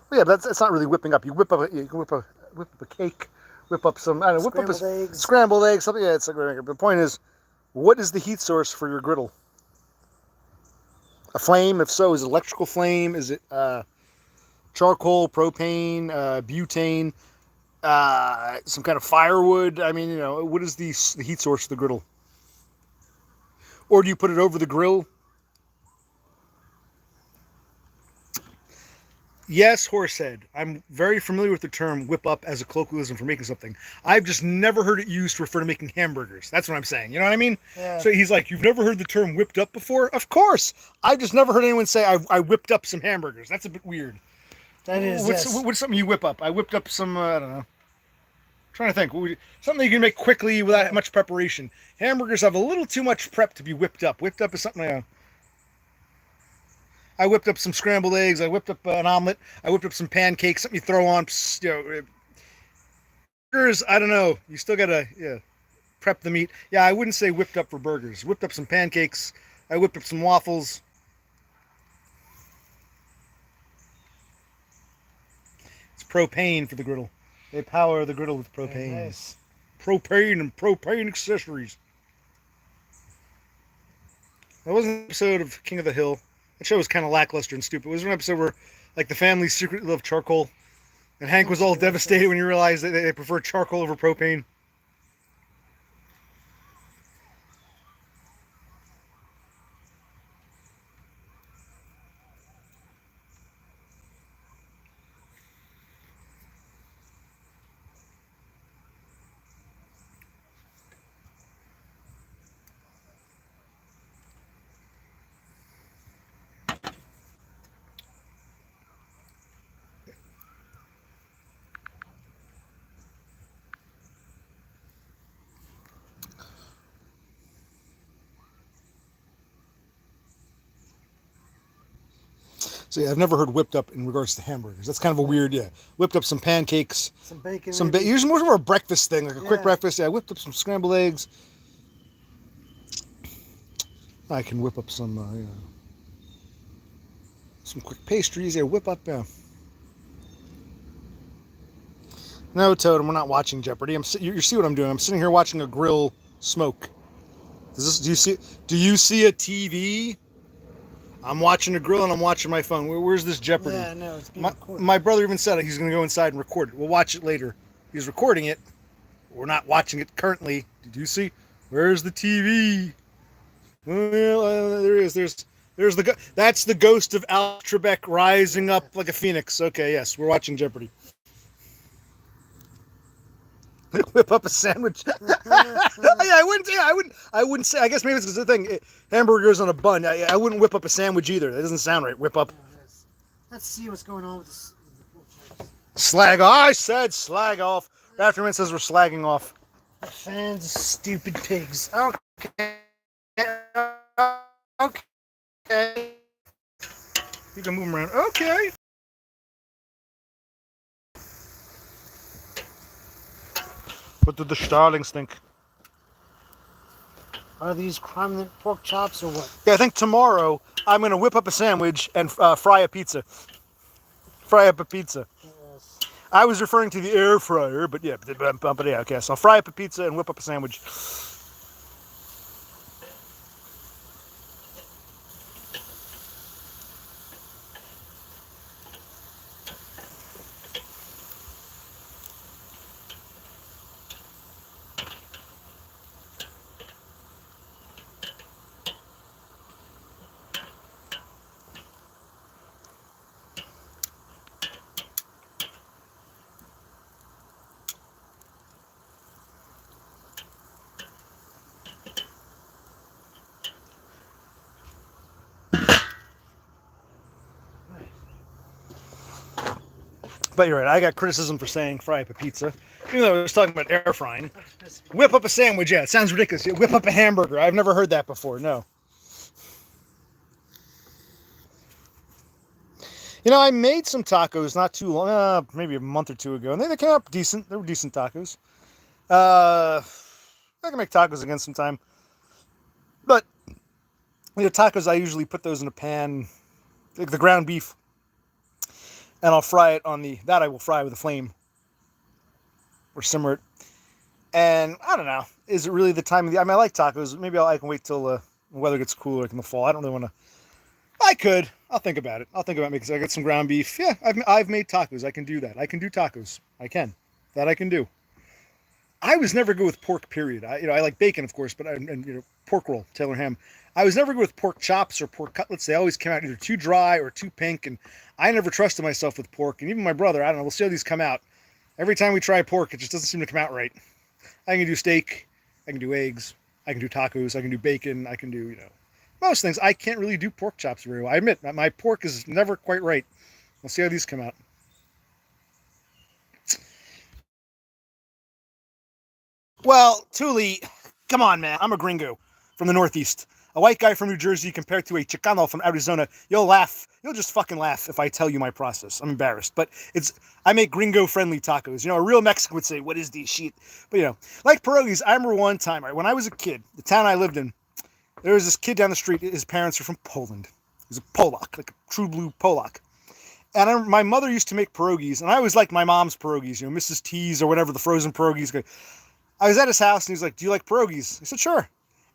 Well, yeah, that's not really whipping up. You whip up a cake, whip up some, I don't know, scrambled eggs, something. Yeah, it's like, the point is, what is the heat source for your griddle? A flame? If so, is it electrical flame? Is it charcoal, propane, butane, some kind of firewood? I mean, what is the heat source for the griddle? Or do you put it over the grill? Yes, Horsehead. I'm very familiar with the term whip up as a colloquialism for making something. I've just never heard it used to refer to making hamburgers. That's what I'm saying. You know what I mean? Yeah. So he's like, you've never heard the term whipped up before? Of course. I've just never heard anyone say I whipped up some hamburgers. That's a bit weird. That is, What's something you whip up? I whipped up some, I don't know. I'm trying to think. Something you can make quickly without much preparation. Hamburgers have a little too much prep to be whipped up. Whipped up is something I whipped up some scrambled eggs. I whipped up an omelet. I whipped up some pancakes. Something you throw on. Burgers, I don't know. You still gotta prep the meat. Yeah, I wouldn't say whipped up for burgers. Whipped up some pancakes. I whipped up some waffles. It's propane for the griddle. They power the griddle with propane. Nice. Propane and propane accessories. That wasn't an episode of King of the Hill. That show was kind of lackluster and stupid. It was an episode where, like, the family secretly loved charcoal, and Hank was all devastated when he realized that they preferred charcoal over propane. So yeah, I've never heard whipped up in regards to hamburgers. That's kind of a weird, yeah. Whipped up some pancakes, Some bacon. usually more of a breakfast thing, like a quick Yeah. breakfast. Yeah, I whipped up some scrambled eggs. I can whip up some, some quick pastries. Yeah, whip up. No, Totem, we're not watching Jeopardy. You see what I'm doing? I'm sitting here watching a grill smoke. Do you see? Do you see a TV? I'm watching a grill and I'm watching my phone. Where's this Jeopardy? Yeah, no, it's being recorded. My brother even said he's going to go inside and record it. We'll watch it later. He's recording it. We're not watching it currently. Did you see? Where's the TV? Well, there is. There's that's the ghost of Al Trebek rising up like a phoenix. Okay, yes, we're watching Jeopardy. Whip up a sandwich. Yeah, I wouldn't say. I guess maybe it's the thing. Hamburgers on a bun. I wouldn't whip up a sandwich either. That doesn't sound right. Whip up. Let's see what's going on with this. Slag off. I said slag off. Afterman says we're slagging off. The fans of stupid pigs. Okay. Okay. You can move them around. Okay. What did the starlings think? Are these crumb pork chops or what? Yeah, I think tomorrow I'm gonna whip up a sandwich and fry a pizza. Fry up a pizza. Yes. I was referring to the air fryer, but yeah, okay. So I'll fry up a pizza and whip up a sandwich. But you're right. I got criticism for saying fry up a pizza, even though I was talking about air frying. Whip up a sandwich. Yeah, it sounds ridiculous. Whip up a hamburger. I've never heard that before. No. I made some tacos not too long, maybe a month or two ago, and they came out decent. They were decent tacos. I can make tacos again sometime. But tacos, I usually put those in a pan, like the ground beef, and I'll fry it I will fry with a flame or simmer it. And I don't know, is it really the time of the? I mean, I like tacos. Maybe I can wait till the weather gets cooler, like in the fall. I don't really want to. I could. I'll think about it. I'll think about making. I got some ground beef. Yeah, I've made tacos. I can do that. I can do tacos. I can. That I can do. I was never good with pork. Period. I like bacon, of course, but pork roll, Taylor ham. I was never good with pork chops or pork cutlets. They always came out either too dry or too pink, and I never trusted myself with pork. And even my brother, I don't know. We'll see how these come out. Every time we try pork, it just doesn't seem to come out right. I can do steak. I can do eggs. I can do tacos. I can do bacon. I can do most things. I can't really do pork chops very well. I admit my pork is never quite right. We'll see how these come out. Well, Thule, come on, man. I'm a gringo from the Northeast. A white guy from New Jersey compared to a Chicano from Arizona. You'll laugh. You'll just fucking laugh if I tell you my process. I'm embarrassed. But I make gringo-friendly tacos. A real Mexican would say, what is this shit? But, like pierogies, I remember one time, right, when I was a kid, the town I lived in, there was this kid down the street. His parents are from Poland. He's a Polak, like a true blue Polak. And my mother used to make pierogies, and I always liked my mom's pierogies, Mrs. T's or whatever, the frozen pierogies. I was at his house, and he's like, do you like pierogies? I said, sure.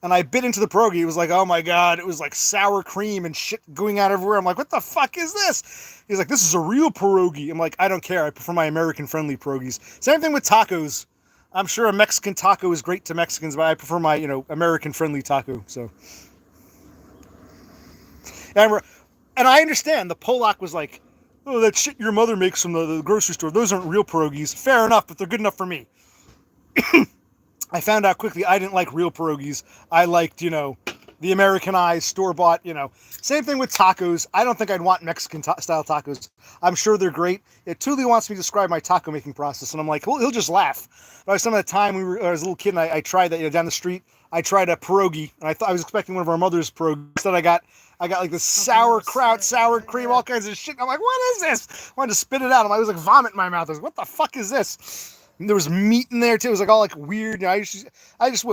And I bit into the pierogi. It was like, oh my God, it was like sour cream and shit going out everywhere. I'm like, what the fuck is this? He's like, this is a real pierogi. I'm like, I don't care. I prefer my American-friendly pierogies. Same thing with tacos. I'm sure a Mexican taco is great to Mexicans, but I prefer my, American-friendly taco. So, and I understand. The Polak was like, oh, that shit your mother makes from the grocery store. Those aren't real pierogies. Fair enough, but they're good enough for me. I found out quickly I didn't like real pierogies. I liked, the Americanized, store-bought, Same thing with tacos. I don't think I'd want Mexican-style tacos. I'm sure they're great. Thule wants me to describe my taco-making process, and I'm like, well, he'll just laugh. But some of the time, I was a little kid, and I tried that, down the street. I tried a pierogi, and I thought I was expecting one of our mother's pierogies. Instead, I got like this sauerkraut, sour cream, all kinds of shit. I'm like, what is this? I wanted to spit it out. I was like, vomit in my mouth. I was like, what the fuck is this? And there was meat in there too. It was like all like weird. You know,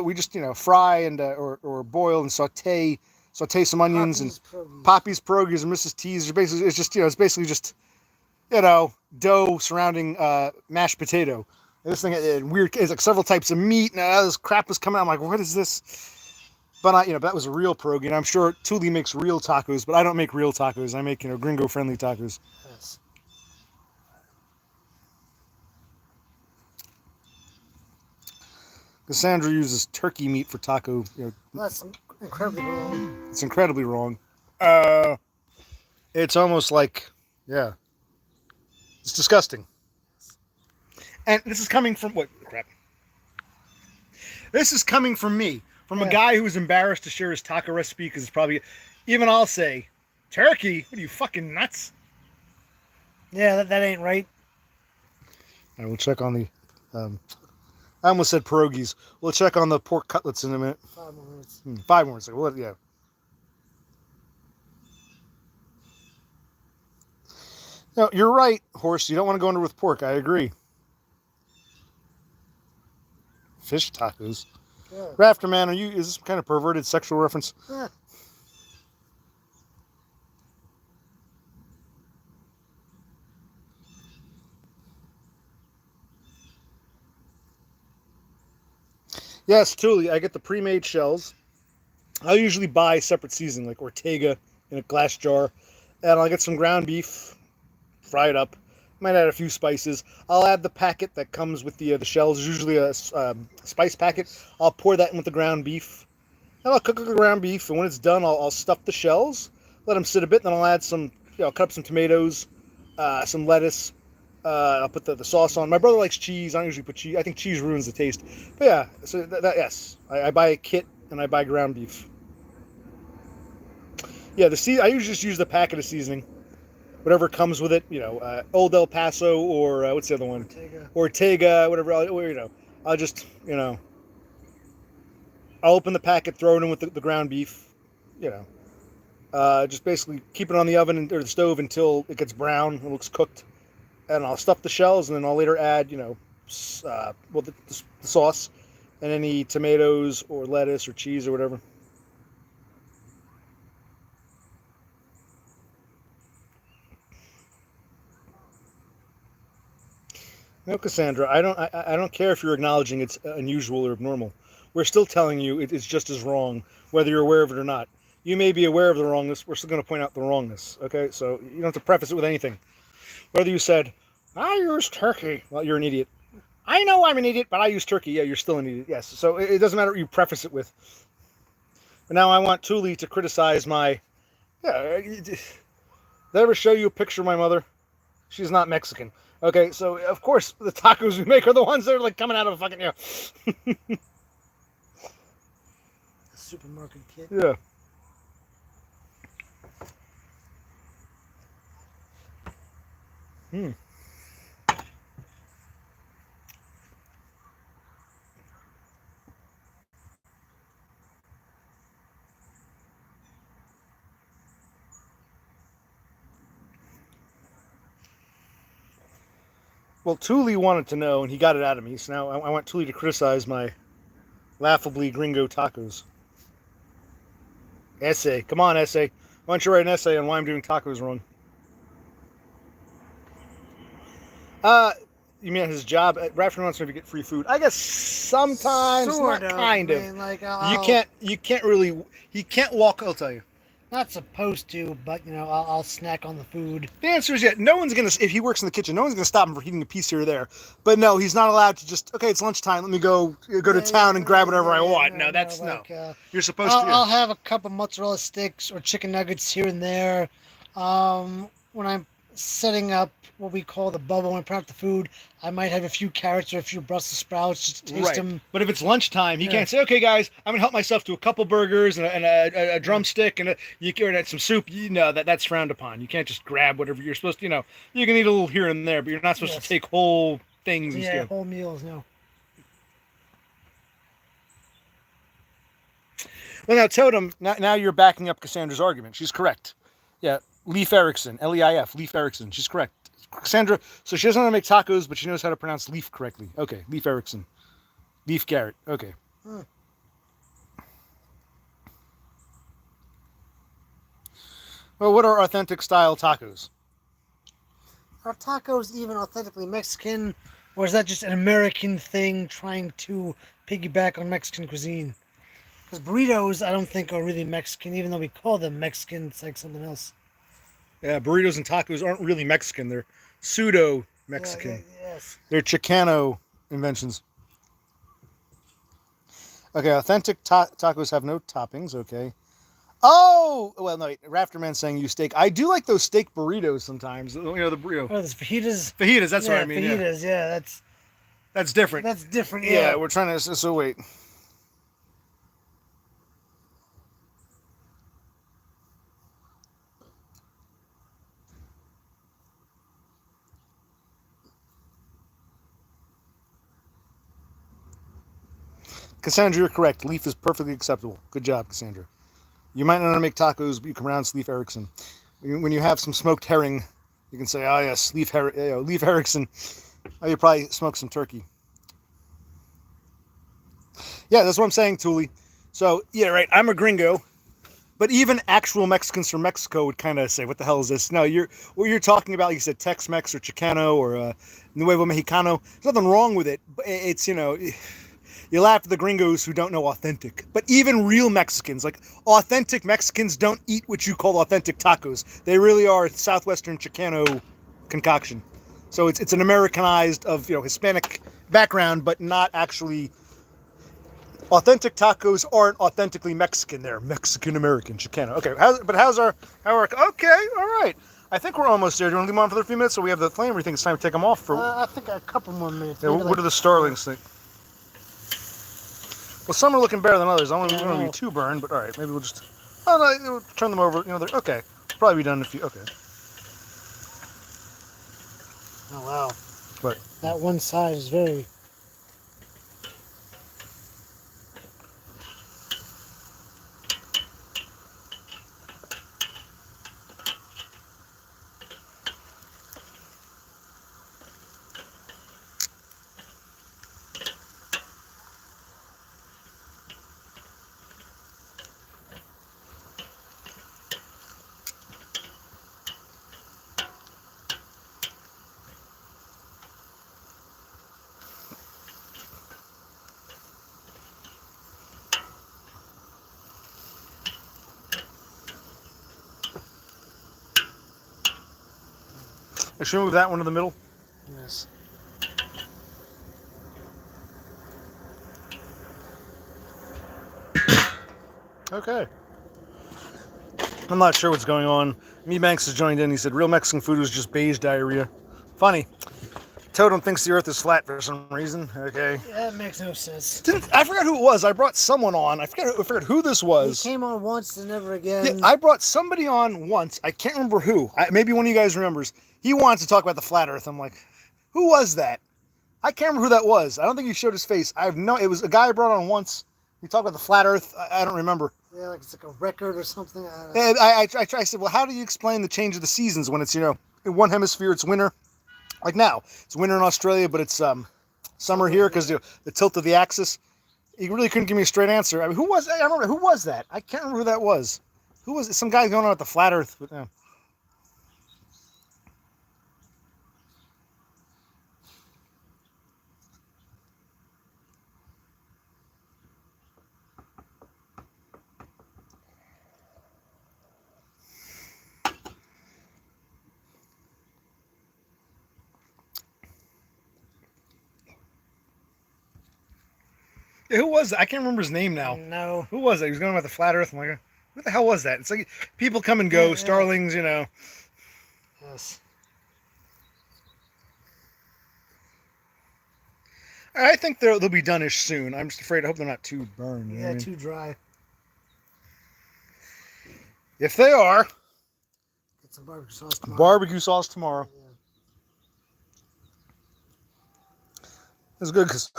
we just fry and or boil and saute some onions and Poppy's pierogies and Mrs. T's. It's basically just dough surrounding mashed potato. And this thing had weird. It's like several types of meat, and this crap was coming out. I'm like, what is this? But that was a real pierogi, and I'm sure Thule makes real tacos, but I don't make real tacos. I make gringo-friendly tacos. Yes. Cassandra uses turkey meat for taco. That's incredibly wrong. It's incredibly wrong. It's almost like, yeah, it's disgusting. And this is coming from what crap? This is coming from me, from a guy who was embarrassed to share his taco recipe because it's probably, even I'll say, turkey. What are you, fucking nuts? Yeah, that ain't right. I will check on the. I almost said pierogies. We'll check on the pork cutlets in a minute. 5 more minutes. 5 more minutes. Well, yeah. No, you're right, Horse. You don't want to go under with pork. I agree. Fish tacos. Yeah. Rafterman, is this some kind of perverted sexual reference? Yeah. Yes, Thule. I get the pre-made shells. I'll usually buy separate seasoning, like Ortega in a glass jar, and I'll get some ground beef, fry it up. Might add a few spices. I'll add the packet that comes with the shells. It's usually a spice packet. I'll pour that in with the ground beef, and I'll cook the ground beef. And when it's done, I'll stuff the shells, let them sit a bit. Then I'll add some, cut up some tomatoes, some lettuce. I'll put the sauce on. My brother likes cheese. I don't usually put cheese. I think cheese ruins the taste. But yeah, so yes, I buy a kit and I buy ground beef. Yeah, I usually just use the packet of seasoning, whatever comes with it. Old El Paso or what's the other one? Ortega, whatever. I'll just I'll open the packet, throw it in with the ground beef. Just basically keep it on the oven or the stove until it gets brown and looks cooked. And I'll stuff the shells, and then I'll later add, the sauce and any tomatoes or lettuce or cheese or whatever. No, Cassandra, I don't care if you're acknowledging it's unusual or abnormal. We're still telling you it's just as wrong, whether you're aware of it or not. You may be aware of the wrongness. We're still going to point out the wrongness. Okay, so you don't have to preface it with anything. Whether you said, I use turkey. Well, you're an idiot. I know I'm an idiot, but I use turkey. Yeah, you're still an idiot. Yes. So it doesn't matter what you preface it with. But now I want Thule to criticize my... Yeah, did I ever show you a picture of my mother? She's not Mexican. Okay, so of course the tacos we make are the ones that are like coming out of a fucking... Supermarket kit. Yeah. Well, Thule wanted to know, and he got it out of me. So now I want Thule to criticize my laughably gringo tacos. Essay. Come on, essay. Why don't you write an essay on why I'm doing tacos wrong? You mean his job? Rafferty wants me to get free food. I guess sometimes, sort not of, kind of. Man, like, You can't really. He can't walk. I'll tell you. Not supposed to, but I'll snack on the food. The answer is yeah. No one's gonna. If he works in the kitchen, no one's gonna stop him from eating a piece here or there. But no, he's not allowed to just. Okay, it's lunchtime. Let me go to town and grab whatever I want. No, that's like, no. You're supposed to. I'll have a couple mozzarella sticks or chicken nuggets here and there. When I'm setting up what we call the bubble, when I put out the food, I might have a few carrots or a few Brussels sprouts just to taste them. But if it's lunchtime, he can't say, okay, guys, I'm going to help myself to a couple burgers and a drumstick and some soup. That's frowned upon. You can't just grab whatever you're supposed to, you can eat a little here and there, but you're not supposed to take whole things. Yeah, whole meals, no. Well, now Totem. Now you're backing up Cassandra's argument. She's correct. Yeah, Leif Erikson, Leif, Leif Erikson. She's correct. Cassandra. So she doesn't know how to make tacos, but she knows how to pronounce leaf correctly. Okay, Leif Erikson, Leif Garrett. Okay. Hmm. Well, what are authentic style tacos? Are tacos even authentically Mexican, or is that just an American thing trying to piggyback on Mexican cuisine? Because burritos, I don't think are really Mexican, even though we call them Mexican. It's like something else. Yeah, burritos and tacos aren't really Mexican. They're pseudo Mexican. Yes. They're Chicano inventions. Okay, authentic tacos have no toppings. Okay. Oh, well, no, wait. Rafterman saying you steak. I do like those steak burritos sometimes. You know, the burrito. Oh, there's fajitas. Fajitas, that's what I mean. Fajitas, yeah, that's different. That's different, Yeah, we're trying to. So wait. Cassandra, you're correct. Leaf is perfectly acceptable. Good job, Cassandra. You might not know how to make tacos, but you can pronounce Leif Erikson. When you have some smoked herring, you can say, "Oh yes, Leif Erikson." Oh, you probably smoked some turkey. Yeah, that's what I'm saying, Thule. So yeah, right. I'm a gringo, but even actual Mexicans from Mexico would kind of say, "What the hell is this?" No, what you're talking about. You said Tex-Mex or Chicano or Nuevo Mexicano. There's nothing wrong with it. But it's you laugh at the gringos who don't know authentic. But even real Mexicans, like authentic Mexicans, don't eat what you call authentic tacos. They really are Southwestern Chicano concoction. So it's an Americanized of Hispanic background, but not actually. Authentic tacos aren't authentically Mexican. They're Mexican American Chicano. Okay, how's our okay, all right. I think we're almost there. Do you want to leave them on for a few minutes so we have the flame? Or you think it's time to take them off? I think a couple more minutes. Yeah, what do the starlings think? Well, some are looking better than others. I don't want to be too burned, but all right, maybe we'll just. Oh no, we'll turn them over. They're okay. Probably be done in a few. Okay. Oh wow. What? That one side is very. Should we move that one to the middle? Yes. Okay. I'm not sure what's going on. Me Banks has joined in. He said real Mexican food was just beige diarrhea. Funny. Totem thinks the earth is flat for some reason. Okay. Yeah, that makes no sense. I forgot who it was. I brought someone on. I forgot who this was. He came on once and never again. Yeah, I brought somebody on once. I can't remember who. Maybe one of you guys remembers. He wanted to talk about the flat earth. I'm like, who was that? I can't remember who that was. I don't think he showed his face. It was a guy I brought on once. He talked about the flat earth. I don't remember. Yeah, like it's like a record or something. I said, well, how do you explain the change of the seasons when it's, in one hemisphere it's winter? Like now, it's winter in Australia, but it's summer here because the tilt of the axis. He really couldn't give me a straight answer. I mean, I remember, who was that? I can't remember who that was. Who was it? Some guy going on at the flat earth. But, Yeah, who was that? I can't remember his name now. No. Who was that? He was going about the flat earth. I'm like, what the hell was that? It's like people come and go, starlings, Yes. I think they'll be done-ish soon. I'm just afraid. I hope they're not too burned. Yeah, too dry. If they are, get some barbecue sauce tomorrow. Barbecue sauce tomorrow. Yeah. It's good because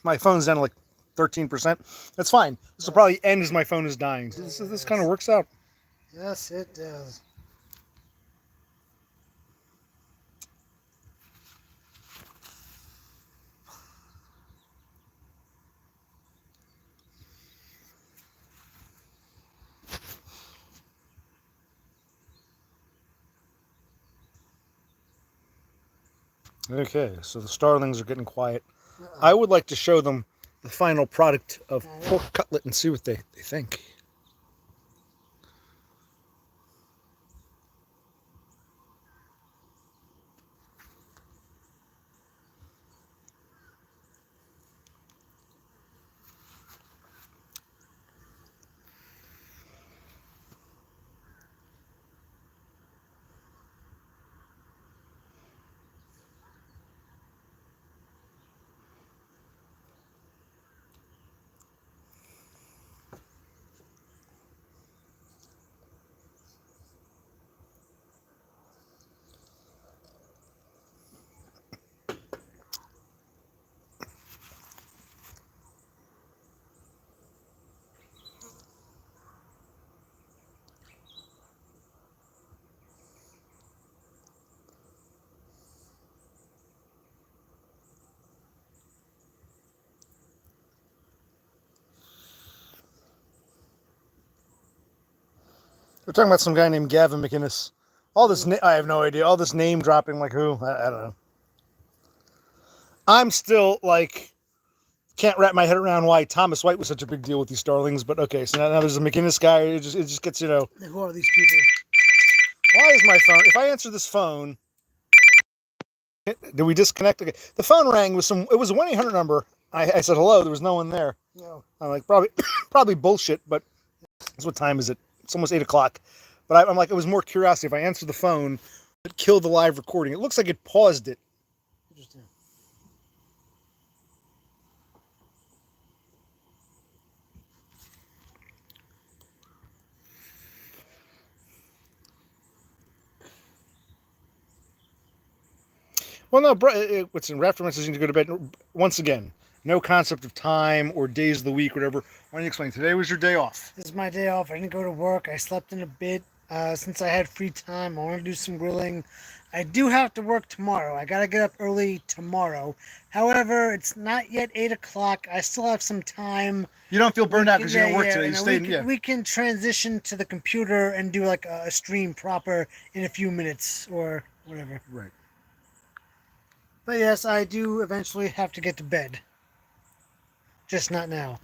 my phone's down to like 13%. That's fine. This will probably end as my phone is dying. So this kind of works out. Yes, it does. Okay, so the starlings are getting quiet. I would like to show them the final product of pork cutlet and see what they think. We're talking about some guy named Gavin McInnes. All this, I have no idea. All this name dropping, like who? I don't know. I'm still like, can't wrap my head around why Thomas White was such a big deal with these starlings. But okay, so now there's a McInnes guy. It just gets, you know. Who are these people? Why is my phone? If I answer this phone, did we disconnect? Okay. The phone rang with some. It was a 1-800 number. I said hello. There was no one there. No. I'm like probably bullshit. But what time is it? It's almost 8 o'clock. But I'm like, it was more curiosity. If I answer the phone, it killed the live recording. It looks like it paused it. Interesting. Well, no, what's in Rafter says you need to go to bed. Once again, no concept of time or days of the week, whatever. Why don't you explain? Today was your day off. This is my day off. I didn't go to work. I slept in a bit. Since I had free time, I want to do some grilling. I do have to work tomorrow. I gotta get up early tomorrow. However, it's not yet 8 o'clock. I still have some time. You don't feel burned out because you don't work today. You stayed. We can transition to the computer and do like a stream proper in a few minutes or whatever. Right. But yes, I do eventually have to get to bed. Just not now.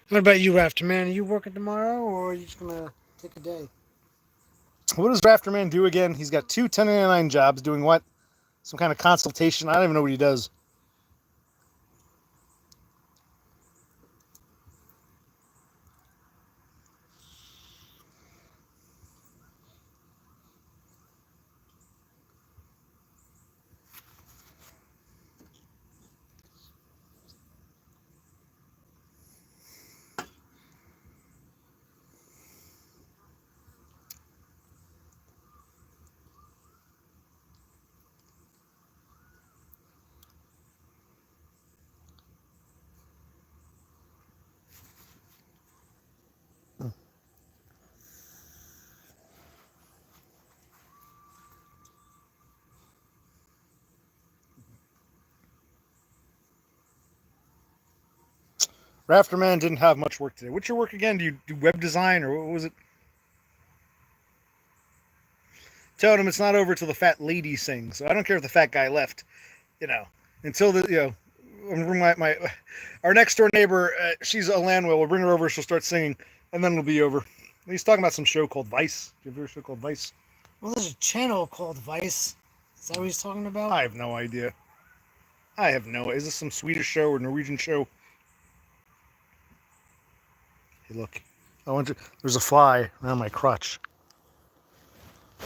What about you, Rafter Man? Are you working tomorrow, or are you just gonna take a day? What does Rafter Man do again? He's got 2 1099 jobs doing what? Some kind of consultation. I don't even know what he does. Rafter Man didn't have much work today. What's your work again? Do you do web design or what was it? Told him it's not over till the fat lady sings. So I don't care if the fat guy left, you know, until our next door neighbor, she's a landwell. We'll bring her over. She'll start singing, and then it'll be over. He's talking about some show called Vice. Do you ever hear a show called Vice? Well, there's a channel called Vice. Is that what he's talking about? I have no idea. Is this some Swedish show or Norwegian show? Hey, look. There's a fly around my crotch.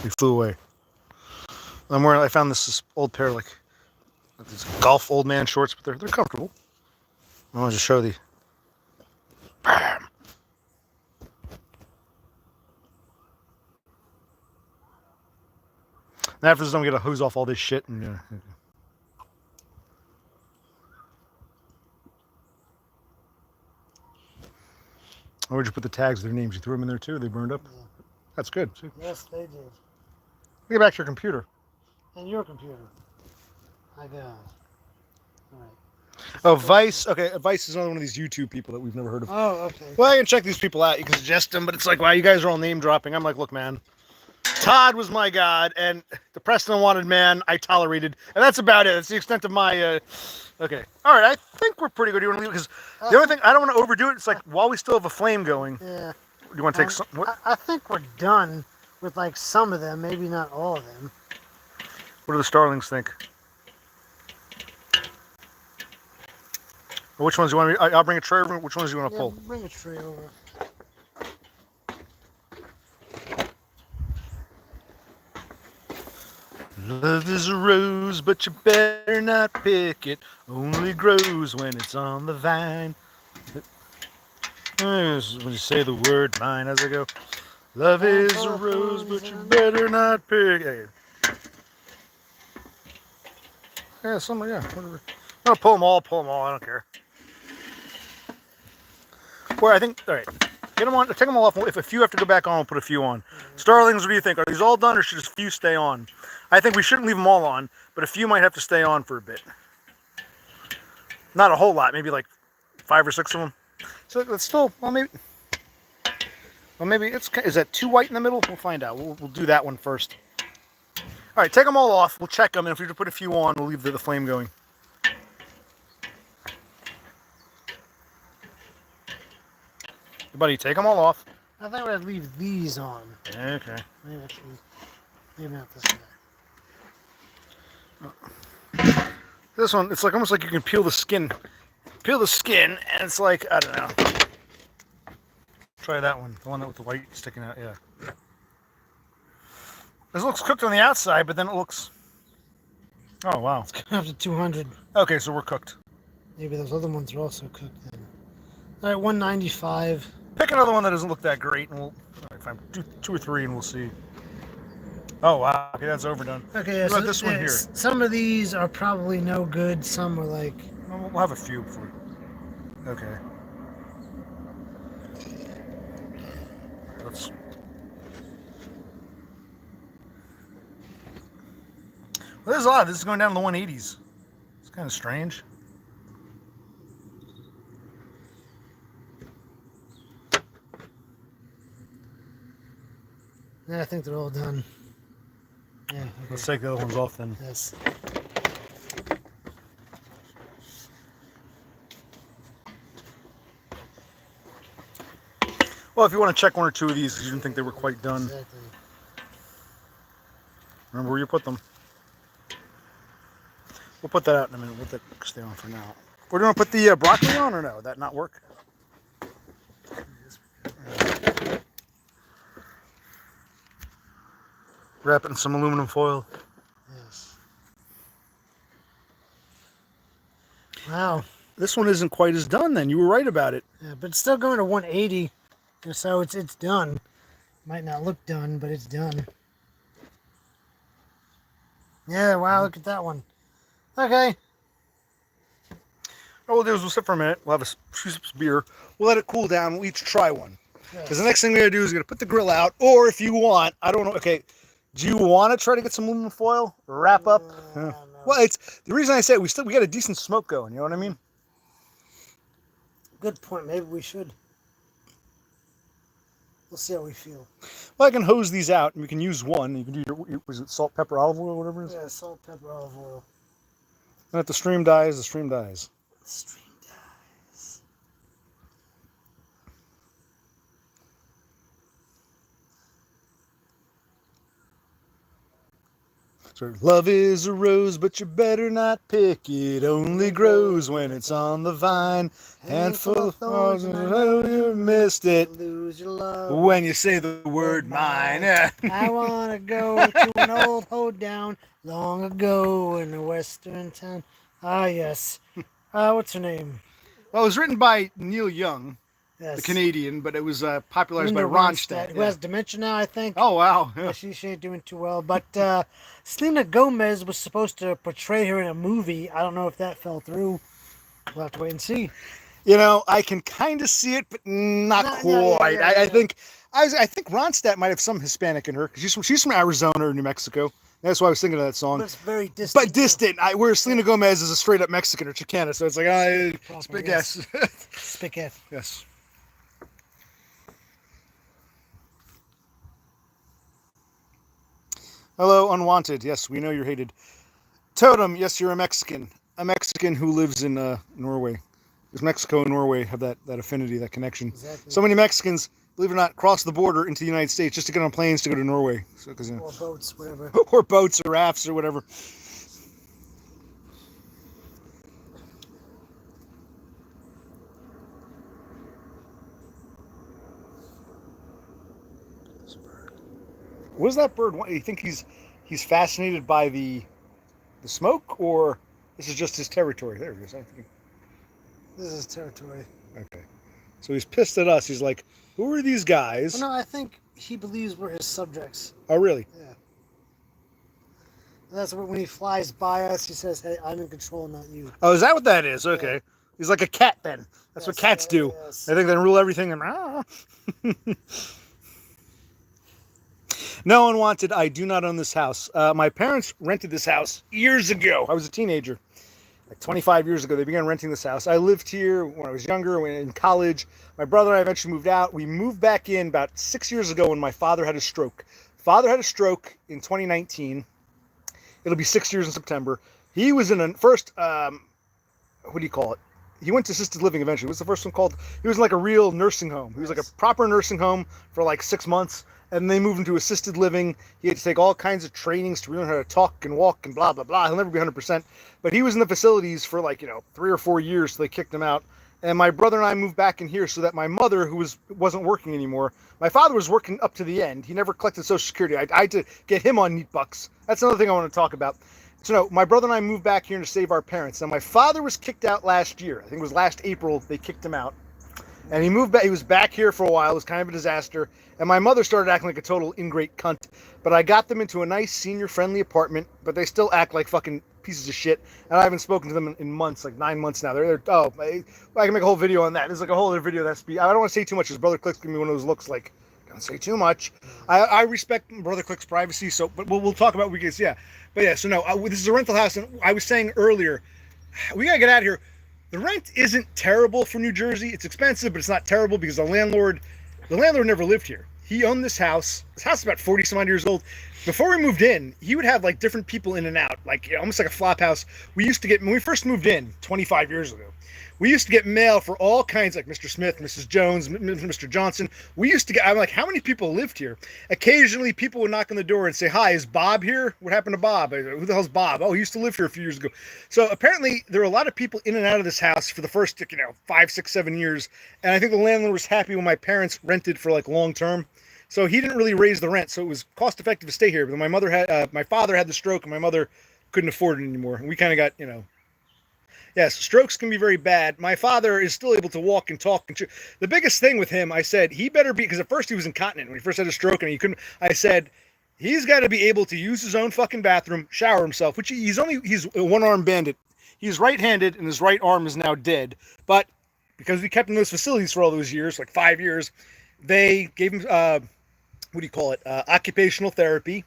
He flew away. I found this old pair of these golf old man shorts, but they're comfortable. I want to show the. Bam. And after this, I'm gonna hose off all this shit and. Where'd you put the tags with their names? You threw them in there too? They burned up? Yeah. That's good. See? Yes, they did. Get back to your computer. And your computer. I got. All right. Oh, Vice. Okay, Vice is another one of these YouTube people that we've never heard of. Oh, okay. Well, I can check these people out. You can suggest them, but it's like, wow, you guys are all name dropping. I'm like, look, man, Todd was my god, and the Preston Unwanted Man I tolerated, and that's about it. That's the extent of my. Okay, all right. I think we're pretty good. You want to leave because the only thing I don't want to overdo it. It's like while we still have a flame going. Yeah. Do you want to take some? I think we're done with like some of them, maybe not all of them. What do the starlings think? Or which ones do you want me? I'll bring a tray. Which ones do you want to pull? Bring a tray over. Love is a rose, but you better not pick it. Only grows when it's on the vine. When you say the word mine as I go. Love is a rose, but you better not pick it. Yeah, whatever. I'm gonna pull them all, I don't care. Or I think, all right, get them on, take them all off. If a few have to go back on, we'll put a few on. Starlings, what do you think? Are these all done or should just a few stay on? I think we shouldn't leave them all on, but a few might have to stay on for a bit. Not a whole lot, maybe like 5 or 6 of them. So it's still, maybe it's, is that too white in the middle? We'll find out. We'll do that one first. All right, take them all off. We'll check them, and if we have to put a few on, we'll leave the flame going. Buddy, take them all off. I think I'd leave these on. Okay. Maybe not this guy. This one, it's like almost like you can peel the skin. Peel the skin, and it's like, I don't know. Try that one, the one with the white sticking out, yeah. This looks cooked on the outside, but then it looks... Oh, wow. It's going up to 200. Okay, so we're cooked. Maybe those other ones are also cooked then. All right, 195. Pick another one that doesn't look that great, and we'll... All right, fine. Do 2 or 3, and we'll see. Oh, wow. Okay, that's overdone. Okay, yeah, what about this one here? Some of these are probably no good. Some are like... We'll have a few before... Okay. Let's... Well, this is odd. This is going down to the 180s. It's kind of strange. Yeah, I think they're all done. Yeah. Okay. Let's take the other ones off then. Yes. Well, if you want to check 1 or 2 of these, because you didn't think they were quite done. Exactly. Remember where you put them. We'll put that out in a minute. We'll let that stay on for now. We're going to put the broccoli on or no? Would that not work? Wrap it in some aluminum foil. Yes. Wow. This one isn't quite as done then. You were right about it. Yeah, but it's still going to 180. So it's done. Might not look done, but it's done. Yeah, wow, look at that one. Okay. What we'll do is we'll sit for a minute. We'll have a few sips of beer. We'll let it cool down. We'll each try one. Because the next thing we're going to do is we're going to put the grill out. Or if you want, I don't know. Okay, do you want to try to get some aluminum foil? Wrap up? Well, it's the reason I say we got a decent smoke going. You know what I mean? Good point. Maybe we should. We'll see how we feel. Well, I can hose these out, and we can use one. You can do your was it salt, pepper, olive oil, whatever it is? Yeah, salt, pepper, olive oil. And if the stream dies, the stream dies. The stream dies. So, love is a rose, but you better not pick it. Only grows when it's on the vine. Handful of thorns, and I know you missed it. Lose your love. When you say the word mine. I want to go to an old hoedown long ago in a western town. Ah, yes. What's her name? Well, it was written by Neil Young, Yes. the Canadian, but it was popularized by Linda Ronstadt. who has dementia now, I think. Oh, wow. Yeah. She ain't doing too well. But Selena Gomez was supposed to portray her in a movie. I don't know if that fell through. We'll have to wait and see. I can kind of see it, but not No, quite. yeah, I yeah. think I think Ronstadt might have some Hispanic in her because she's from Arizona or New Mexico. That's why I was thinking of that song. But it's very distant. But distant. Whereas Selena Gomez is a straight up Mexican or Chicana, so it's like, it's Proper, big yes. yes. Spick F. Yes. Hello, Unwanted. Yes, we know you're hated. Totem. Yes, you're a Mexican. A Mexican who lives in Norway. Because Mexico and Norway have that affinity, that connection. Exactly. So many Mexicans, believe it or not, cross the border into the United States just to get on planes to go to Norway. So, Or boats, whatever. or boats or rafts or whatever. What does that bird want? You think he's fascinated by the smoke, or this is just his territory? There it is. This is territory. Okay. So he's pissed at us. He's like, who are these guys? Well, no, I think he believes we're his subjects. Oh, really? Yeah. And that's when he flies by us, he says, "Hey, I'm in control, not you." Oh, is that what that is? Okay. Yeah. He's like a cat then. That's what cats do. Yes. They think they rule everything. And No Unwanted. I do not own this house. My parents rented this house years ago. I was a teenager. Like 25 years ago, they began renting this house. I lived here when I was younger, in college. My brother and I eventually moved out. We moved back in about 6 years ago when my father had a stroke. Father had a stroke in 2019. It'll be 6 years in September. He was in a first, what do you call it? He went to assisted living eventually. What's the first one called? He was in like a real nursing home. He was like a proper nursing home for like 6 months. And they moved him to assisted living. He had to take all kinds of trainings to learn how to talk and walk and blah, blah, blah. He'll never be 100%. But he was in the facilities for like, 3 or 4 years till they kicked him out. And my brother and I moved back in here so that my mother, who wasn't working anymore, my father was working up to the end. He never collected Social Security. I had to get him on neat bucks. That's another thing I want to talk about. So no, my brother and I moved back here to save our parents. Now my father was kicked out last year. I think it was last April they kicked him out. And he moved back. He was back here for a while. It was kind of a disaster. And my mother started acting like a total ingrate cunt. But I got them into a nice senior-friendly apartment. But they still act like fucking pieces of shit. And I haven't spoken to them in months, like 9 months now. I can make a whole video on that. There's like a whole other video that's. I don't want to say too much. His brother Click's giving me one of those looks like, don't say too much. I respect brother Click's privacy. So, but we'll talk about weekends. Yeah, but yeah. So no, this is a rental house, and I was saying earlier, we gotta get out of here. The rent isn't terrible for New Jersey. It's expensive, but it's not terrible because the landlord never lived here. He owned this house. This house is about 40 some odd years old. Before we moved in, he would have like different people in and out, like almost like a flop house. We used to get, when we first moved in 25 years ago, we used to get mail for all kinds, like Mr. Smith, Mrs. Jones, Mr. Johnson. We used to get, I'm like, how many people lived here? Occasionally, people would knock on the door and say, hi, is Bob here? What happened to Bob? Who the hell's Bob? Oh, he used to live here a few years ago. So apparently, there were a lot of people in and out of this house for the first, 5, 6, 7 years. And I think the landlord was happy when my parents rented for like long term. So he didn't really raise the rent. So it was cost effective to stay here. But my father had the stroke and my mother couldn't afford it anymore. And we kind of got, yes, strokes can be very bad. My father is still able to walk and talk. The biggest thing with him, I said, he better be, because at first he was incontinent. When he first had a stroke and he couldn't, I said, he's got to be able to use his own fucking bathroom, shower himself, which he's a one-armed bandit. He's right-handed and his right arm is now dead. But because we kept him in those facilities for all those years, like 5 years, they gave him, occupational therapy.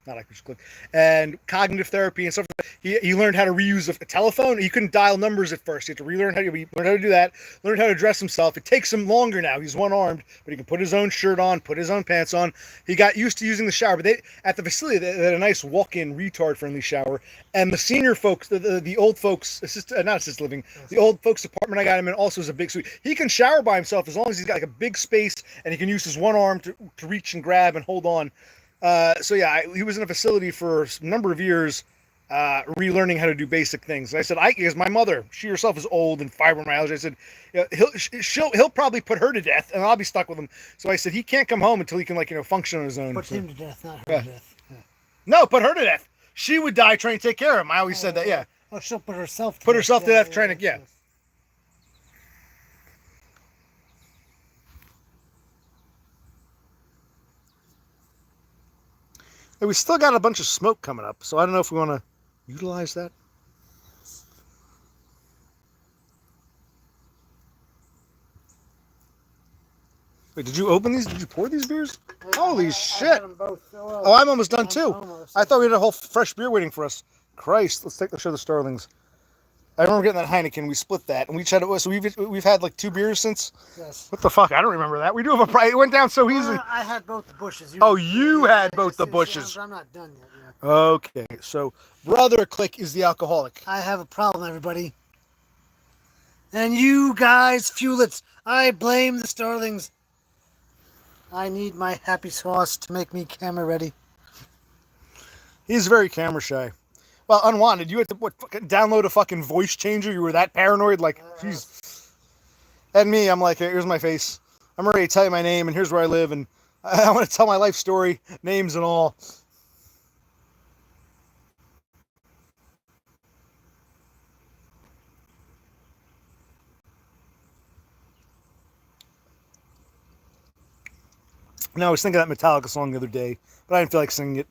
Not Occupational Clique, and cognitive therapy and stuff. He learned how to reuse a telephone. He couldn't dial numbers at first. He had to relearn how to do that. Learned how to dress himself. It takes him longer now. He's one-armed, but he can put his own shirt on, put his own pants on. He got used to using the shower. But at the facility, they had a nice walk-in, retard-friendly shower. And the senior folks, the old folks, not assisted living, the old folks apartment I got him in also is a big suite. He can shower by himself as long as he's got like a big space and he can use his one arm to reach and grab and hold on. So yeah, he was in a facility for a number of years, relearning how to do basic things. And I said, because my mother, she herself is old and fibromyalgia. I said, he'll probably put her to death, and I'll be stuck with him. So I said, he can't come home until he can function on his own. Put him to death, not her to death. Yeah. No, put her to death. She would die trying to take care of him. I always said that. Yeah. Oh, she'll put herself to Put death. herself to death trying to. Yeah. And we still got a bunch of smoke coming up, so I don't know if we want to utilize that. Wait, did you open these? Did you pour these beers? Holy I shit! had them both. Oh, I'm almost done too. Almost. I thought we had a whole fresh beer waiting for us. Christ, let's take the show the Starlings. I remember getting that Heineken. We split that, and we each had it. So we've had like 2 beers since. Yes. What the fuck? I don't remember that. We do have a price. It went down so easily. I had both the bushes. You had both the bushes. I'm not done yet. Yeah. Okay, so Brother Clique is the alcoholic. I have a problem, everybody. And you guys fuel it. I blame the Starlings. I need my happy sauce to make me camera ready. He's very camera shy. Well, unwanted. You had to download a fucking voice changer. You were that paranoid. Like, jeez. And me, I'm like, here's my face. I'm ready to tell you my name, and here's where I live, and I want to tell my life story, names and all. Now, I was thinking of that Metallica song the other day, but I didn't feel like singing it.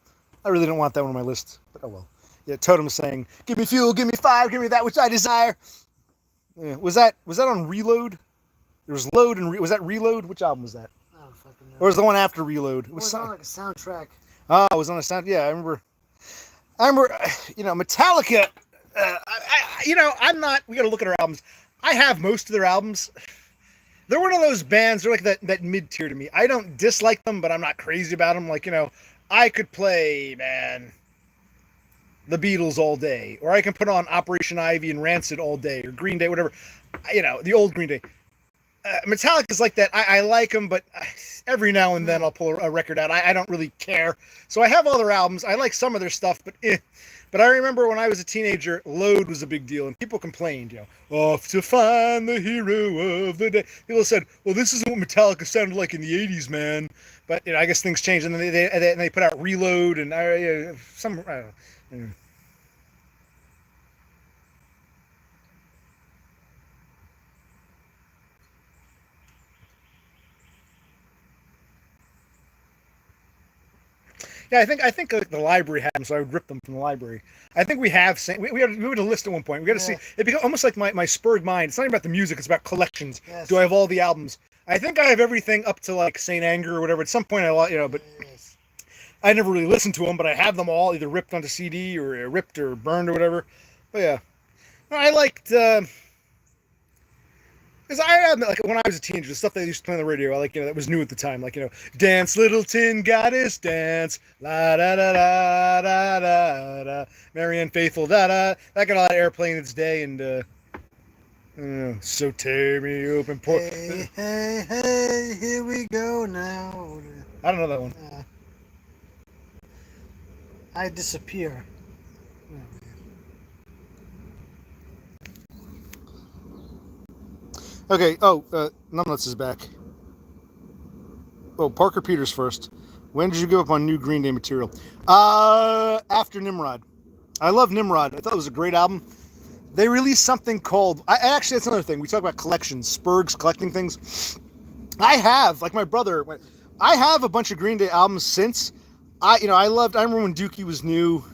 I really didn't want that one on my list, but oh well. Yeah, Totem saying, "Give me fuel, give me fire, give me that which I desire." Yeah, was that on Reload? There was Load and was that Reload? Which album was that? I don't fucking know. Or was the one after Reload? It was on like a soundtrack. Oh, it was on a sound. Yeah, I remember. You know, Metallica. I'm not. We got to look at our albums. I have most of their albums. They're one of those bands. They're like that mid tier to me. I don't dislike them, but I'm not crazy about them. Like, I could play, man, the Beatles all day, or I can put on Operation Ivy and Rancid all day, or Green Day, whatever. The old Green Day. Metallica's like that. I like them, but every now and then I'll pull a record out. I don't really care. So I have all their albums. I like some of their stuff, but But I remember when I was a teenager, Load was a big deal, and people complained, off to find the hero of the day. People said, well, this isn't what Metallica sounded like in the 80s, man. But, I guess things changed, and then they put out Reload, and I don't know. Yeah, I think the library had them, so I would rip them from the library. I think we have we had a list at one point. We got to see it became almost like my spurred mind. It's not even about the music; it's about collections. Yes. Do I have all the albums? I think I have everything up to like Saint Anger or whatever. At some point, but Yes. I never really listened to them. But I have them all either ripped onto CD or ripped or burned or whatever. But yeah, I liked. Because like when I was a teenager, the stuff they used to play on the radio, I like, that was new at the time. Like, dance, little tin goddess, dance, la da da da da da da, Marianne Faithfull, da da. That got a lot of airplay in its day, and so tear me open, poor. Hey, hey, hey, here we go now. I don't know that one. I disappear. Okay. Oh, Numbnuts is back. Oh, Parker Peters first. When did you give up on new Green Day material? After Nimrod. I love Nimrod. I thought it was a great album. They released something called. Actually, that's another thing. We talk about collections, Spurgs, collecting things. I have, like my brother. I have a bunch of Green Day albums since. I remember when Dookie was new,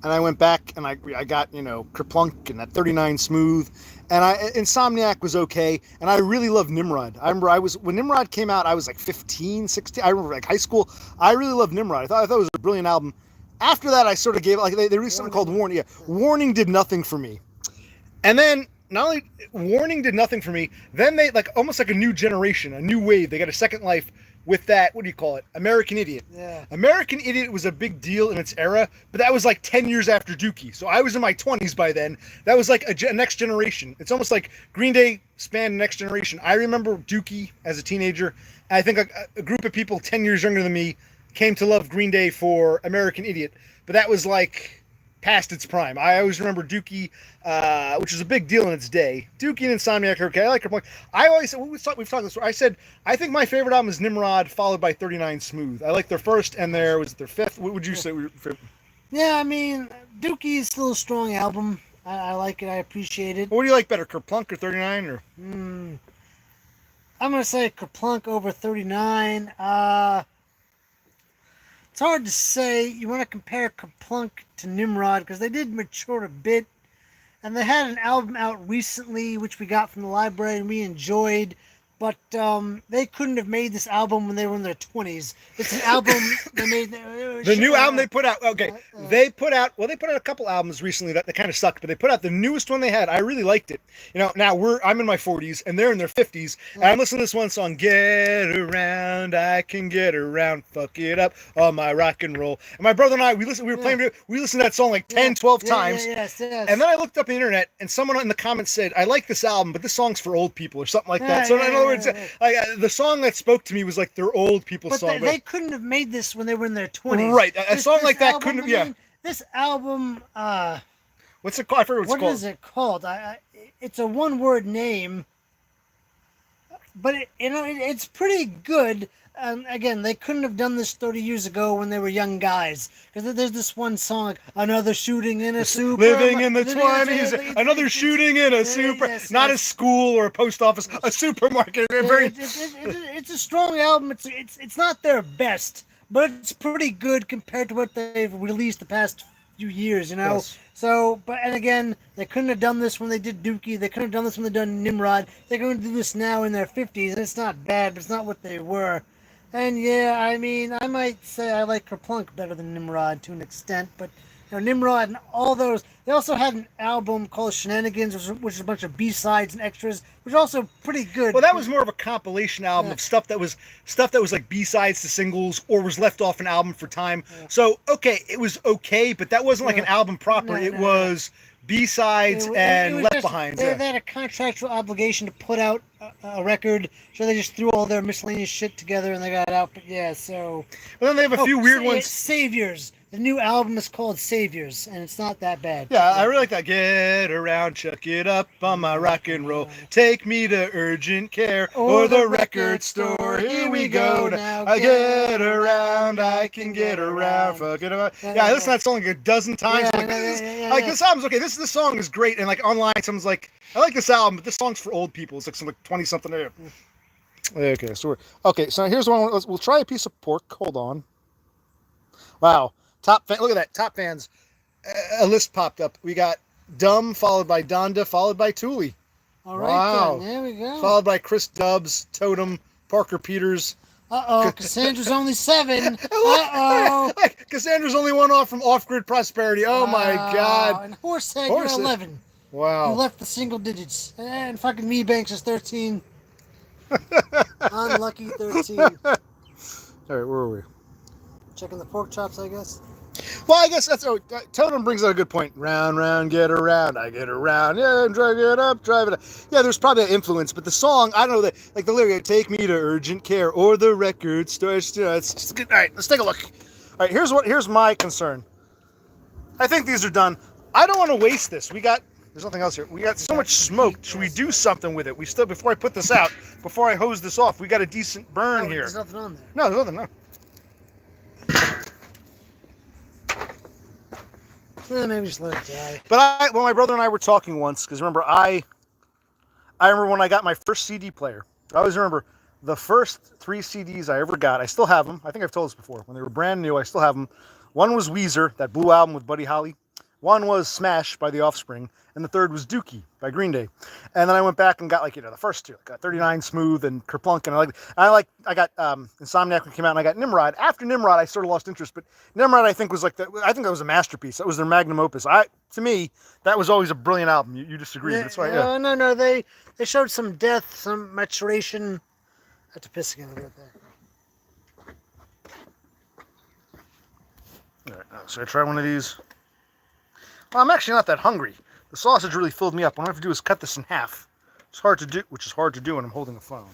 and I went back and I got Kerplunk and that 39 Smooth. And Insomniac was okay, and I really loved Nimrod. I remember when Nimrod came out, I was like 15, 16. I remember like high school. I really loved Nimrod. I thought it was a brilliant album. After that, I sort of gave it, like they released something called Warning. Yeah, Warning did nothing for me. And then not only Warning did nothing for me, then they almost like a new generation, a new wave. They got a second life with that, what do you call it? American Idiot. Yeah. American Idiot was a big deal in its era, but that was like 10 years after Dookie. So I was in my 20s by then. That was like a next generation. It's almost like Green Day spanned the next generation. I remember Dookie as a teenager. And I think a group of people 10 years younger than me came to love Green Day for American Idiot. But that was like past its prime. I always remember Dookie, which was a big deal in its day. Dookie and Insomniac are okay. I like her. I always said, we've talked this. I said, I think my favorite album is Nimrod, followed by 39 Smooth. I like their first, and their fifth. What would you say? Yeah, I mean, Dookie is still a strong album. I like it. I appreciate it. What do you like better, Kerplunk or 39? Or I'm gonna say Kerplunk over 39. It's hard to say. You want to compare Kerplunk to Nimrod because they did mature a bit, and they had an album out recently which we got from the library and we enjoyed. but they couldn't have made this album when they were in their 20s. It's an album they made. The new album they put out. Okay, they put out a couple albums recently that kind of sucked, but they put out the newest one they had. I really liked it. You know, now I'm in my 40s and they're in their 50s, and I'm listening to this one song, "Get Around, I Can Get Around, Fuck It Up on My Rock and Roll." And my brother and I, we listened to that song like 10, 12 times. Yes. And then I looked up the internet, and someone in the comments said, "I like this album, but this song's for old people," or something like that. So in other words, like, the song that spoke to me was like their old people song. They couldn't have made this when they were in their 20s. Right, a song like that couldn't have. Yeah. This album. What's it called? I forget what it's called. What is it called? It's a one-word name, but it's pretty good. Again, they couldn't have done this 30 years ago when they were young guys. Because there's this one song, like, "Another shooting in a super..." Living in the 20s, another shooting in a super... not a school or a post office, a supermarket. It's a strong album. It's not their best, but it's pretty good compared to what they've released the past few years, you know? Yes. So, and again, they couldn't have done this when they did Dookie. They couldn't have done this when they done Nimrod. They're going to do this now in their 50s, and it's not bad, but it's not what they were. And yeah, I mean, I might say I like Kerplunk better than Nimrod to an extent, but you know, Nimrod and all those. They also had an album called Shenanigans, which is a bunch of B-sides and extras, which is also pretty good. Well, that was more of a compilation album of stuff that was like B-sides to singles or was left off an album for time. Yeah. So okay, it was okay, but that wasn't like an album proper. It was B-sides and left behinds. They had a contractual obligation to put out a record, so they just threw all their miscellaneous shit together and they got it out. But yeah, so. But then they have a few weird ones. Saviors. The new album is called Saviors, and it's not that bad. Yeah, I really like that. Get around, chuck it up on my rock and roll. Take me to urgent care or the record store. Here we go. Now I get around, I can get around. Fuck it up. Yeah, I listened to that song like a dozen times. Like this album's okay. This song is great, and like online, someone's like, "I like this album, but this song's for old people." It's like some 20-something there. Okay, so here's one. We'll try a piece of pork. Hold on. Wow. Look at that. Top fans. A list popped up. We got Dumb, followed by Donda, followed by Thule. All right, then. There we go. Followed by Chris Dubbs, Totem, Parker Peters. Cassandra's only 7. Cassandra's only one off from Off-Grid Prosperity. Oh, my God. And Horsehead, you're 11. Wow. You left the single digits. And fucking Me Banks is 13. Unlucky 13. All right, where are we? Checking the pork chops, I guess. Well, I guess that's... Totem brings out a good point. Round, round, get around. I get around. Yeah, drive it up, drive it up. Yeah, there's probably an influence, but the song, I don't know, like the lyric, take me to urgent care or the record store. It's just good. All right, let's take a look. All right, here's my concern. I think these are done. I don't want to waste this. There's nothing else here. We got so much smoke. Should we do something with it? Before I put this out, before I hose this off, we got a decent burn here. There's nothing on there. No, there's nothing, no. Maybe just let it die. But my brother and I were talking once, because remember, I remember when I got my first CD player. I always remember the first 3 CDs I ever got. I still have them. I think I've told this before. When they were brand new, I still have them. One was Weezer, that Blue album with Buddy Holly. One was Smash by The Offspring, and the third was Dookie by Green Day. And then I went back and got the first 2. I got 39 Smooth and Kerplunk, and I got Insomniac when it came out, and I got Nimrod. After Nimrod, I sort of lost interest, but Nimrod I think that was a masterpiece. That was their magnum opus. To me, that was always a brilliant album. You disagree? That's right. Yeah. No. They showed some depth, some maturation. I have to piss again right there. All right, so I try one of these. Well, I'm actually not that hungry. The sausage really filled me up. What I have to do is cut this in half. It's hard to do, which is hard to do when I'm holding a phone.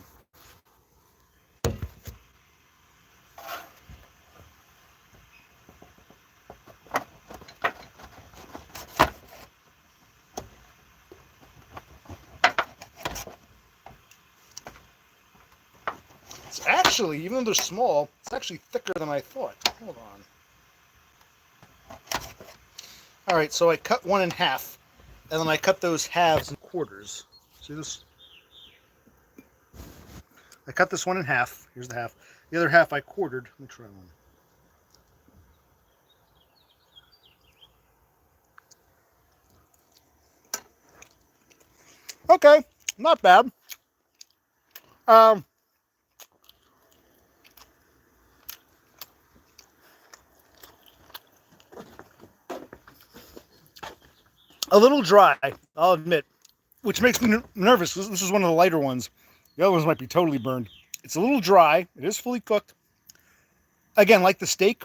It's actually, even though they're small, it's actually thicker than I thought. Hold on. All right, so I cut one in half, and then I cut those halves in quarters. See this? I cut this one in half. Here's the half. The other half I quartered. Let me try one. Okay, not bad. Um, a little dry, I'll admit, which makes me nervous. This is one of the lighter ones. The other ones might be totally burned. It's a little dry. It is fully cooked. Again, like the steak,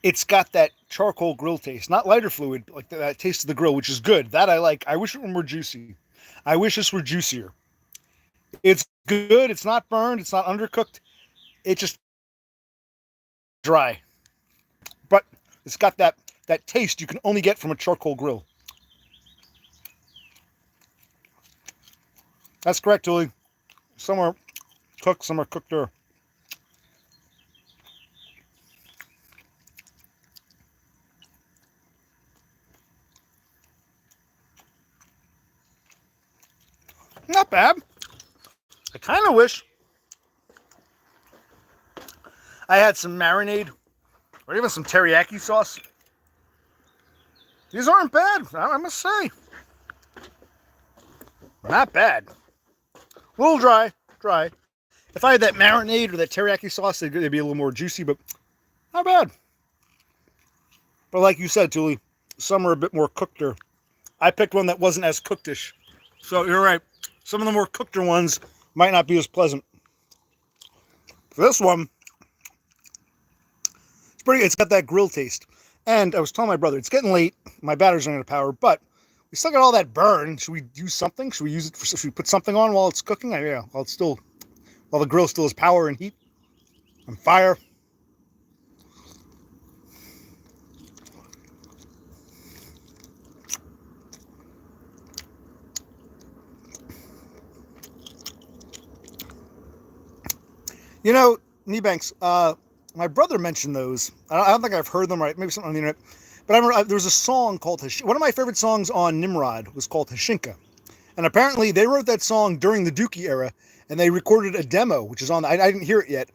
it's got that charcoal grill taste, not lighter fluid, like that taste of the grill, which is good. That I like. I wish it were more juicy. I wish this were juicier. It's good. It's not burned. It's not undercooked. It's just dry. But it's got that taste you can only get from a charcoal grill. That's correct, Julie. Some are cooked, some are cookeder. Not bad. I kind of wish I had some marinade or even some teriyaki sauce. These aren't bad, I must say. Not bad. A little dry. If I had that marinade or that teriyaki sauce, they'd be a little more juicy, but not bad. But like you said, Julie, some are a bit more cookeder. I picked one that wasn't as cookedish. So you're right. Some of the more cookeder ones might not be as pleasant. For this one, it's got that grill taste. And I was telling my brother, it's getting late. My battery's running out of power, but we still got all that burn. Should we do something? Should we use it? Should we put something on while it's cooking? Yeah, while the grill still has power and heat and fire. You know, Kneebanks, my brother mentioned those. I don't think I've heard them right. Maybe something on the internet. But I remember there was a song called one of my favorite songs on Nimrod was called Hashinka. And apparently they wrote that song during the Dookie era, and they recorded a demo, which is on. I didn't hear it yet.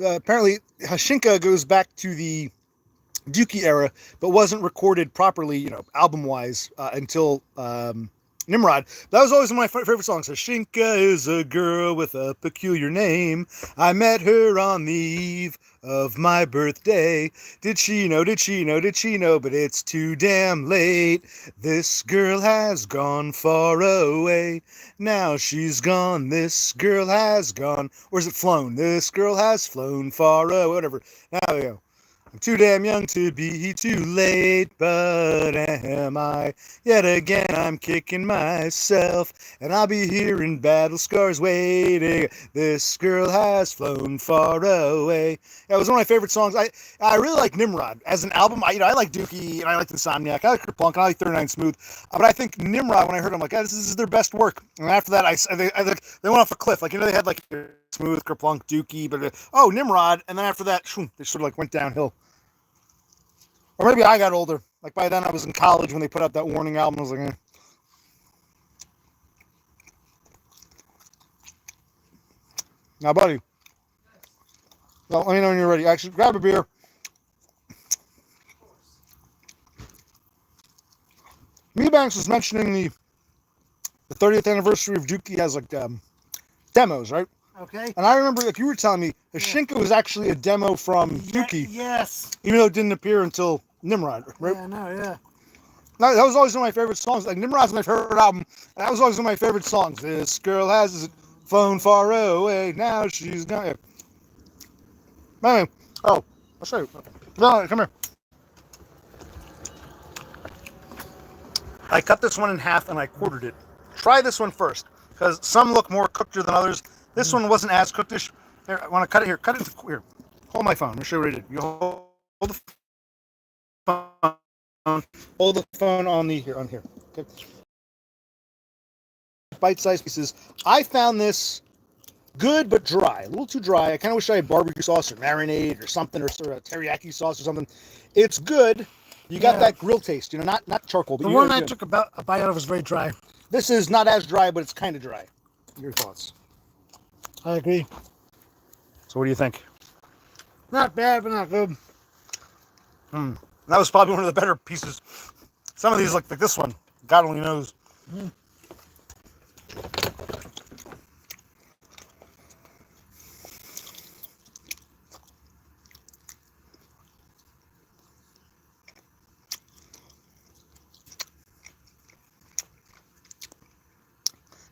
Apparently, Hashinka goes back to the Dookie era, but wasn't recorded properly, album-wise, until Nimrod. That was always one of my favorite songs. Hashinka is a girl with a peculiar name. I met her on the eve of my birthday. Did she know, but it's too damn late. This girl has gone far away. Now she's gone, this girl has gone. Or is it flown? This girl has flown far away, whatever. Now we go. I'm too damn young to be too late, but am I? Yet again, I'm kicking myself, and I'll be here in battle scars waiting. This girl has flown far away. Yeah, it was one of my favorite songs. I really like Nimrod as an album. I like Dookie, and I like Insomniac. I like Kerplunk, and I like 39 Smooth. But I think Nimrod, when I heard them, this is their best work. And after that, they went off a cliff. They had Smooth, Kerplunk, Dookie, but Nimrod, and then after that, they sort of went downhill. Or maybe I got older. By then I was in college when they put out that Warning album. I was like, eh. Now, buddy. Well, let me know when you're ready. Actually, grab a beer. Meebanks was mentioning the 30th anniversary of Dookie has demos, right? Okay. And I remember, you were telling me, Hashinka was actually a demo from Dookie. Yes. Even though it didn't appear until Nimrod, right? Yeah, no, yeah. That was always one of my favorite songs. Nimrod's my favorite album. And that was always one of my favorite songs. This girl has a phone far away. Now she's gone. Anyway, I'll show you. No, come here. I cut this one in half and I quartered it. Try this one first, because some look more cookeder than others. This one wasn't as cookedish. Here, I want to cut it here. Cut it here. Hold my phone. Let me show you what I did. You hold the phone. Hold the phone on here. Okay. Bite-sized pieces. I found this good but dry. A little too dry. I kind of wish I had barbecue sauce or marinade or something, or sort of teriyaki sauce or something. It's good. You got that grill taste, not charcoal. But the one I took a bite out of was very dry. This is not as dry, but it's kind of dry. Your thoughts? I agree. So what do you think? Not bad, but not good. That was probably one of the better pieces. Some of these, like this one, God only knows.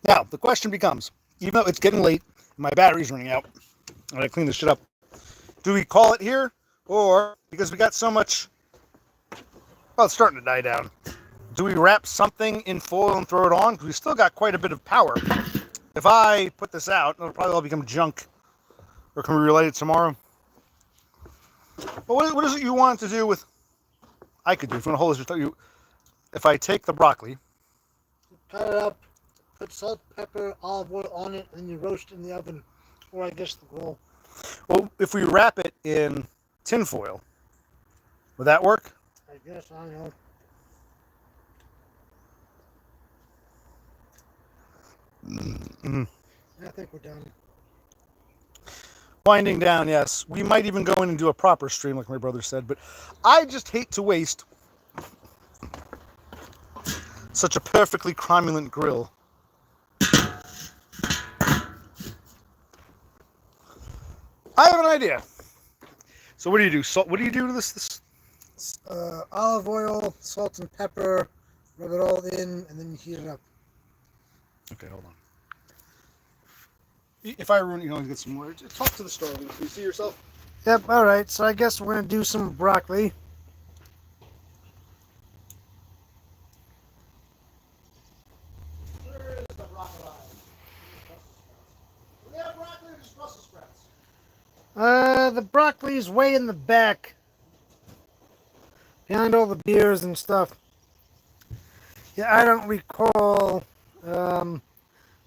Now, the question becomes, even though it's getting late, and my battery's running out, and I clean this shit up, do we call it here? Or, because we got so much, well, it's starting to die down, do we wrap something in foil and throw it on? Because we still got quite a bit of power. If I put this out, it'll probably all become junk. Or can we relight it tomorrow? Well, what is it you want to do with... I could do, if you want to hold this, you, if I take the broccoli... Cut it up, put salt, pepper, olive oil on it, and then you roast it in the oven. Or I guess the grill. Well, if we wrap it in tin foil, would that work? I guess, I don't know. Mm-hmm. I think we're done. Winding down, yes. We might even go in and do a proper stream, like my brother said, but I just hate to waste such a perfectly cromulent grill. I have an idea. So what do you do? Salt? What do you do to this? Olive oil, salt and pepper, rub it all in, and then you heat it up. Okay, hold on. If I ruin it, you can always get some more. Talk to the starling. Do you see yourself? Yep, alright, so I guess we're going to do some broccoli. Where is the broccoli? Do we have broccoli or just Brussels sprouts? The broccoli's way in the back. Behind all the beers and stuff. Yeah, I don't recall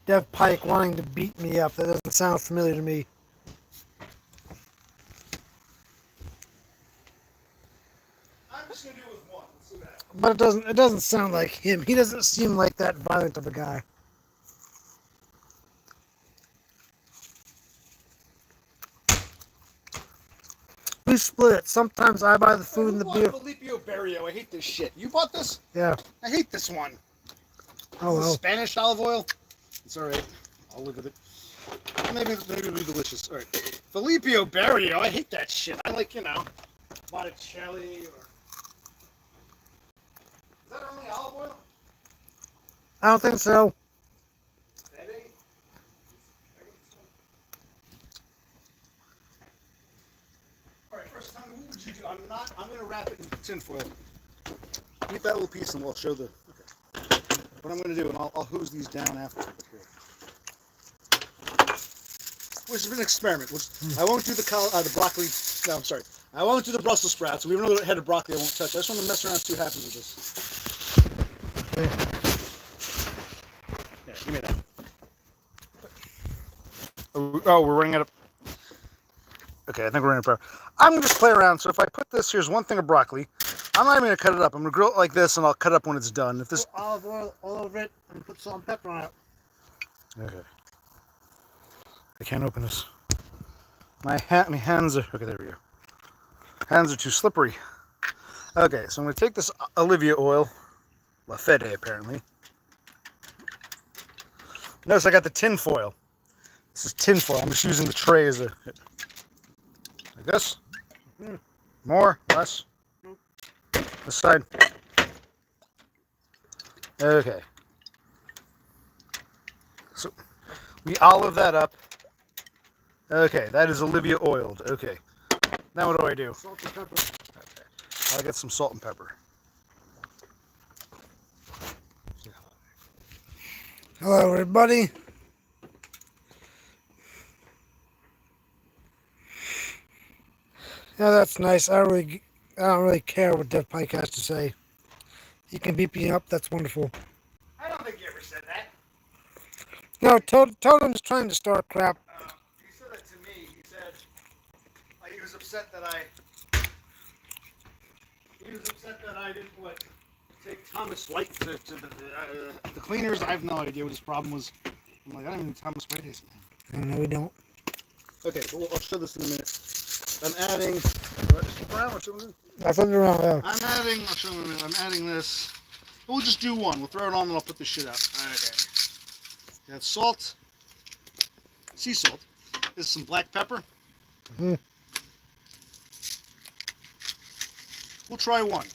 Dev Pike wanting to beat me up. That doesn't sound familiar to me. I'm just gonna do it with one. Let's see what happens. But it doesn't sound like him. He doesn't seem like that violent of a guy. We split it. Sometimes I buy the food and the beer. Filippo Berrio. I hate this shit. You bought this? Yeah. I hate this one. Oh This is well. Spanish olive oil. It's all right. I'll live with it. Maybe it'll be delicious. All right. Filippo Berrio. I hate that shit. I like, Botticelli or... Is that only olive oil? I don't think so. All right, first, tell me, what would you do? I'm going to wrap it in tin foil. Keep that little piece and we'll show the... Okay. What I'm going to do, and I'll hose these down after. Which is an experiment. I won't do the broccoli... No, I'm sorry. I won't do the Brussels sprouts. We have another head of broccoli I won't touch. I just want to mess around and see what happens with this. Yeah, give me that. Oh, we're running out of... Okay, I think we're running out of power. I'm going to just play around. So if I put this, here's one thing of broccoli. I'm not even going to cut it up. I'm going to grill it like this, and I'll cut it up when it's done. If this... Put olive oil all over it and put salt and pepper on it. Okay. I can't open this. My hands are... Okay, there we go. Hands are too slippery. Okay, so I'm going to take this Olivia oil. La Fede, apparently. Notice I got the tin foil. This is tin foil. I'm just using the tray as a... Like this. More, less. This side. Okay. So we olive that up. Okay, that is Olivia oiled. Okay. Now what do I do? Salt and pepper. Okay. I'll get some salt and pepper. Hello, everybody. Yeah, that's nice. I don't really care what Dev Pike has to say. He can beat me up. That's wonderful. I don't think you ever said that. No, Totem's trying to start crap. He said that to me. He said he was upset that I didn't take Thomas White to the cleaners. I have no idea what his problem was. I'm like, I don't even know who Thomas White is. No, we don't. Okay, well, I'll show this in a minute. I'm adding. I flipped it around. Yeah. I'll show you in a minute. I'm adding this. We'll just do one. We'll throw it on and I'll put this shit out. Okay. Got salt. Sea salt. This is some black pepper. Mm-hmm. We'll try one.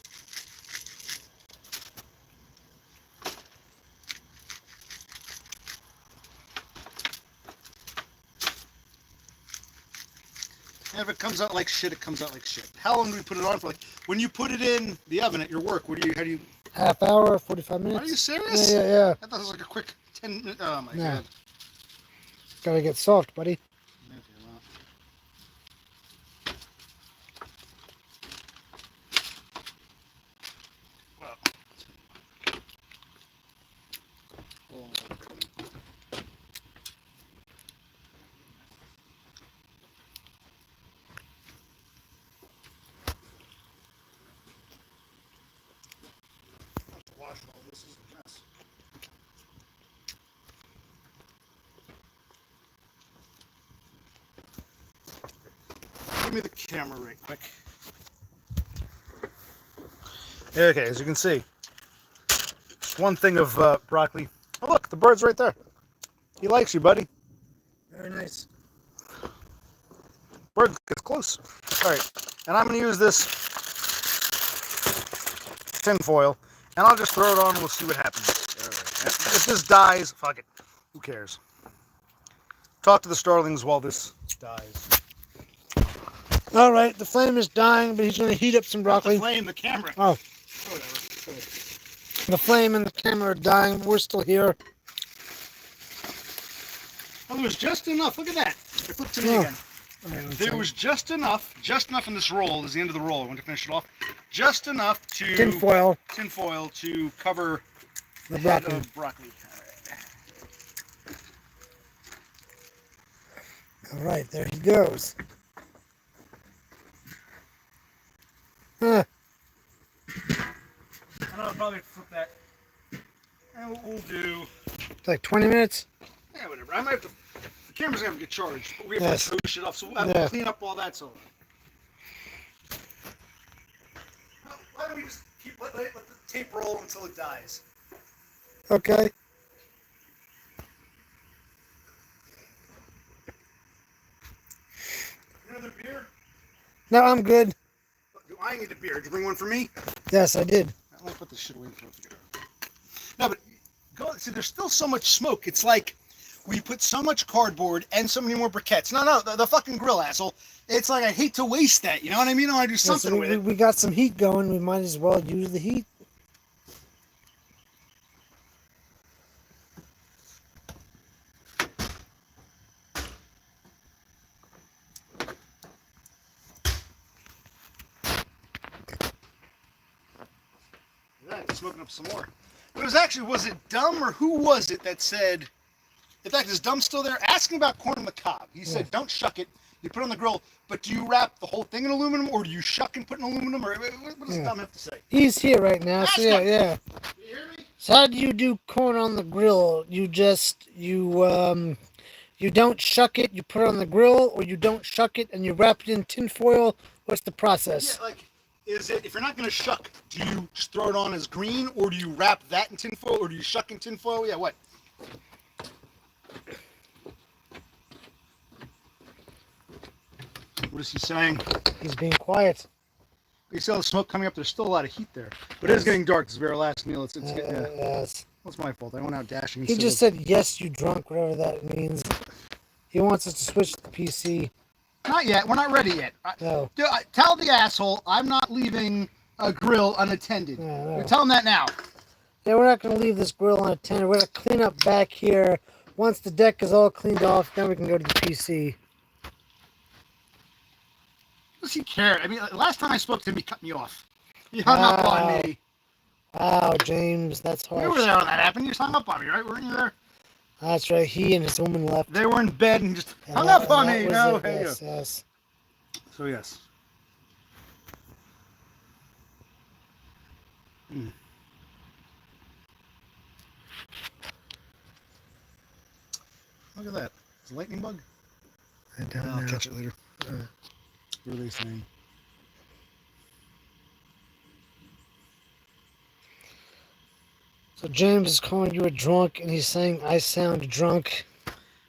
And if it comes out like shit, it comes out like shit. How long do we put it on for? Like when you put it in the oven at your work, how do you? Half hour, 45 minutes. Are you serious? Yeah. I thought it was like a quick 10 minutes. Oh my No. god. Gotta get soft, buddy. Give me the camera right quick. Okay, as you can see, one thing of broccoli. Oh, look, the bird's right there. He likes you, buddy. Very nice. Bird gets close. All right, and I'm going to use this tin foil, and I'll just throw it on and we'll see what happens. All right. If this dies, fuck it. Who cares? Talk to the starlings while this dies. All right, the flame is dying, but he's going to heat up some broccoli. The flame, the camera. Oh. Whatever. The flame and the camera are dying, but we're still here. Oh, there was just enough. Look at that. It flipped to me again. Right, there was just enough in this roll, is the end of the roll. I want to finish it off. Just enough to... Tin foil to cover the head broccoli. of broccoli. All right, there he goes. Huh. And I'll probably flip that. And we'll do... It's like 20 minutes? Yeah, whatever. I might have to... The camera's going to get charged, but we have Yes. to throw shit off, so we'll have to clean up all that. So why don't we just let the tape roll until it dies? Okay. Another beer? No, I'm good. Do I need a beer? Did you bring one for me? Yes, I did. I might put this shit away for it. No, but see, there's still so much smoke. It's like we put so much cardboard and so many more briquettes. No, the fucking grill, asshole. It's like I hate to waste that. You know what I mean? I want to do something with it. We got some heat going. We might as well use the heat. It's smoking up some more. But was it Dumb or who was it that said, in fact, is Dumb still there? Asking about corn on the cob. He said, don't shuck it. You put it on the grill, but do you wrap the whole thing in aluminum or do you shuck and put in aluminum? Or what does Dumb have to say? He's here right now, so yeah. You hear me? So how do you do corn on the grill? You don't shuck it, you put it on the grill, or you don't shuck it and you wrap it in tin foil? What's the process? Yeah, is it, if you're not going to shuck, do you just throw it on as green, or do you wrap that in tin foil, or do you shuck in tin foil? Yeah, what? What is he saying? He's being quiet. You see all the smoke coming up. There's still a lot of heat there. But it is getting dark. This is our last meal. It's getting... Yes. That's my fault. I went out dashing. He just said, yes, you drunk, whatever that means. He wants us to switch to the PC. Not yet. We're not ready yet. No. Tell the asshole I'm not leaving a grill unattended. No. Tell him that now. Yeah, we're not going to leave this grill unattended. We're going to clean up back here. Once the deck is all cleaned off, then we can go to the PC. Does he care? I mean, last time I spoke to him, he cut me off. He hung up on me. Wow, James, that's harsh. You were there when that happened. You just hung up on me, right? Weren't you there? That's right. He and his woman left. They were in bed and just hung up on me. No, hey, yes. So, yes. Look at that. It's a lightning bug? I don't know. I'll catch it later. What are they saying? So James is calling you a drunk, and he's saying I sound drunk.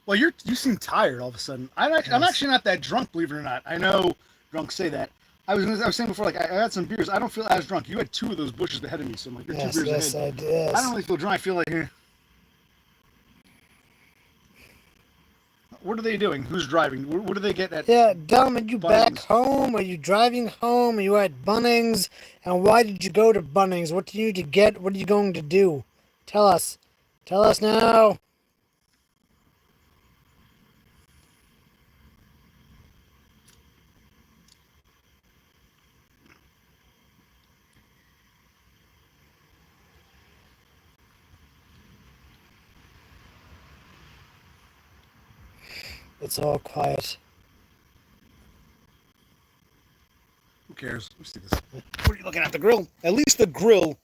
Well, you seem tired all of a sudden. I'm actually not that drunk, believe it or not. I know drunks say that. I was saying before, like I had some beers. I don't feel as drunk. You had two of those bushes ahead of me, so I'm like, you're 2 beers ahead. I did. Yes. I don't really feel drunk. I feel like, What are they doing? Who's driving? What do they get at? Yeah, Dom, are you back Bunnings? home? Are you driving home? Are you at Bunnings? And why did you go to Bunnings? What do you need to get? What are you going to do? Tell us. Tell us now. It's all quiet. Who cares? Let's see this. What are you looking at? The grill? At least the grill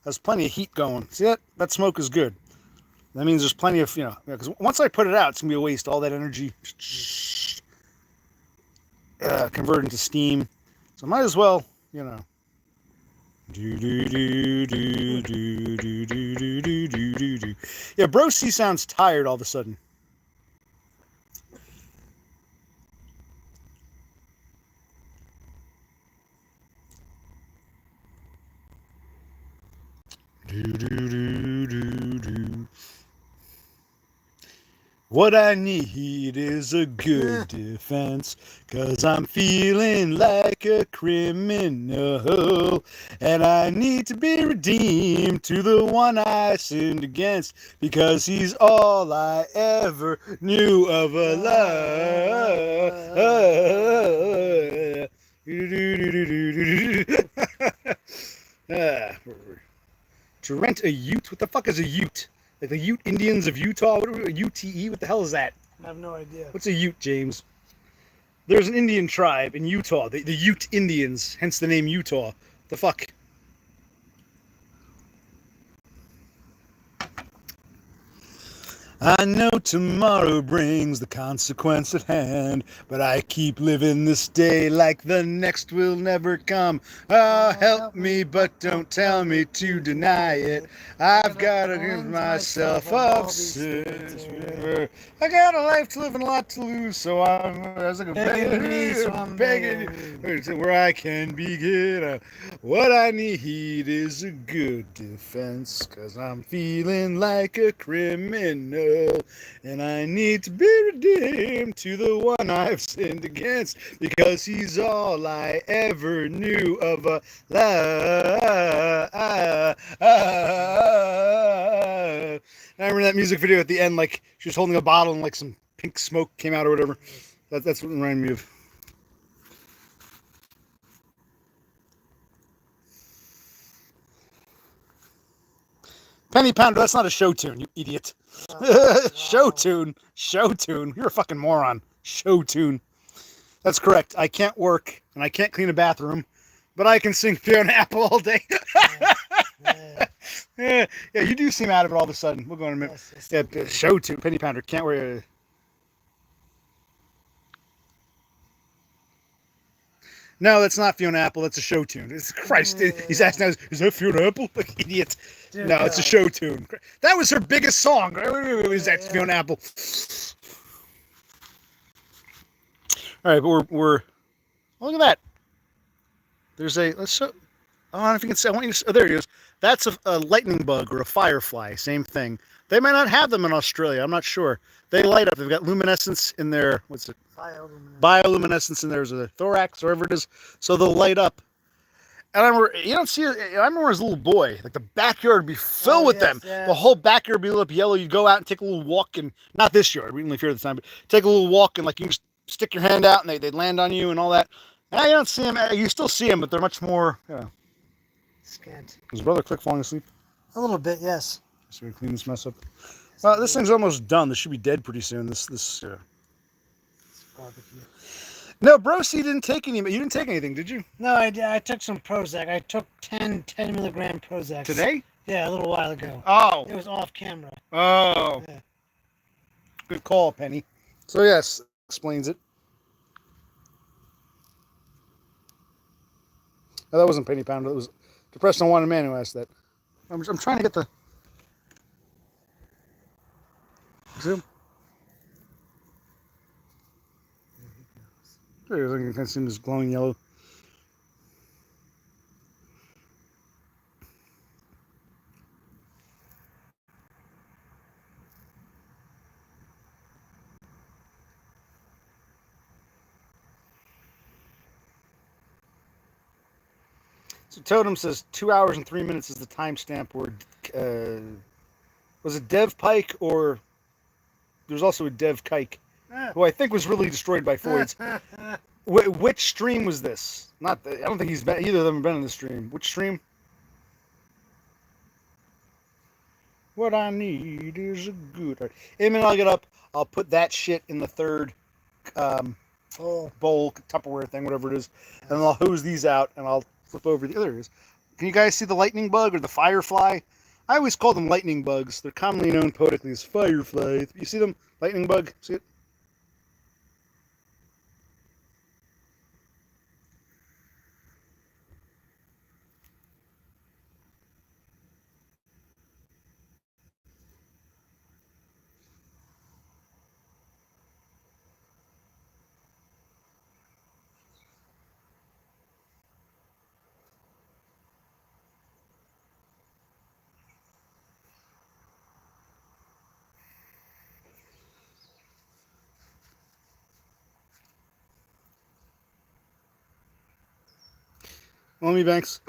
has plenty of heat going. See that? That smoke is good. That means there's plenty of, because once I put it out, it's going to be a waste. All that energy converted into steam. So might as well, you know. Yeah, Bro C sounds tired all of a sudden. What I need is a good defense, 'cause I'm feeling like a criminal, and I need to be redeemed to the one I sinned against, because he's all I ever knew of a love. To rent a ute? What the fuck is a ute? Like the Ute Indians of Utah? What are we, UTE? What the hell is that? I have no idea. What's a Ute, James? There's an Indian tribe in Utah, the Ute Indians, hence the name Utah. The fuck? I know tomorrow brings the consequence at hand, but I keep living this day like the next will never come. Oh, help me, but don't tell me to deny it. I've got to give myself up since I got a life to live and a lot to lose, so I'm begging where I can begin. What I need is a good defense, 'cause I'm feeling like a criminal. And I need to be redeemed to the one I've sinned against, because he's all I ever knew of a love. I remember that music video at the end, like she was holding a bottle and like some pink smoke came out or whatever. That's what it reminded me of. Penny Pounder, that's not a show tune, you idiot. Show tune. Show tune. You're a fucking moron. Show tune. That's correct. I can't work and I can't clean a bathroom, but I can sing Fiona Apple all day. Yeah, you do seem out of it all of a sudden. We'll go in a minute. Yeah, show tune. Penny Pounder. Can't wear. No, that's not Fiona Apple. That's a show tune. It's Christ. He's asking us, is that Fiona Apple? Like, idiot. Dude, no, it's a show tune. That was her biggest song. Is that Fiona Apple? All right, but we're oh, look at that. There's a let's show. I don't know if you can see. I want you to. Oh, there it is. That's a lightning bug or a firefly. Same thing. They might not have them in Australia. I'm not sure. They light up. They've got luminescence in their what's it? Bioluminescence in their thorax, or whatever it is. So they'll light up. And I remember, you don't see it. I remember as a little boy, like the backyard would be filled with them. Yeah. The whole backyard would be lit up yellow. You'd go out and take a little walk, and not this yard. We didn't live here at the time, but take a little walk, and like you just stick your hand out, and they'd land on you and all that. Now you don't see them. You still see them, but they're much more. Scant. Is Brother Clique falling asleep? A little bit, yes. So we clean this mess up. Well, this thing's almost done. This should be dead pretty soon. This. Barbecue. No, Bro C didn't take any. You didn't take anything, did you? No, I did. I took some Prozac. I took 10 milligram Prozac. Today? Yeah, a little while ago. Oh. It was off camera. Oh. Yeah. Good call, Penny. So yes, explains it. No, that wasn't Penny Pounder. It was Depressed Unwanted Man who asked that. I'm trying to get the zoom. There he is. I can kind of see this glowing yellow. So Totem says 2 hours and 3 minutes is the timestamp where was it Dev Pike or there's also a Dev Kike, who I think was really destroyed by Foids. Which stream was this? I don't think he's been, either of them have been in the stream. Which stream? What I need is a good. Amen. I'll get up. I'll put that shit in the third bowl, Tupperware thing, whatever it is, and then I'll hose these out and I'll flip over the others. Can you guys see the lightning bug or the firefly? I always call them lightning bugs. They're commonly known poetically as firefly. You see them? Lightning bug? See it? Loamy Banks.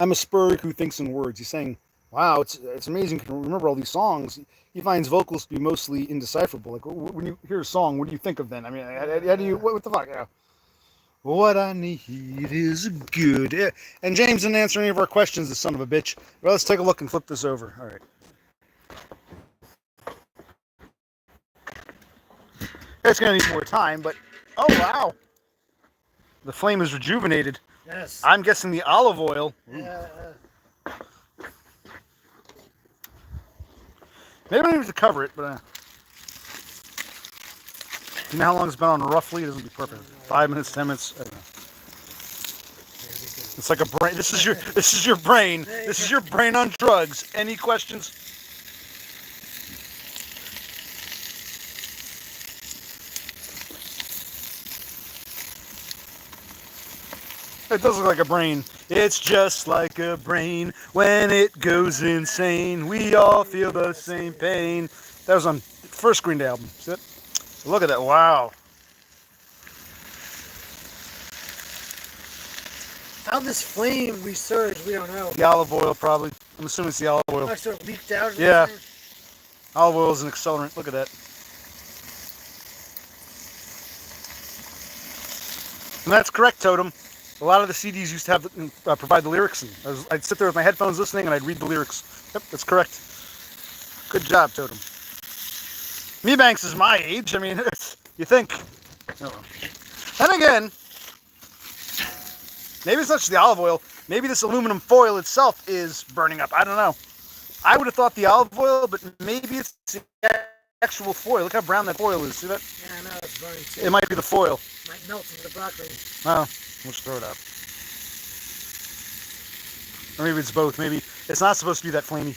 I'm a Spurg who thinks in words. He's saying, wow, it's amazing you can remember all these songs. He finds vocals to be mostly indecipherable. Like, when you hear a song, what do you think of then? I mean, how do you, what the fuck? Yeah. What I need is good. Yeah. And James didn't answer any of our questions, the son of a bitch. Well, let's take a look and flip this over. All right. It's going to need more time, but, oh, wow. The flame is rejuvenated. Yes. I'm guessing the olive oil. Yeah. Maybe I don't even have to cover it, but you know how long it's been on roughly? It doesn't be perfect. 5 minutes, 10 minutes. I don't know. It's like a brain. This is your brain. This is your brain on drugs. Any questions? It does look like a brain. It's just like a brain when it goes insane. We all feel the same pain. That was on the first Green Day album. See it? So look at that. Wow. How this flame resurged, we don't know. The olive oil, probably. I'm assuming it's the olive oil. Like sort of leaked out. Yeah. Olive oil is an accelerant. Look at that. And that's correct, Totem. A lot of the CDs used to have provide the lyrics, and I'd sit there with my headphones listening, and I'd read the lyrics. Yep, that's correct. Good job, Totem. Mebanks is my age. I mean, you think. Oh. And again, maybe it's not just the olive oil. Maybe this aluminum foil itself is burning up. I don't know. I would have thought the olive oil, but maybe it's the actual foil. Look how brown that foil is. See that? Yeah, I know, it's burning too. It might be the foil. Might melt into the broccoli. Oh. We'll just throw it out. Or maybe it's both. Maybe it's not supposed to be that flamey.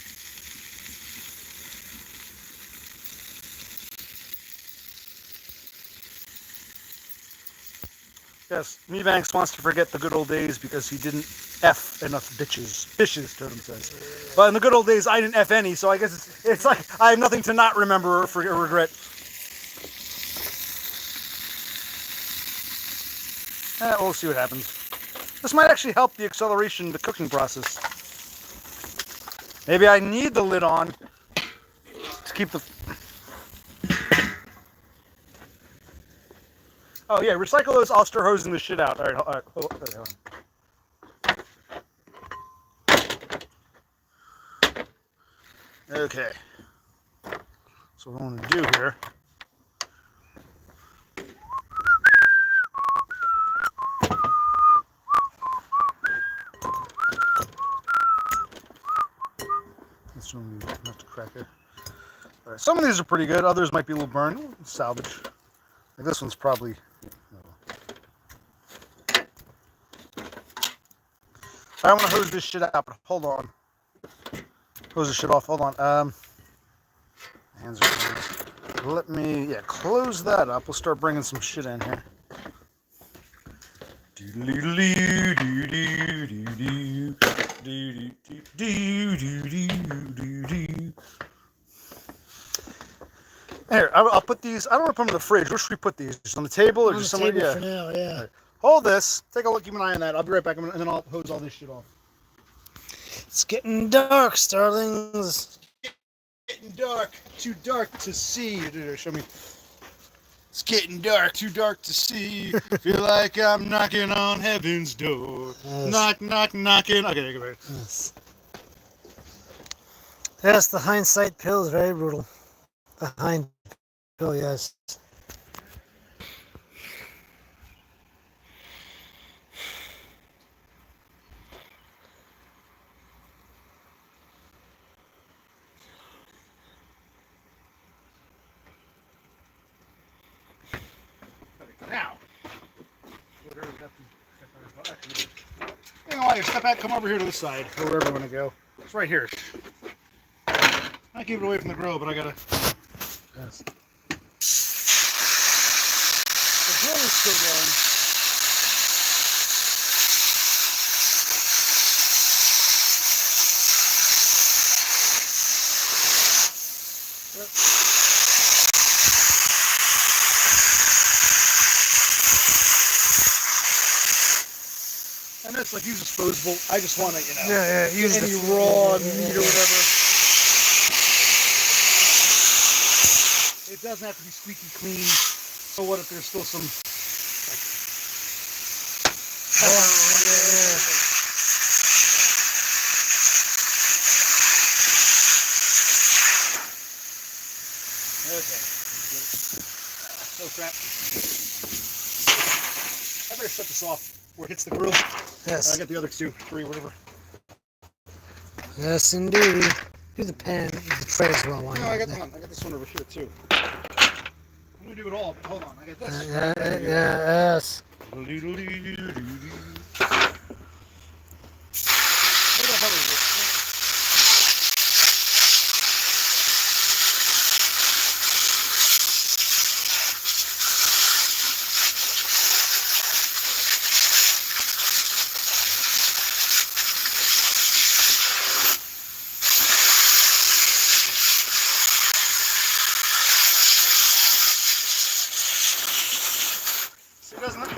Yes, Mebanks wants to forget the good old days because he didn't F enough bitches. Bitches, Totem says. But in the good old days, I didn't F any, so I guess it's like I have nothing to not remember or regret. We'll see what happens. This might actually help the acceleration of the cooking process. Maybe I need the lid on to keep the... Oh yeah, recycle those. I'll start hosing this shit out. All right. Hold on. Okay. So what I want to do here... Enough to crack it. All right, some of these are pretty good. Others might be a little burned. Salvage. Like this one's probably. I want to hose this shit out, but hold on. Hose this shit off. Hold on. Hands are closed. Let me close that up. We'll start bringing some shit in here. Here, I'll put these. I don't want to put them in the fridge. Where should we put these? Just on the table or on just the somewhere? Table for now, yeah. Right. hold this. Take a look. Keep an eye on that. I'll be right back, and then I'll hose all this shit off. It's getting dark, starlings. Getting dark. Too dark to see. Show me. It's getting dark. Too dark to see. Feel like I'm knocking on heaven's door. Yes. Knock, knock, knocking. Okay, go ahead. Yes. Yes, the hindsight pill is very brutal. The hind pill, yes. Now. You know what? Step back. Come over here to this side, or wherever you want to go. It's right here. I keep it away from the grill, but I gotta. Yes. The grill is still going. And it's like use disposable. I just want to, Use any raw meat or whatever. It doesn't have to be squeaky clean. So what if there's still some Okay. Oh crap. I better shut this off where it hits the grill. Yes. I got the other 2, 3, whatever. Yes, indeed. Do the pan, the tray as well. No, I got this one over here too. I'm gonna do it all. Hold on, I got this. Yes. Where the hell is it?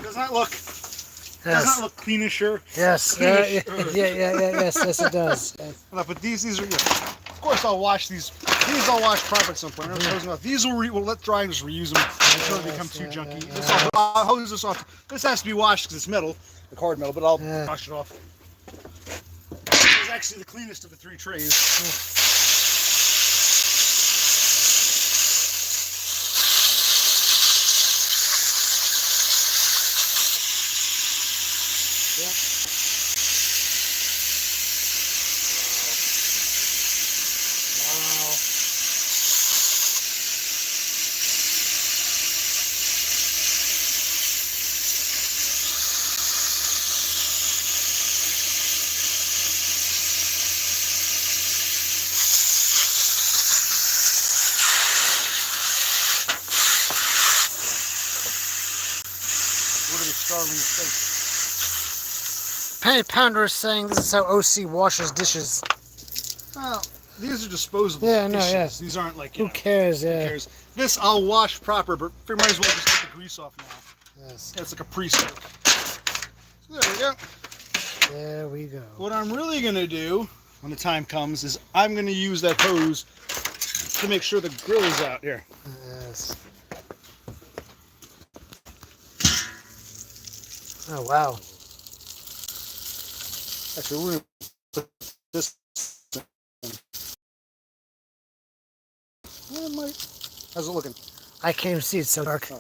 Does not look. Yes. Does not look cleanisher. Yes. Yes, it does. Yes. But these are. Of course, I'll wash these. These I'll wash proper at some point. These we'll let dry and just reuse them until they become too junky. I'll hose this off. This has to be washed because it's metal, like hard metal. But I'll wash it off. It's actually the cleanest of the 3 trays. Penny Pounder is saying this is how OC washes dishes. Well, these are disposable. Yeah, no, dishes. yes. These aren't like. Who cares? Yeah. Who cares? This I'll wash proper, but we might as well just get the grease off now. Yes. It's like a pre-soak. So there we go. There we go. What I'm really gonna do when the time comes is I'm gonna use that hose to make sure the grill is out here. Yes. Oh wow. Actually, we're gonna put this. How's it looking? I can't even see, it's so dark. Oh.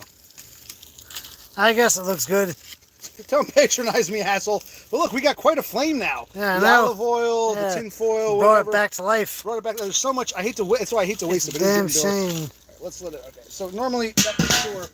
I guess it looks good. Don't patronize me, asshole. But look, we got quite a flame now. Yeah, I the know. olive oil, the tin foil, Brought whatever. it back to life. Brought it back. There's so much. That's why I hate to waste it. But Damn it is getting dark. shame. All right, let's let it. Okay. So normally, sure,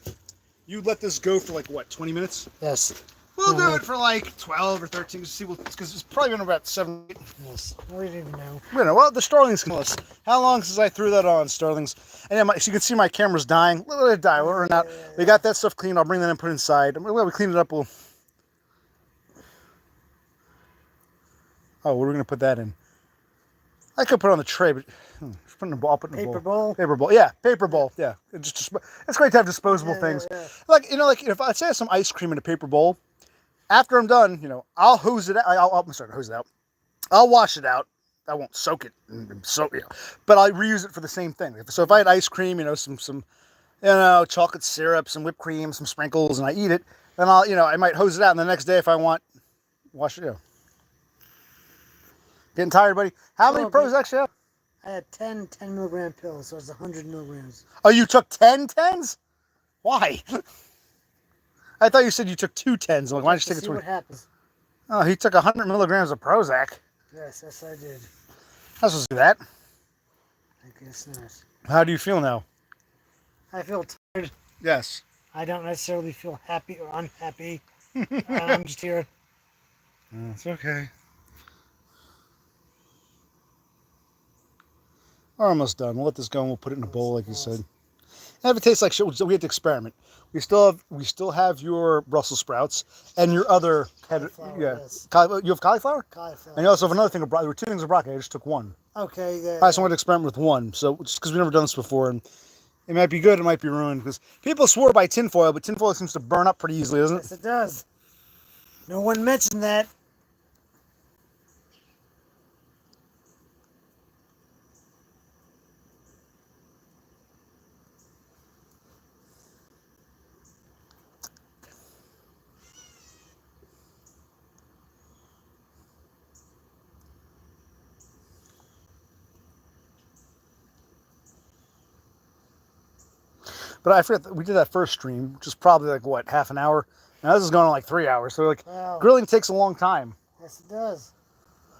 you let this go for like what, 20 minutes? Yes. We'll do it for like 12 or 13 to see. Because it's probably been about 7. Yes. We didn't even know. Well, the Starlings can tell us. How long since I threw that on, Starlings? And then so you can see my camera's dying. Let it die. We'll run out. We got that stuff cleaned. I'll bring that in and put it inside. When we clean it up, we'll. Oh, where are we going to put that in? I could put it on the tray, but put in a ball. Paper bowl? Paper bowl. Yeah, paper bowl. Yeah. It's great to have disposable things. Yeah. Like, if I say some ice cream in a paper bowl, After I'm done, I'll hose it out. I'm sorry, hose it out. I'll wash it out. I won't soak it, but I'll reuse it for the same thing. So if I had ice cream, some chocolate syrup, some whipped cream, some sprinkles, and I eat it, then I might hose it out. And the next day, if I want, wash it. Getting tired, buddy? How many Prozacs you have? I had 10 10 milligram pills, so it's 100 milligrams. Oh, you took 10 tens? Why? I thought you said you took 2 10s. I'm like, why don't you take a 20? See what happens. Oh, he took 100 milligrams of Prozac. Yes, I did. I was supposed to do that. I guess not. How do you feel now? I feel tired. Yes. I don't necessarily feel happy or unhappy. I'm just here. It's okay. We're almost done. We'll let this go and we'll put it in a bowl, like you said. And if it tastes like shit, we have to experiment. We still have your Brussels sprouts and your other Cauliflower, yeah. yes. You have cauliflower? Cauliflower. And you also have another thing of broccoli. There were 2 things of broccoli. I just took 1. Okay, yeah. All right, so I want to experiment with 1. So just because we've never done this before, and it might be good, it might be ruined. Because people swore by tinfoil, but tinfoil seems to burn up pretty easily, doesn't it? Yes, it does. No one mentioned that. But I forget, we did that first stream, which is probably like, what, half an hour? Now this is going on like 3 hours. So Wow. grilling takes a long time. Yes, it does.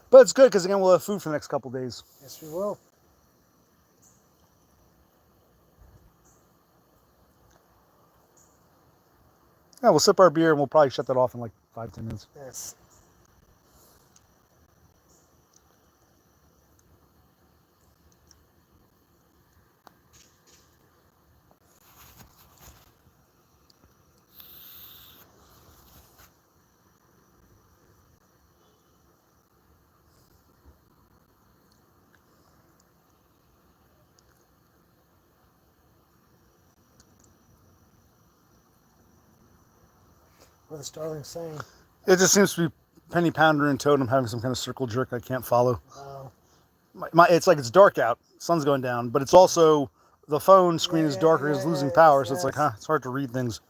But it's good because, again, we'll have food for the next couple days. Yes, we will. Yeah, we'll sip our beer and we'll probably shut that off in like 5-10 minutes. Yes. What are the starlings saying? It just seems to be Penny Pounder and Totem having some kind of circle jerk I can't follow. Wow. It's like it's dark out, sun's going down, but it's also the phone screen is darker, it's losing power, so it's like, it's hard to read things.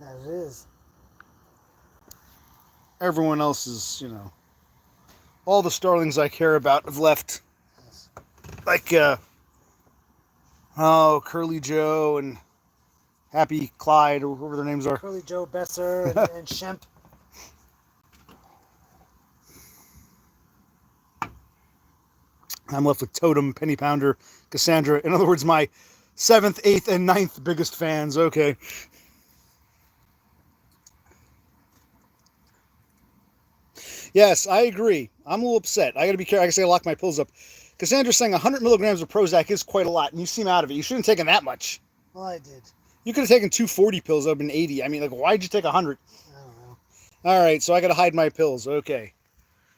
That it is. Everyone else is, all the starlings I care about have left. Yes. Like, Curly Joe and Happy Clyde, or whoever their names are. Curly Joe Besser and Shemp. I'm left with Totem, Penny Pounder, Cassandra. In other words, my 7th, 8th, and 9th biggest fans. Okay. Yes, I agree. I'm a little upset. I got to be careful. I gotta lock my pills up. Cassandra's saying 100 milligrams of Prozac is quite a lot, and you seem out of it. You shouldn't have taken that much. Well, I did. You could have taken 240 pills. I've been 80. I mean, like, why'd you take 100? I don't know. All right, so I got to hide my pills. Okay.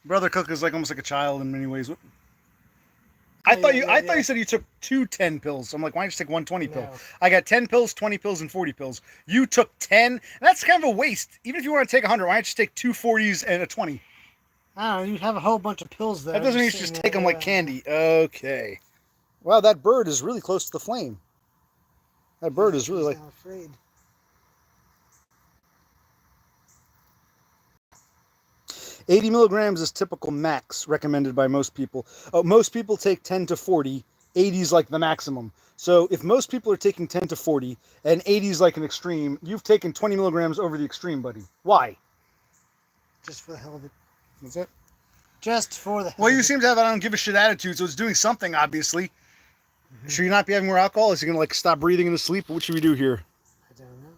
Brother Cook is like almost like a child in many ways. I thought you said you took 2 10 pills. So I'm like, why don't you take 120 pill? I got 10 pills, 20 pills, and 40 pills. You took 10. That's kind of a waste. Even if you want to take 100, why don't you just take 2 40s and a 20? I don't know. You have a whole bunch of pills there. That doesn't mean you just take them like candy. Okay. Wow, that bird is really close to the flame. That bird is really like... I'm afraid. "80 milligrams is typical max recommended by most people. Oh, most people take 10 to 40. 80 is like the maximum. So if most people are taking 10 to 40 and 80 is like an extreme, you've taken 20 milligrams over the extreme, buddy. Why? Just for the hell of it. That's it? Just for the hell Well, of you it. seem to have an I don't give a shit attitude, so it's doing something, obviously. Mm-hmm. Should you not be having more alcohol? Is he going to, like, stop breathing in his sleep? What should we do here? I don't know.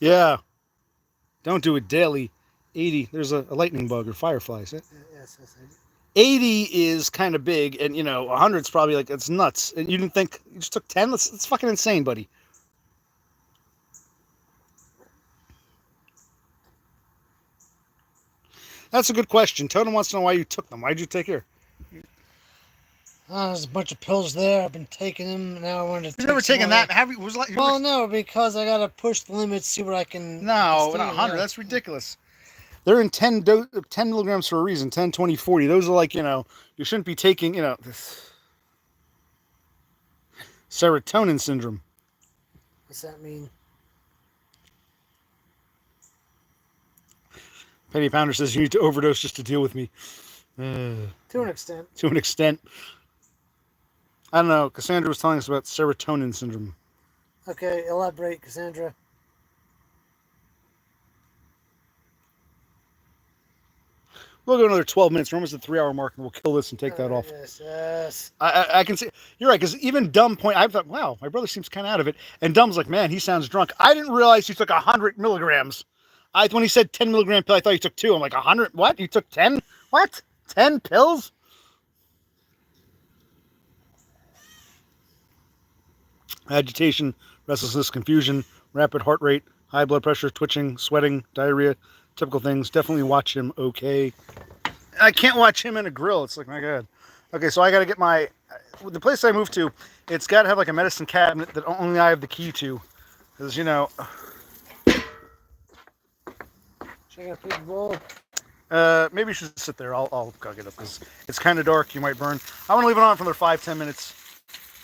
Yeah. Don't do it daily. 80. There's a lightning bug or fireflies. Yes, yes. 80 is kind of big, and 100's probably like it's nuts. And you didn't think you just took 10? That's fucking insane, buddy. That's a good question. Totem wants to know why you took them. Why did you take here? There's a bunch of pills there. I've been taking them. Now I wanted to You've take never some taken more. that? Have you? Was like you Well, were, no, because I gotta push the limits, see what I can. no, not stand, 100. yeah. That's ridiculous. They're in 10 milligrams for a reason. 10, 20, 40. Those are like you shouldn't be taking this serotonin syndrome. What's that mean? Penny Pounder says you need to overdose just to deal with me. To an extent. To an extent. I don't know. Cassandra was telling us about serotonin syndrome. Okay, elaborate, Cassandra. We'll go another 12 minutes. We're almost at the 3-hour mark, and we'll kill this and take that off. Yes, yes. I can see. You're right, because even Dumb I thought, wow, my brother seems kind of out of it. And Dumb's like, man, he sounds drunk. I didn't realize he took 100 milligrams. When he said 10 milligram pill, I thought he took 2. I'm like, 100? What? You took 10? What? 10 pills? Agitation, restlessness, confusion, rapid heart rate, high blood pressure, twitching, sweating, diarrhea, typical things. Definitely watch him okay. I can't watch him in a grill. It's like, my God. Okay, so I got to get the place I moved to, it's got to have like a medicine cabinet that only I have the key to. Because, Check out the bowl. maybe you should sit there. I'll get it up because it's kind of dark. You might burn. I want to leave it on for another 5-10 minutes.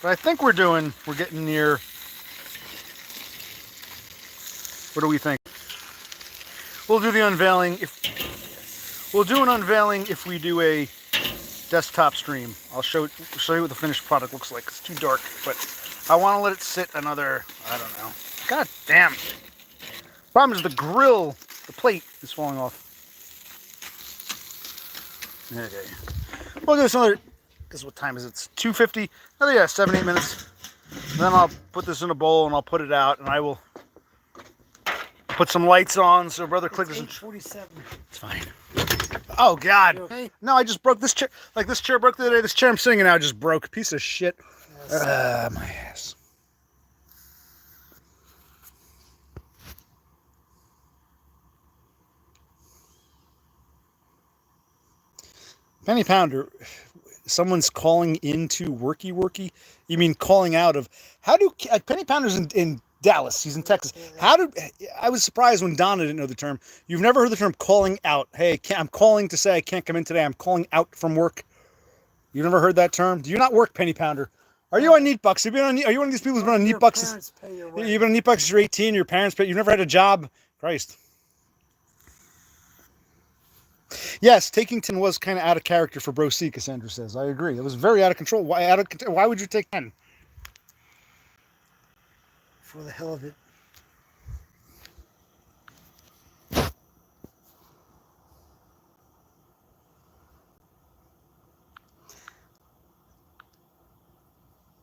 But I think we're getting near. What do we think? We'll do the unveiling we'll do an unveiling if we do a desktop stream. I'll show you what the finished product looks like. It's too dark, but I want to let it sit another, I don't know. God damn. Problem is the plate is falling off. Okay. We'll do this another, because what time is it? It's 2:50. Another, 7-8 minutes. And then I'll put this in a bowl and I'll put it out and I will put some lights on so Brother Clique doesn't. 8:47. It's fine. Oh God! You okay? No, I just broke this chair. Like this chair broke the other day. This chair I'm sitting in now just broke. Piece of shit. Yes. My ass. Penny Pounder. Someone's calling into worky. You mean calling out of? How do Penny Pounder's in Dallas? He's in Texas. I was surprised when Donna didn't know the term. You've never heard the term calling out. Hey, I'm calling to say I can't come in today. I'm calling out from work. You've never heard that term? Do you not work, Penny Pounder? Are you on Neat Bucks? Are you one of these people who's been on Neat Bucks? You've been on Neat Bucks since you're 18. Your parents pay. You've never had a job. Christ. Yes, taking 10 was kind of out of character for Bro C, Cassandra says. I agree. It was very out of control. Why would you take 10? For the hell of it.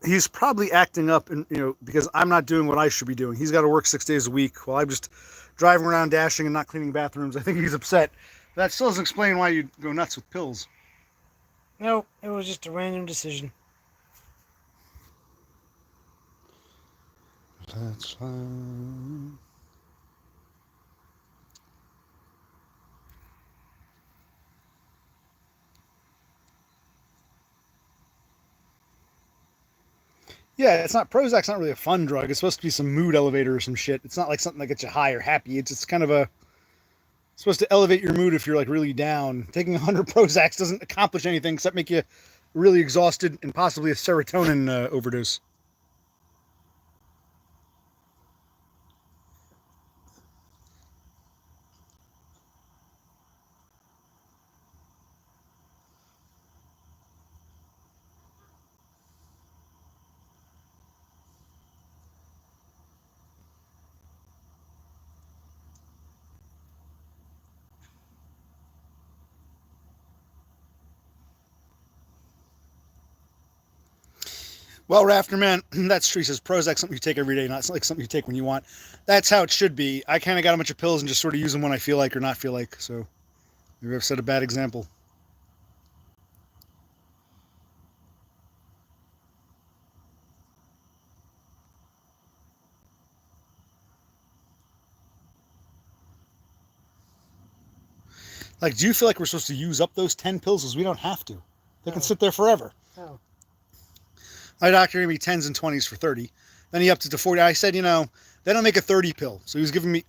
He's probably acting up, and because I'm not doing what I should be doing. He's got to work 6 days a week while I'm just driving around, dashing, and not cleaning bathrooms. I think he's upset. That still doesn't explain why you go nuts with pills. No, it was just a random decision. That's fine. Yeah, it's not Prozac's not really a fun drug. It's supposed to be some mood elevator or some shit. It's not like something that gets you high or happy. It's just kind of it's supposed to elevate your mood if you're like really down. Taking 100 Prozacs doesn't accomplish anything except make you really exhausted and possibly a serotonin overdose. Well, Rafter man, that's true. He says Prozac something you take every day, not like something you take when you want. That's how it should be. I kind of got a bunch of pills and just sort of use them when I feel like or not feel like. So maybe I've set a bad example. Like, do you feel like we're supposed to use up those 10 pills? Because we don't have to. They can sit there forever. Oh. My doctor gave me 10s and 20s for 30. Then he upped it to 40. I said, they don't make a 30 pill. So he was giving me